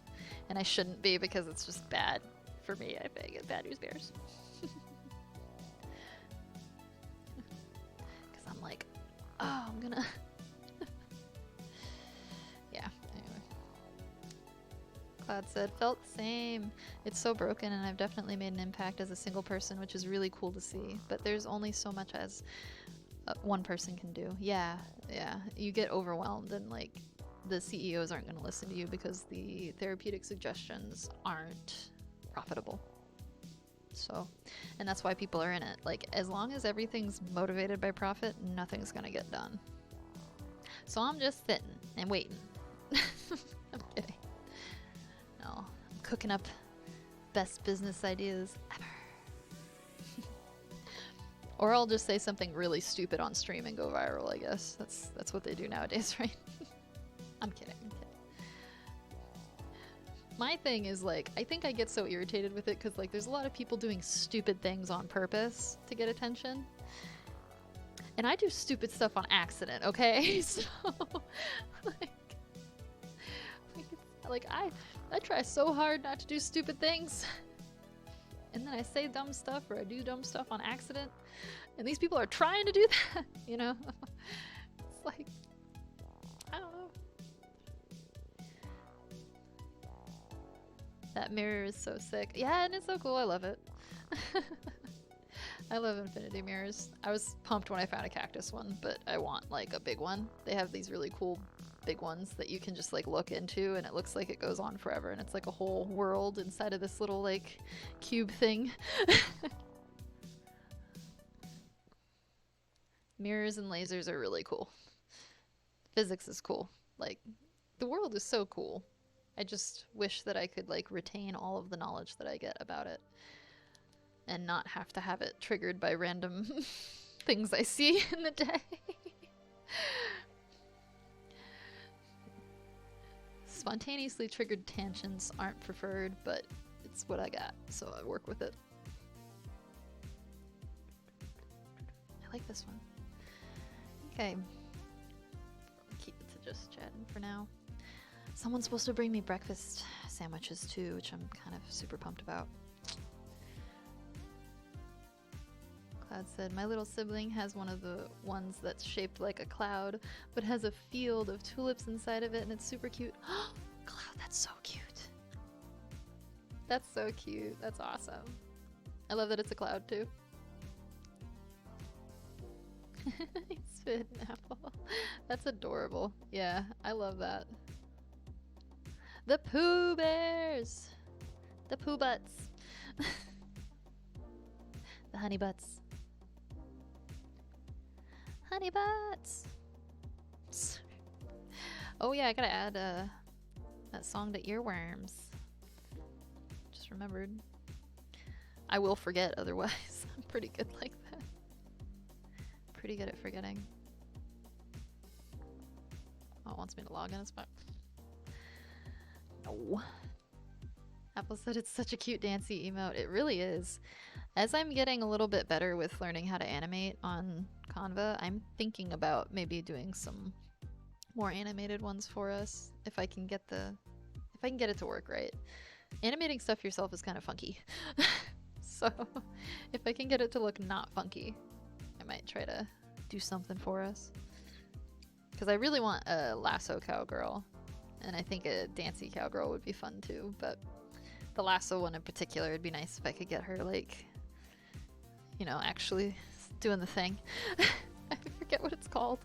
and I shouldn't be because it's just bad for me. I think bad news bears. Because I'm like, oh, I'm gonna. Yeah. Anyway, Cloud said, felt the same. It's so broken, and I've definitely made an impact as a single person, which is really cool to see. But there's only so much as one person can do. Yeah. You get overwhelmed, and like the CEOs aren't going to listen to you because the therapeutic suggestions aren't profitable. So, and that's why people are in it. Like, as long as everything's motivated by profit, nothing's going to get done. So I'm just sitting and waiting. I'm kidding. No, I'm cooking up best business ideas ever. Or I'll just say something really stupid on stream and go viral, I guess. That's what they do nowadays, right? I'm kidding. My thing is, like, I think I get so irritated with it because, like, there's a lot of people doing stupid things on purpose to get attention. And I do stupid stuff on accident, okay? So, like I try so hard not to do stupid things. And then I say dumb stuff or I do dumb stuff on accident. And these people are trying to do that, you know? It's like, I don't know. That mirror is so sick. Yeah, and it's so cool. I love it. I love infinity mirrors. I was pumped when I found a cactus one, but I want like a big one. They have these really cool big ones that you can just like look into, and it looks like it goes on forever, and it's like a whole world inside of this little like cube thing. Mirrors and lasers are really cool. Physics is cool. Like, the world is so cool. I just wish that I could like retain all of the knowledge that I get about it and not have to have it triggered by random things I see in the day. Spontaneously triggered tangents aren't preferred, but it's what I got, so I work with it. I like this one. Okay. Keep it to just chatting for now. Someone's supposed to bring me breakfast sandwiches too, which I'm kind of super pumped about. Cloud said, my little sibling has one of the ones that's shaped like a cloud, but has a field of tulips inside of it, and it's super cute. Cloud, that's so cute. That's so cute. That's awesome. I love that it's a cloud too. Spit an apple. That's adorable. Yeah, I love that. The Pooh Bears! The Pooh Butts! The Honey Butts. Honey Butts! Oh yeah, I gotta add that song to Earworms. Just remembered. I will forget otherwise. I'm pretty good like that. Pretty good at forgetting. Oh, it wants me to log in as well. No. Apple said it's such a cute dancy emote. It really is. As I'm getting a little bit better with learning how to animate on Canva, I'm thinking about maybe doing some more animated ones for us if I can get it to work right. Animating stuff yourself is kind of funky. So if I can get it to look not funky, I might try to do something for us. Because I really want a lasso cowgirl, and I think a dancy cowgirl would be fun too, but the lasso one in particular, it'd be nice if I could get her, like, you know, actually doing the thing. I forget what it's called.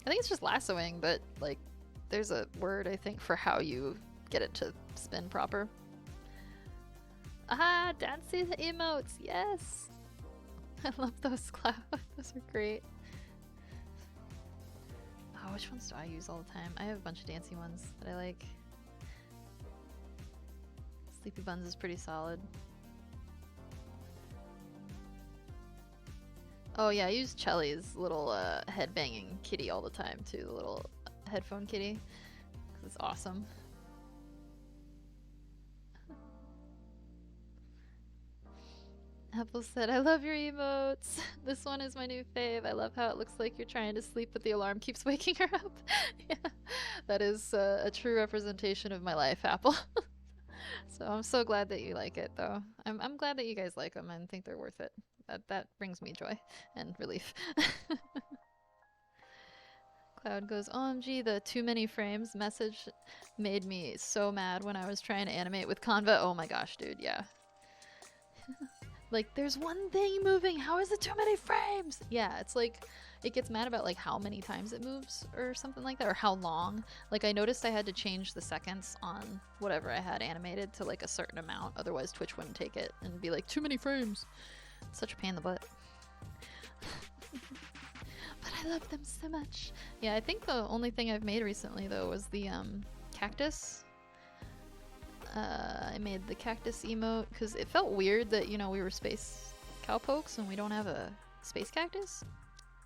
I think it's just lassoing, but, like, there's a word, I think, for how you get it to spin proper. Ah, dancing emotes, yes! I love those, Cloud. Those are great. Oh, which ones do I use all the time? I have a bunch of dancey ones that I like. Sleepy Buns is pretty solid. Oh yeah, I use Chelly's little head-banging kitty all the time too, the little headphone kitty, because it's awesome. Apple said, I love your emotes. This one is my new fave. I love how it looks like you're trying to sleep but the alarm keeps waking her up. Yeah, that is a true representation of my life, Apple. So I'm so glad that you like it though. I'm glad that you guys like them and think they're worth it. That brings me joy and relief. Cloud goes, OMG, the too many frames message made me so mad when I was trying to animate with Canva. Oh my gosh, dude, yeah. Like, there's one thing moving, how is it too many frames? Yeah, it's like, it gets mad about like how many times it moves or something like that, or how long. Like, I noticed I had to change the seconds on whatever I had animated to like a certain amount, otherwise Twitch wouldn't take it and be like, too many frames. It's such a pain in the butt. But I love them so much. Yeah, I think the only thing I've made recently though was the cactus. I made the cactus emote because it felt weird that, you know, we were space cowpokes and we don't have a space cactus.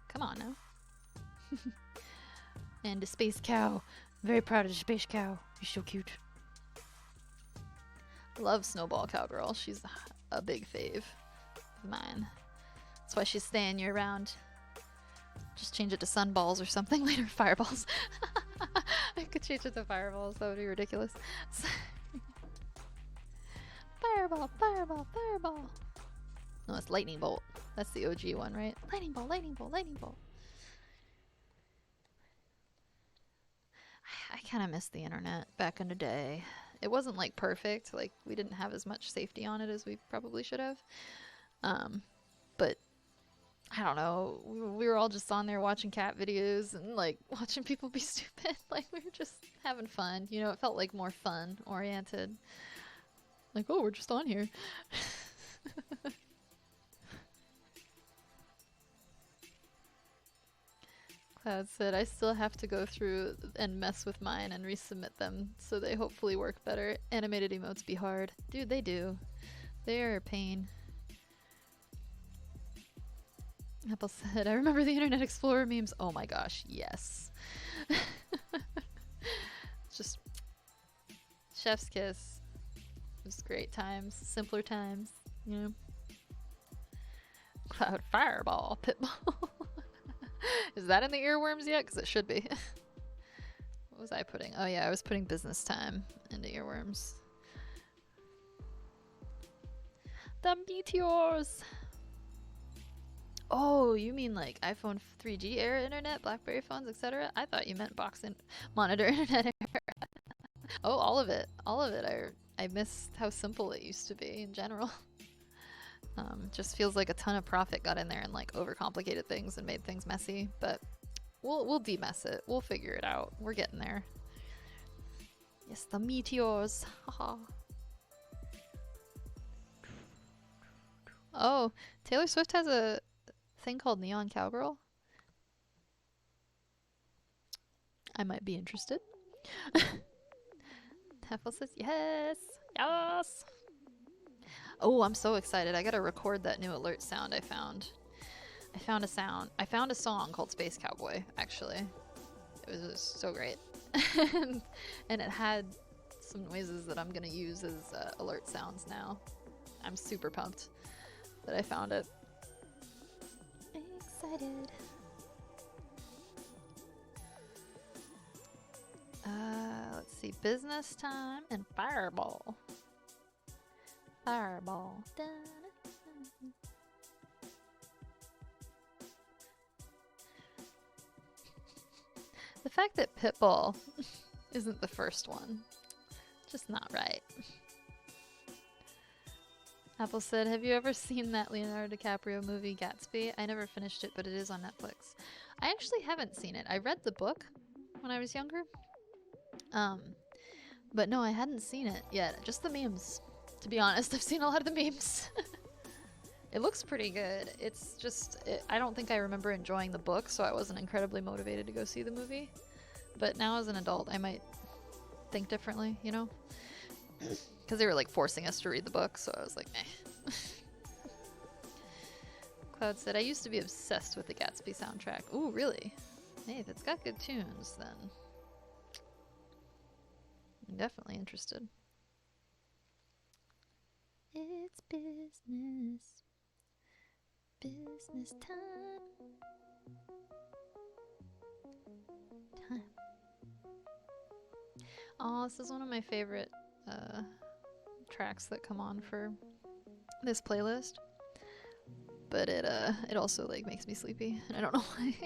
Come on now. And a space cow. I'm very proud of the space cow. She's so cute. Love Snowball Cowgirl. She's a big fave of mine. That's why she's staying year round. Just change it to sunballs or something later. Fireballs. I could change it to fireballs. That would be ridiculous. Fireball, fireball, fireball. No, it's lightning bolt. That's the OG one, right? Lightning bolt, lightning bolt, lightning bolt. I kind of miss the internet back in the day. It wasn't like perfect. Like, we didn't have as much safety on it as we probably should have. But I don't know. We were all just on there watching cat videos and like watching people be stupid. Like, we were just having fun. You know, it felt like more fun oriented. Like, oh, we're just on here. Cloud said, I still have to go through and mess with mine and resubmit them so they hopefully work better. Animated emotes be hard. Dude, they do. They are a pain. Apple said, I remember the Internet Explorer memes. Oh my gosh, yes. Just chef's kiss. Just great times, simpler times, you know. Cloud Fireball, Pitbull. Is that in the earworms yet? Because it should be. What was I putting? Oh yeah, I was putting business time into earworms. The meteors! Oh, you mean like iPhone 3G era internet, BlackBerry phones, etc.? I thought you meant box and monitor internet era. Oh, all of it. All of it. I miss how simple it used to be in general. Just feels like a ton of profit got in there and like overcomplicated things and made things messy, but we'll demess it. We'll figure it out. We're getting there. Yes, the meteors. Haha. Oh, Taylor Swift has a thing called Neon Cowgirl. I might be interested. Teffel says yes. Yes. Oh, I'm so excited. I gotta record that new alert sound I found. I found a song called Space Cowboy, actually. It was so great. And it had some noises that I'm gonna use as alert sounds now. I'm super pumped that I found it. Excited. Let's see. Business time and Fireball. Fireball. Dun-dun-dun. The fact that Pitbull isn't the first one, just not right. Apple said, have you ever seen that Leonardo DiCaprio movie Gatsby? I never finished it, but it is on Netflix. I actually haven't seen it. I read the book when I was younger. But no, I hadn't seen it yet. Just the memes. To be honest, I've seen a lot of the memes. It looks pretty good. It's just, I don't think I remember enjoying the book, so I wasn't incredibly motivated to go see the movie. But now as an adult, I might think differently, you know? Because they were like forcing us to read the book, so I was like, meh. Cloud said, I used to be obsessed with the Gatsby soundtrack. Ooh, really? Hey, if it's got good tunes, then I'm definitely interested. It's business. Business time. Oh, this is one of my favorite tracks that come on for this playlist. But it also like makes me sleepy, and I don't know why.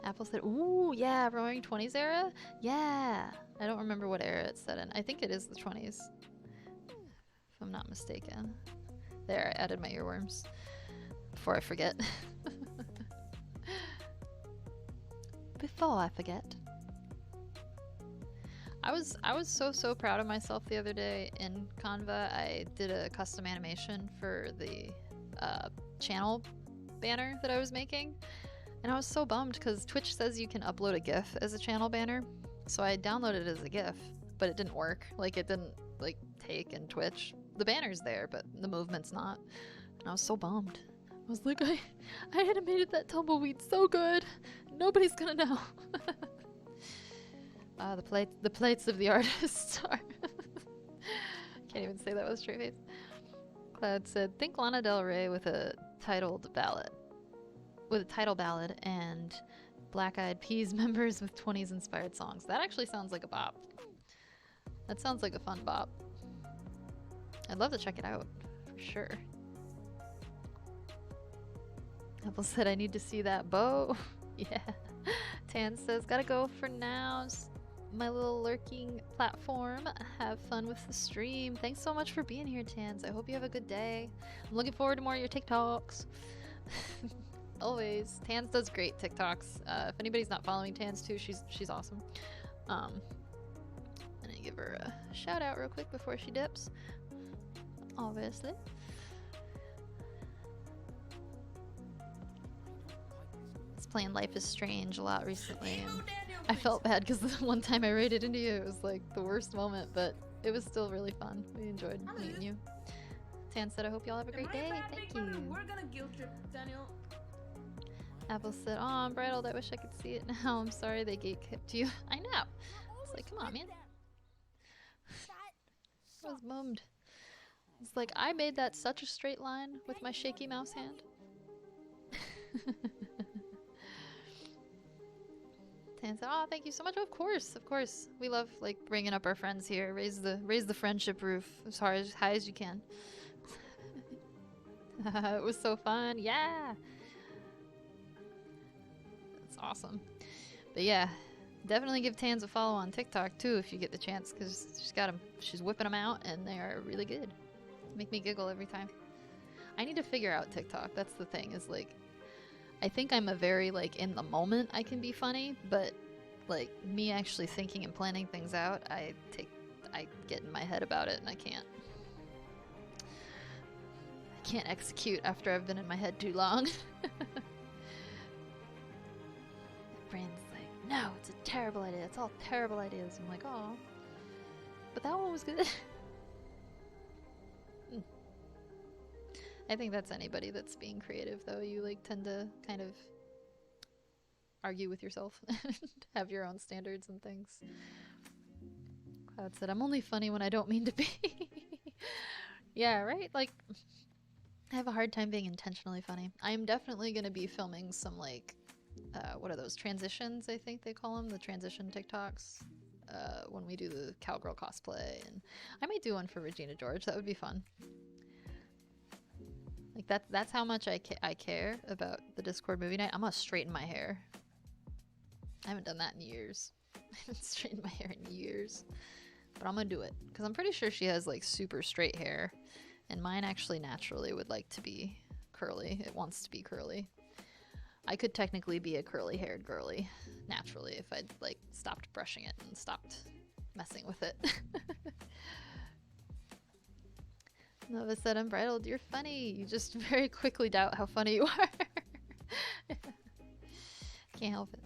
Apple said, ooh, yeah, Roaring 20s era? Yeah. I don't remember what era it's set in. I think it is the 20s, if I'm not mistaken. There, I added my earworms before I forget. Before I forget. I was so proud of myself the other day in Canva. I did a custom animation for the channel banner that I was making. And I was so bummed because Twitch says you can upload a GIF as a channel banner. So I downloaded it as a GIF, but it didn't work. Like, it didn't, like, take in Twitch. The banner's there, but the movement's not. And I was so bummed. I was like, I animated that tumbleweed so good. Nobody's gonna know. The plates of the artist are... Can't even say that with a straight face. Cloud said, think Lana Del Rey with a titled ballad. With a title ballad and Black Eyed Peas members with 20s inspired songs. That actually sounds like a bop. That sounds like a fun bop. I'd love to check it out, for sure. Apple said, I need to see that bow. Yeah. Tan says, gotta go for now. My little lurking platform. Have fun with the stream. Thanks so much for being here, Tans. I hope you have a good day. I'm looking forward to more of your TikToks. Always. Tans does great TikToks. If anybody's not following Tans too, she's awesome. I'm gonna give her a shout out real quick before she dips. Obviously. I was playing Life is Strange a lot recently, and I felt bad because the one time I raided into you, it was like the worst moment, but it was still really fun. We enjoyed meeting you. Tan said, I hope y'all have a great day. Thank you. We're gonna guilt trip Daniel. Apple said, oh, I'm bridled. I wish I could see it now. I'm sorry they gatekept you. I know. It's like, come on, man. I was bummed. It's like, I made that such a straight line with my shaky mouse hand. Tan said, oh, thank you so much. Of course, of course. We love, like, bringing up our friends here. Raise the friendship roof as high as you can. It was so fun. Yeah. That's awesome. But yeah, definitely give Tans a follow on TikTok too if you get the chance, because she's whipping them out and they are really good. Make me giggle every time. I need to figure out TikTok. That's the thing, is like, I think I'm a very, like, in the moment I can be funny, but like me actually thinking and planning things out, I get in my head about it and I can't execute after I've been in my head too long. Brain's like, no, it's a terrible idea. It's all terrible ideas. I'm like, oh, but that one was good. I think that's anybody that's being creative, though. You like tend to kind of argue with yourself, have your own standards and things. Cloud said, I'm only funny when I don't mean to be. Yeah, right? Like, I have a hard time being intentionally funny. I am definitely going to be filming some, like, what are those, transitions, I think they call them, the transition TikToks, when we do the cowgirl cosplay. And I might do one for Regina George. That would be fun. Like, that's how much I care about the Discord movie night. I'm gonna straighten my hair. I haven't done that in years. I haven't straightened my hair in years. But I'm gonna do it. Because I'm pretty sure she has, like, super straight hair. And mine actually naturally would like to be curly. It wants to be curly. I could technically be a curly-haired girly naturally if I'd like stopped brushing it and stopped messing with it. Nova said, "Unbridled, you're funny. You just very quickly doubt how funny you are." Can't help it.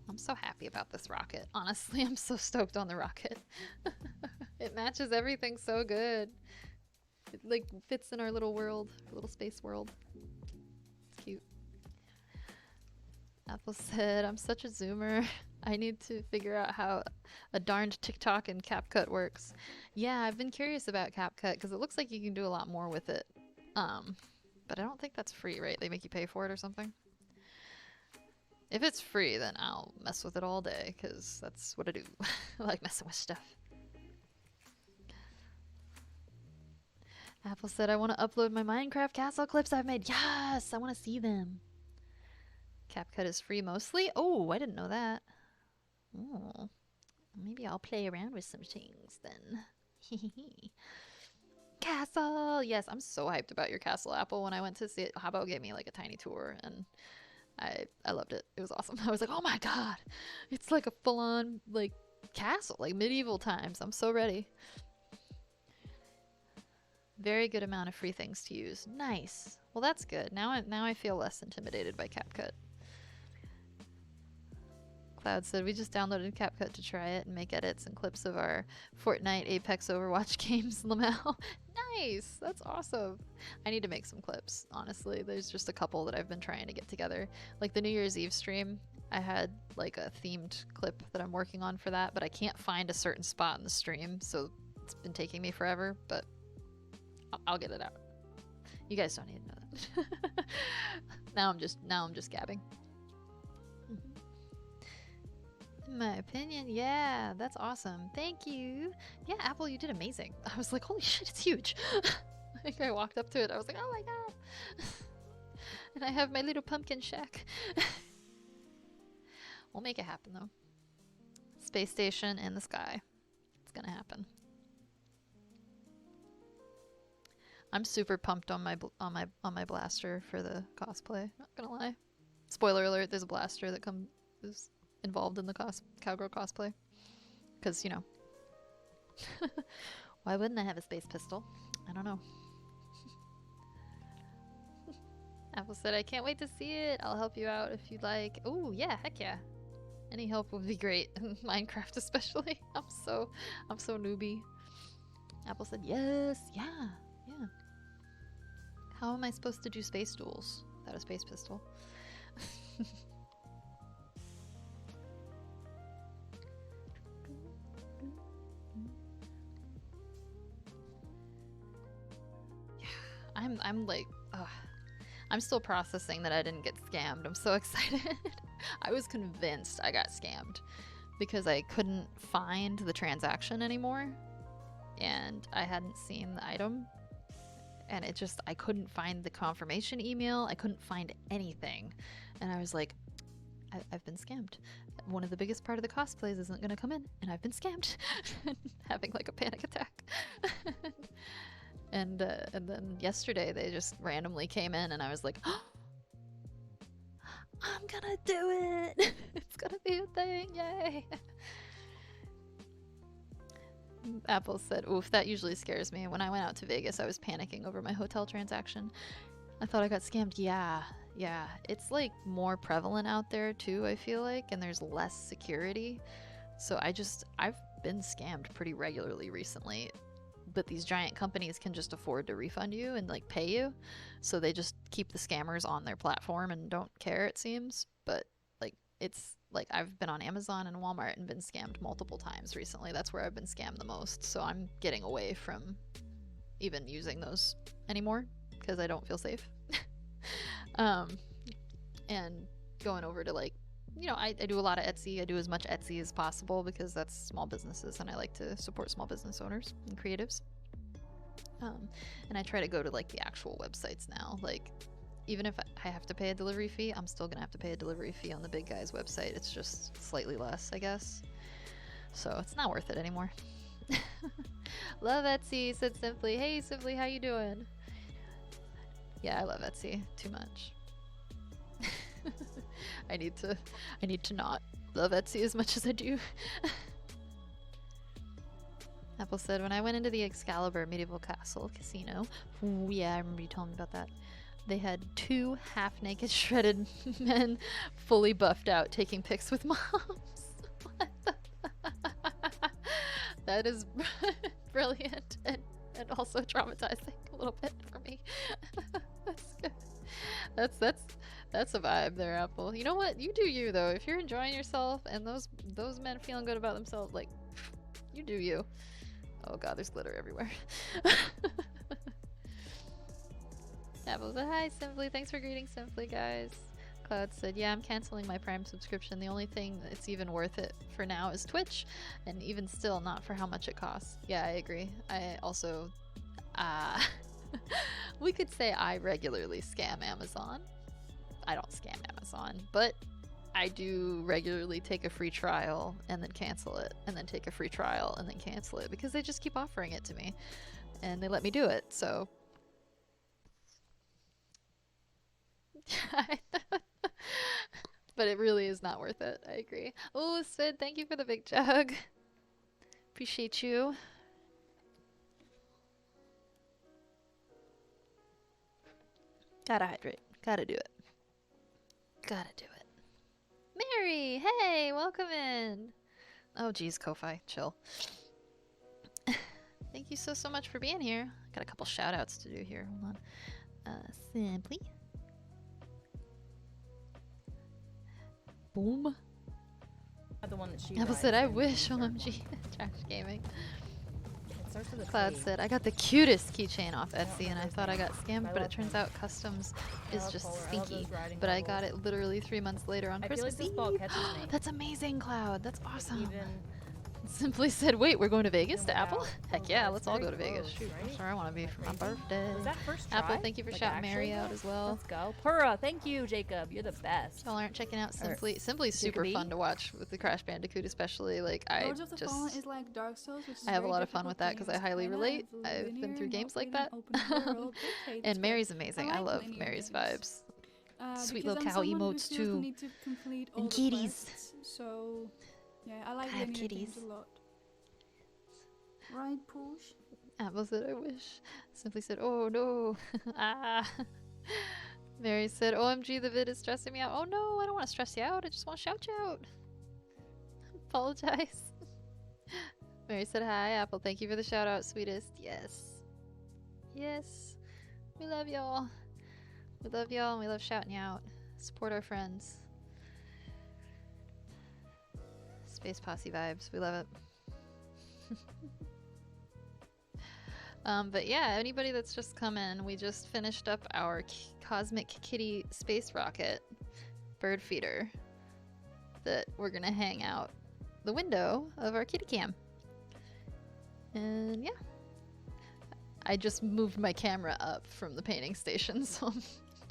I'm so happy about this rocket. Honestly, I'm so stoked on the rocket. It matches everything so good. It like fits in our little world, little space world. It's cute. Apple said, "I'm such a zoomer. I need to figure out how a darned TikTok and CapCut works." Yeah, I've been curious about CapCut because it looks like you can do a lot more with it. But I don't think that's free, right? They make you pay for it or something. If it's free, then I'll mess with it all day because that's what I do. I like messing with stuff. Apple said, "I want to upload my Minecraft castle clips I've made." Yes, I want to see them. CapCut is free mostly? Oh, I didn't know that. Oh, maybe I'll play around with some things then. Castle! Yes, I'm so hyped about your castle, Apple. When I went to see it, Habbo gave me like a tiny tour and I loved it. It was awesome. I was like, oh my god, it's like a full-on like castle, like medieval times. I'm so ready. Very good amount of free things to use. Nice. Well, that's good. Now I feel less intimidated by CapCut. Cloud said, "We just downloaded CapCut to try it and make edits and clips of our Fortnite, Apex, Overwatch games." Lamel. Nice. That's awesome. I need to make some clips, honestly. There's just a couple that I've been trying to get together. Like the New Year's Eve stream, I had like a themed clip that I'm working on for that, but I can't find a certain spot in the stream, so it's been taking me forever, but I'll get it out. You guys don't need to know that. Now I'm just gabbing. In my opinion, yeah, that's awesome. Thank you. Yeah, Apple, you did amazing. I was like, holy shit, it's huge. Like I walked up to it, I was like, oh my god. And I have my little pumpkin shack. We'll make it happen though. Space station in the sky. It's gonna happen. I'm super pumped on my blaster for the cosplay. Not gonna lie. Spoiler alert: there's a blaster that is involved in the cowgirl cosplay. Because you know, why wouldn't I have a space pistol? I don't know. Apple said, "I can't wait to see it. I'll help you out if you'd like." Oh yeah, heck yeah. Any help would be great. Minecraft especially. I'm so newbie. Apple said, "Yes, yeah. How am I supposed to do space duels without a space pistol?" Yeah, I'm like, I'm still processing that I didn't get scammed. I'm so excited. I was convinced I got scammed because I couldn't find the transaction anymore and I hadn't seen the item. And it just, I couldn't find the confirmation email. I couldn't find anything. And I was like, I've been scammed. One of the biggest part of the cosplays isn't going to come in. And I've been scammed. Having like a panic attack. And then yesterday they just randomly came in and I was like, oh, I'm gonna do it. It's gonna be a thing. Yay. Apple said, "Oof, that usually scares me. When I went out to Vegas, I was panicking over my hotel transaction. I thought I got scammed." Yeah. It's like more prevalent out there too, I feel like, and there's less security. So I've been scammed pretty regularly recently. But these giant companies can just afford to refund you and like pay you. So they just keep the scammers on their platform and don't care, it seems. But like it's like I've been on Amazon and Walmart and been scammed multiple times recently. That's where I've been scammed the most. So I'm getting away from even using those anymore because I don't feel safe. And going over to like, you know, I do a lot of Etsy. I do as much Etsy as possible because that's small businesses and I like to support small business owners and creatives. And I try to go to like the actual websites now. Like even if I have to pay a delivery fee, I'm still gonna have to pay a delivery fee on the big guy's website. It's just slightly less, I guess. So it's not worth it anymore. Love Etsy, said Simply. Hey, Simply, how you doing? Yeah, I love Etsy too much. I need to not love Etsy as much as I do. Apple said, when I went into the Excalibur Medieval Castle Casino, ooh, yeah, I remember you telling me about that. They had 2 half-naked shredded men fully buffed out taking pics with moms. What the that is brilliant and also traumatizing a little bit for me. That's good. That's a vibe there, Apple. You know what? You do you though. If you're enjoying yourself and those men feeling good about themselves, like, you do you. Oh god, there's glitter everywhere. Apple said, hi, Simply. Thanks for greeting, Simply, guys. Cloud said, yeah, I'm canceling my Prime subscription. The only thing that's even worth it for now is Twitch, and even still not for how much it costs. Yeah, I agree. I also, we could say I regularly scam Amazon. I don't scam Amazon, but I do regularly take a free trial and then cancel it, and then take a free trial and then cancel it, because they just keep offering it to me, and they let me do it, so. But it really is not worth it. I agree. Oh, Sid, thank you for the big jug. Appreciate you. Gotta hydrate. Gotta do it. Gotta do it. Mary, hey, welcome in. Oh, geez, Ko-Fi, chill. Thank you so much for being here. Got a couple shout outs to do here. Hold on. Simply. Boom. The one that she Apple rides said, I in wish, Circle. OMG. Trash gaming. It starts with a Cloud T. said, I got the cutest keychain off I don't Etsy and remember I his thought I name. got scammed, I but love it turns him. out customs I is love just Polar. I love stinky. those riding But I goggles. got it literally 3 months later on I feel Christmas like this ball Eve. catches me. That's amazing, Cloud. That's Like, awesome. even Simply said, wait, we're going to Vegas even to Apple? without Heck Polar, yeah, it's let's all very go to Vegas. close, Shoot, right? that's where I want to be Am I for my crazy? birthday. Was that first try? Apple, thank you for Like, shouting actually Mary out good? as well. Let's go. Purra, thank you, Jacob. You're the best. Y'all aren't checking out Or Simply. Simply's super Jacoby? fun to watch with the Crash Bandicoot, especially. Like, I Lords of the Fallen just is like Dark Souls, which is I have a very lot of fun with that difficult because I highly games, relate. kinda I've been linear, through not games like really an that. open world. Okay, that's And good. Mary's amazing. I like love linear Mary's games. vibes. Sweet Because little I'm cow someone who emotes feels the too. need to complete all And the kitties. quests, so yeah, I like I have linear games kitties. a lot. Right, Push? Apple said, I wish. Simply said, oh no. Ah. Mary said, OMG, the vid is stressing me out. Oh no, I don't want to stress you out. I just want to shout you out. Apologize. Mary said, hi, Apple. Thank you for the shout out, sweetest. Yes. Yes. We love y'all. We love y'all and we love shouting you out. Support our friends. Space Posse vibes. We love it. But yeah, anybody that's just come in, we just finished up our Cosmic Kitty space rocket bird feeder that we're gonna hang out the window of our kitty cam. And yeah, I just moved my camera up from the painting station, so I'm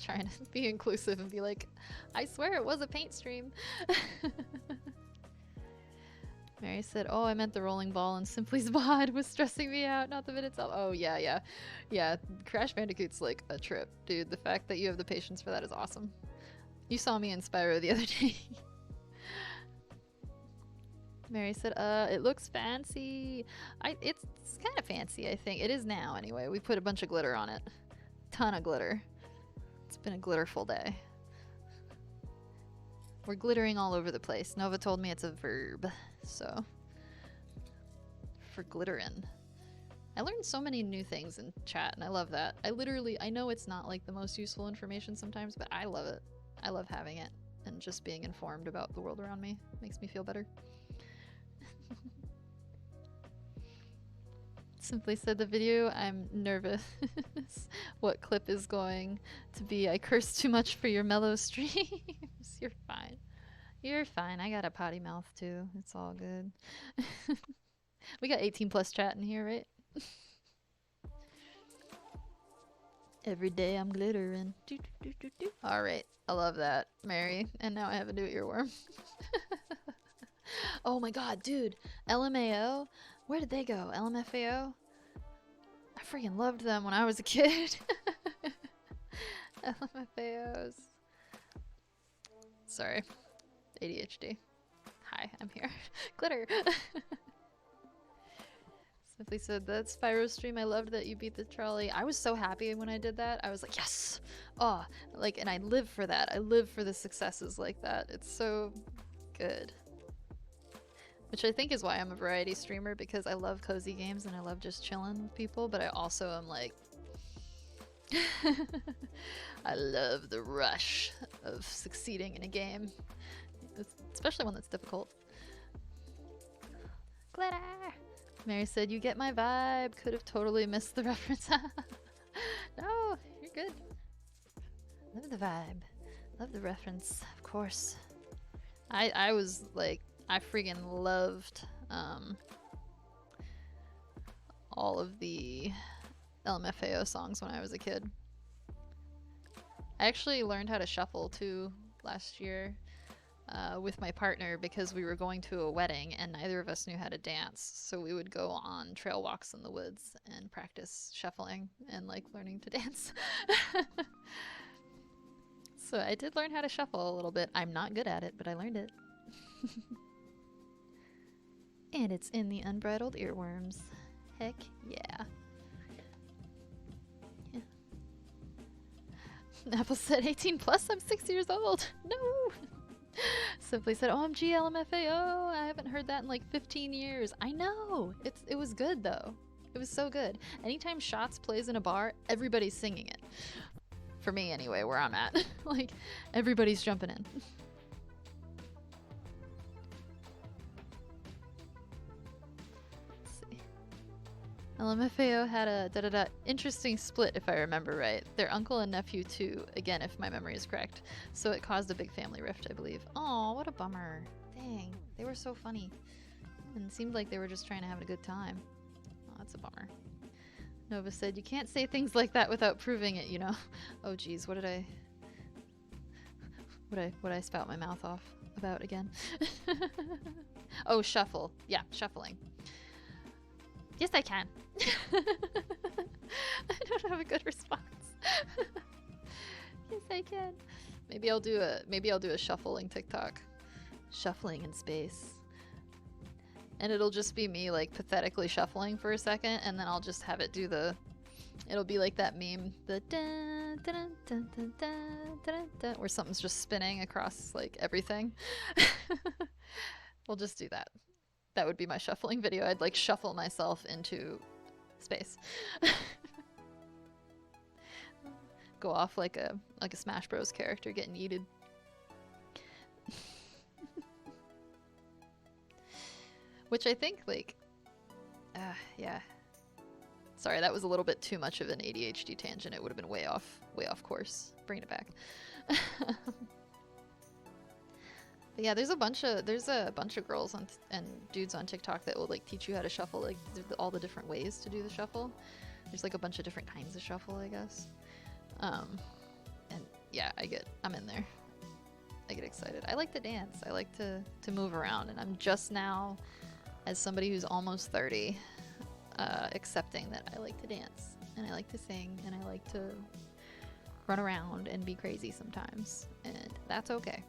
trying to be inclusive and be like, I swear it was a paint stream. Mary said, oh, I meant the rolling ball and Simply's bod was stressing me out, not the vid itself. Oh, yeah. Yeah, Crash Bandicoot's like a trip, dude. The fact that you have the patience for that is awesome. You saw me in Spyro the other day. Mary said, it looks fancy. It's kind of fancy, I think. It is now, anyway. We put a bunch of glitter on it. Ton of glitter. It's been a glitterful day. We're glittering all over the place. Nova told me it's a verb, so. For glitterin'. I learned so many new things in chat, and I love that. I know it's not like the most useful information sometimes, but I love it. I love having it, and just being informed about the world around me makes me feel better. Simply said the video, I'm nervous. What clip is going to be? I curse too much for your mellow streams. You're fine. You're fine. I got a potty mouth too. It's all good. We got 18+ chat in here, right? Every day I'm glittering. Alright, I love that, Mary. And now I have a new earworm. Oh my god, dude. LMAO? Where did they go? LMFAO? freaking loved them when I was a kid. LMFAOs. Sorry. ADHD. Hi, I'm here. Glitter. Simply said, that's Spyro stream. I loved that you beat the trolley. I was so happy when I did that. I was like, yes! Oh, like, and I live for that. I live for the successes like that. It's so good. Which I think is why I'm a variety streamer, because I love cozy games and I love just chilling with people, but I also am like, I love the rush of succeeding in a game, especially one that's difficult. Glitter! Mary said, you get my vibe. Could have totally missed the reference. No, you're good. Love the vibe. Love the reference, of course. I was like, I freaking loved all of the LMFAO songs when I was a kid. I actually learned how to shuffle too last year with my partner because we were going to a wedding and neither of us knew how to dance. So we would go on trail walks in the woods and practice shuffling and like learning to dance. So I did learn how to shuffle a little bit. I'm not good at it, but I learned it. And it's in the unbridled earworms. Heck yeah. Yeah. Apple said 18 plus, I'm 6 years old. No! Simply said, OMG LMFAO, I haven't heard that in like 15 years. I know! It was good though. It was so good. Anytime Shots plays in a bar, everybody's singing it. For me anyway, where I'm at. Like, everybody's jumping in. LMFAO had a interesting split, if I remember right. Their uncle and nephew too, again, if my memory is correct. So it caused a big family rift, I believe. Oh, what a bummer. Dang, they were so funny. And it seemed like they were just trying to have a good time. Oh, that's a bummer. Nova said, you can't say things like that without proving it, you know? Oh geez, what did I spout my mouth off about again? Oh, shuffle. Yeah, shuffling. Yes, I can. I don't have a good response. Yes, I can. Maybe I'll do a shuffling TikTok. Shuffling in space. And it'll just be me like pathetically shuffling for a second, and then I'll just have it do it'll be like that meme, the dun, dun, dun, dun, dun, dun, dun, where something's just spinning across like everything. We'll just do that. That would be my shuffling video. I'd like shuffle myself into space. Go off like a Smash Bros character getting yeeted. Which I think like yeah. Sorry, that was a little bit too much of an ADHD tangent. It would have been way off course. Bring it back. But yeah, there's a bunch of girls and dudes on TikTok that will like teach you how to shuffle, like all the different ways to do the shuffle. There's like a bunch of different kinds of shuffle, I guess. And yeah, I'm in there. I get excited. I like to dance. I like to move around, and I'm just now, as somebody who's almost 30, accepting that I like to dance and I like to sing and I like to run around and be crazy sometimes, and that's okay.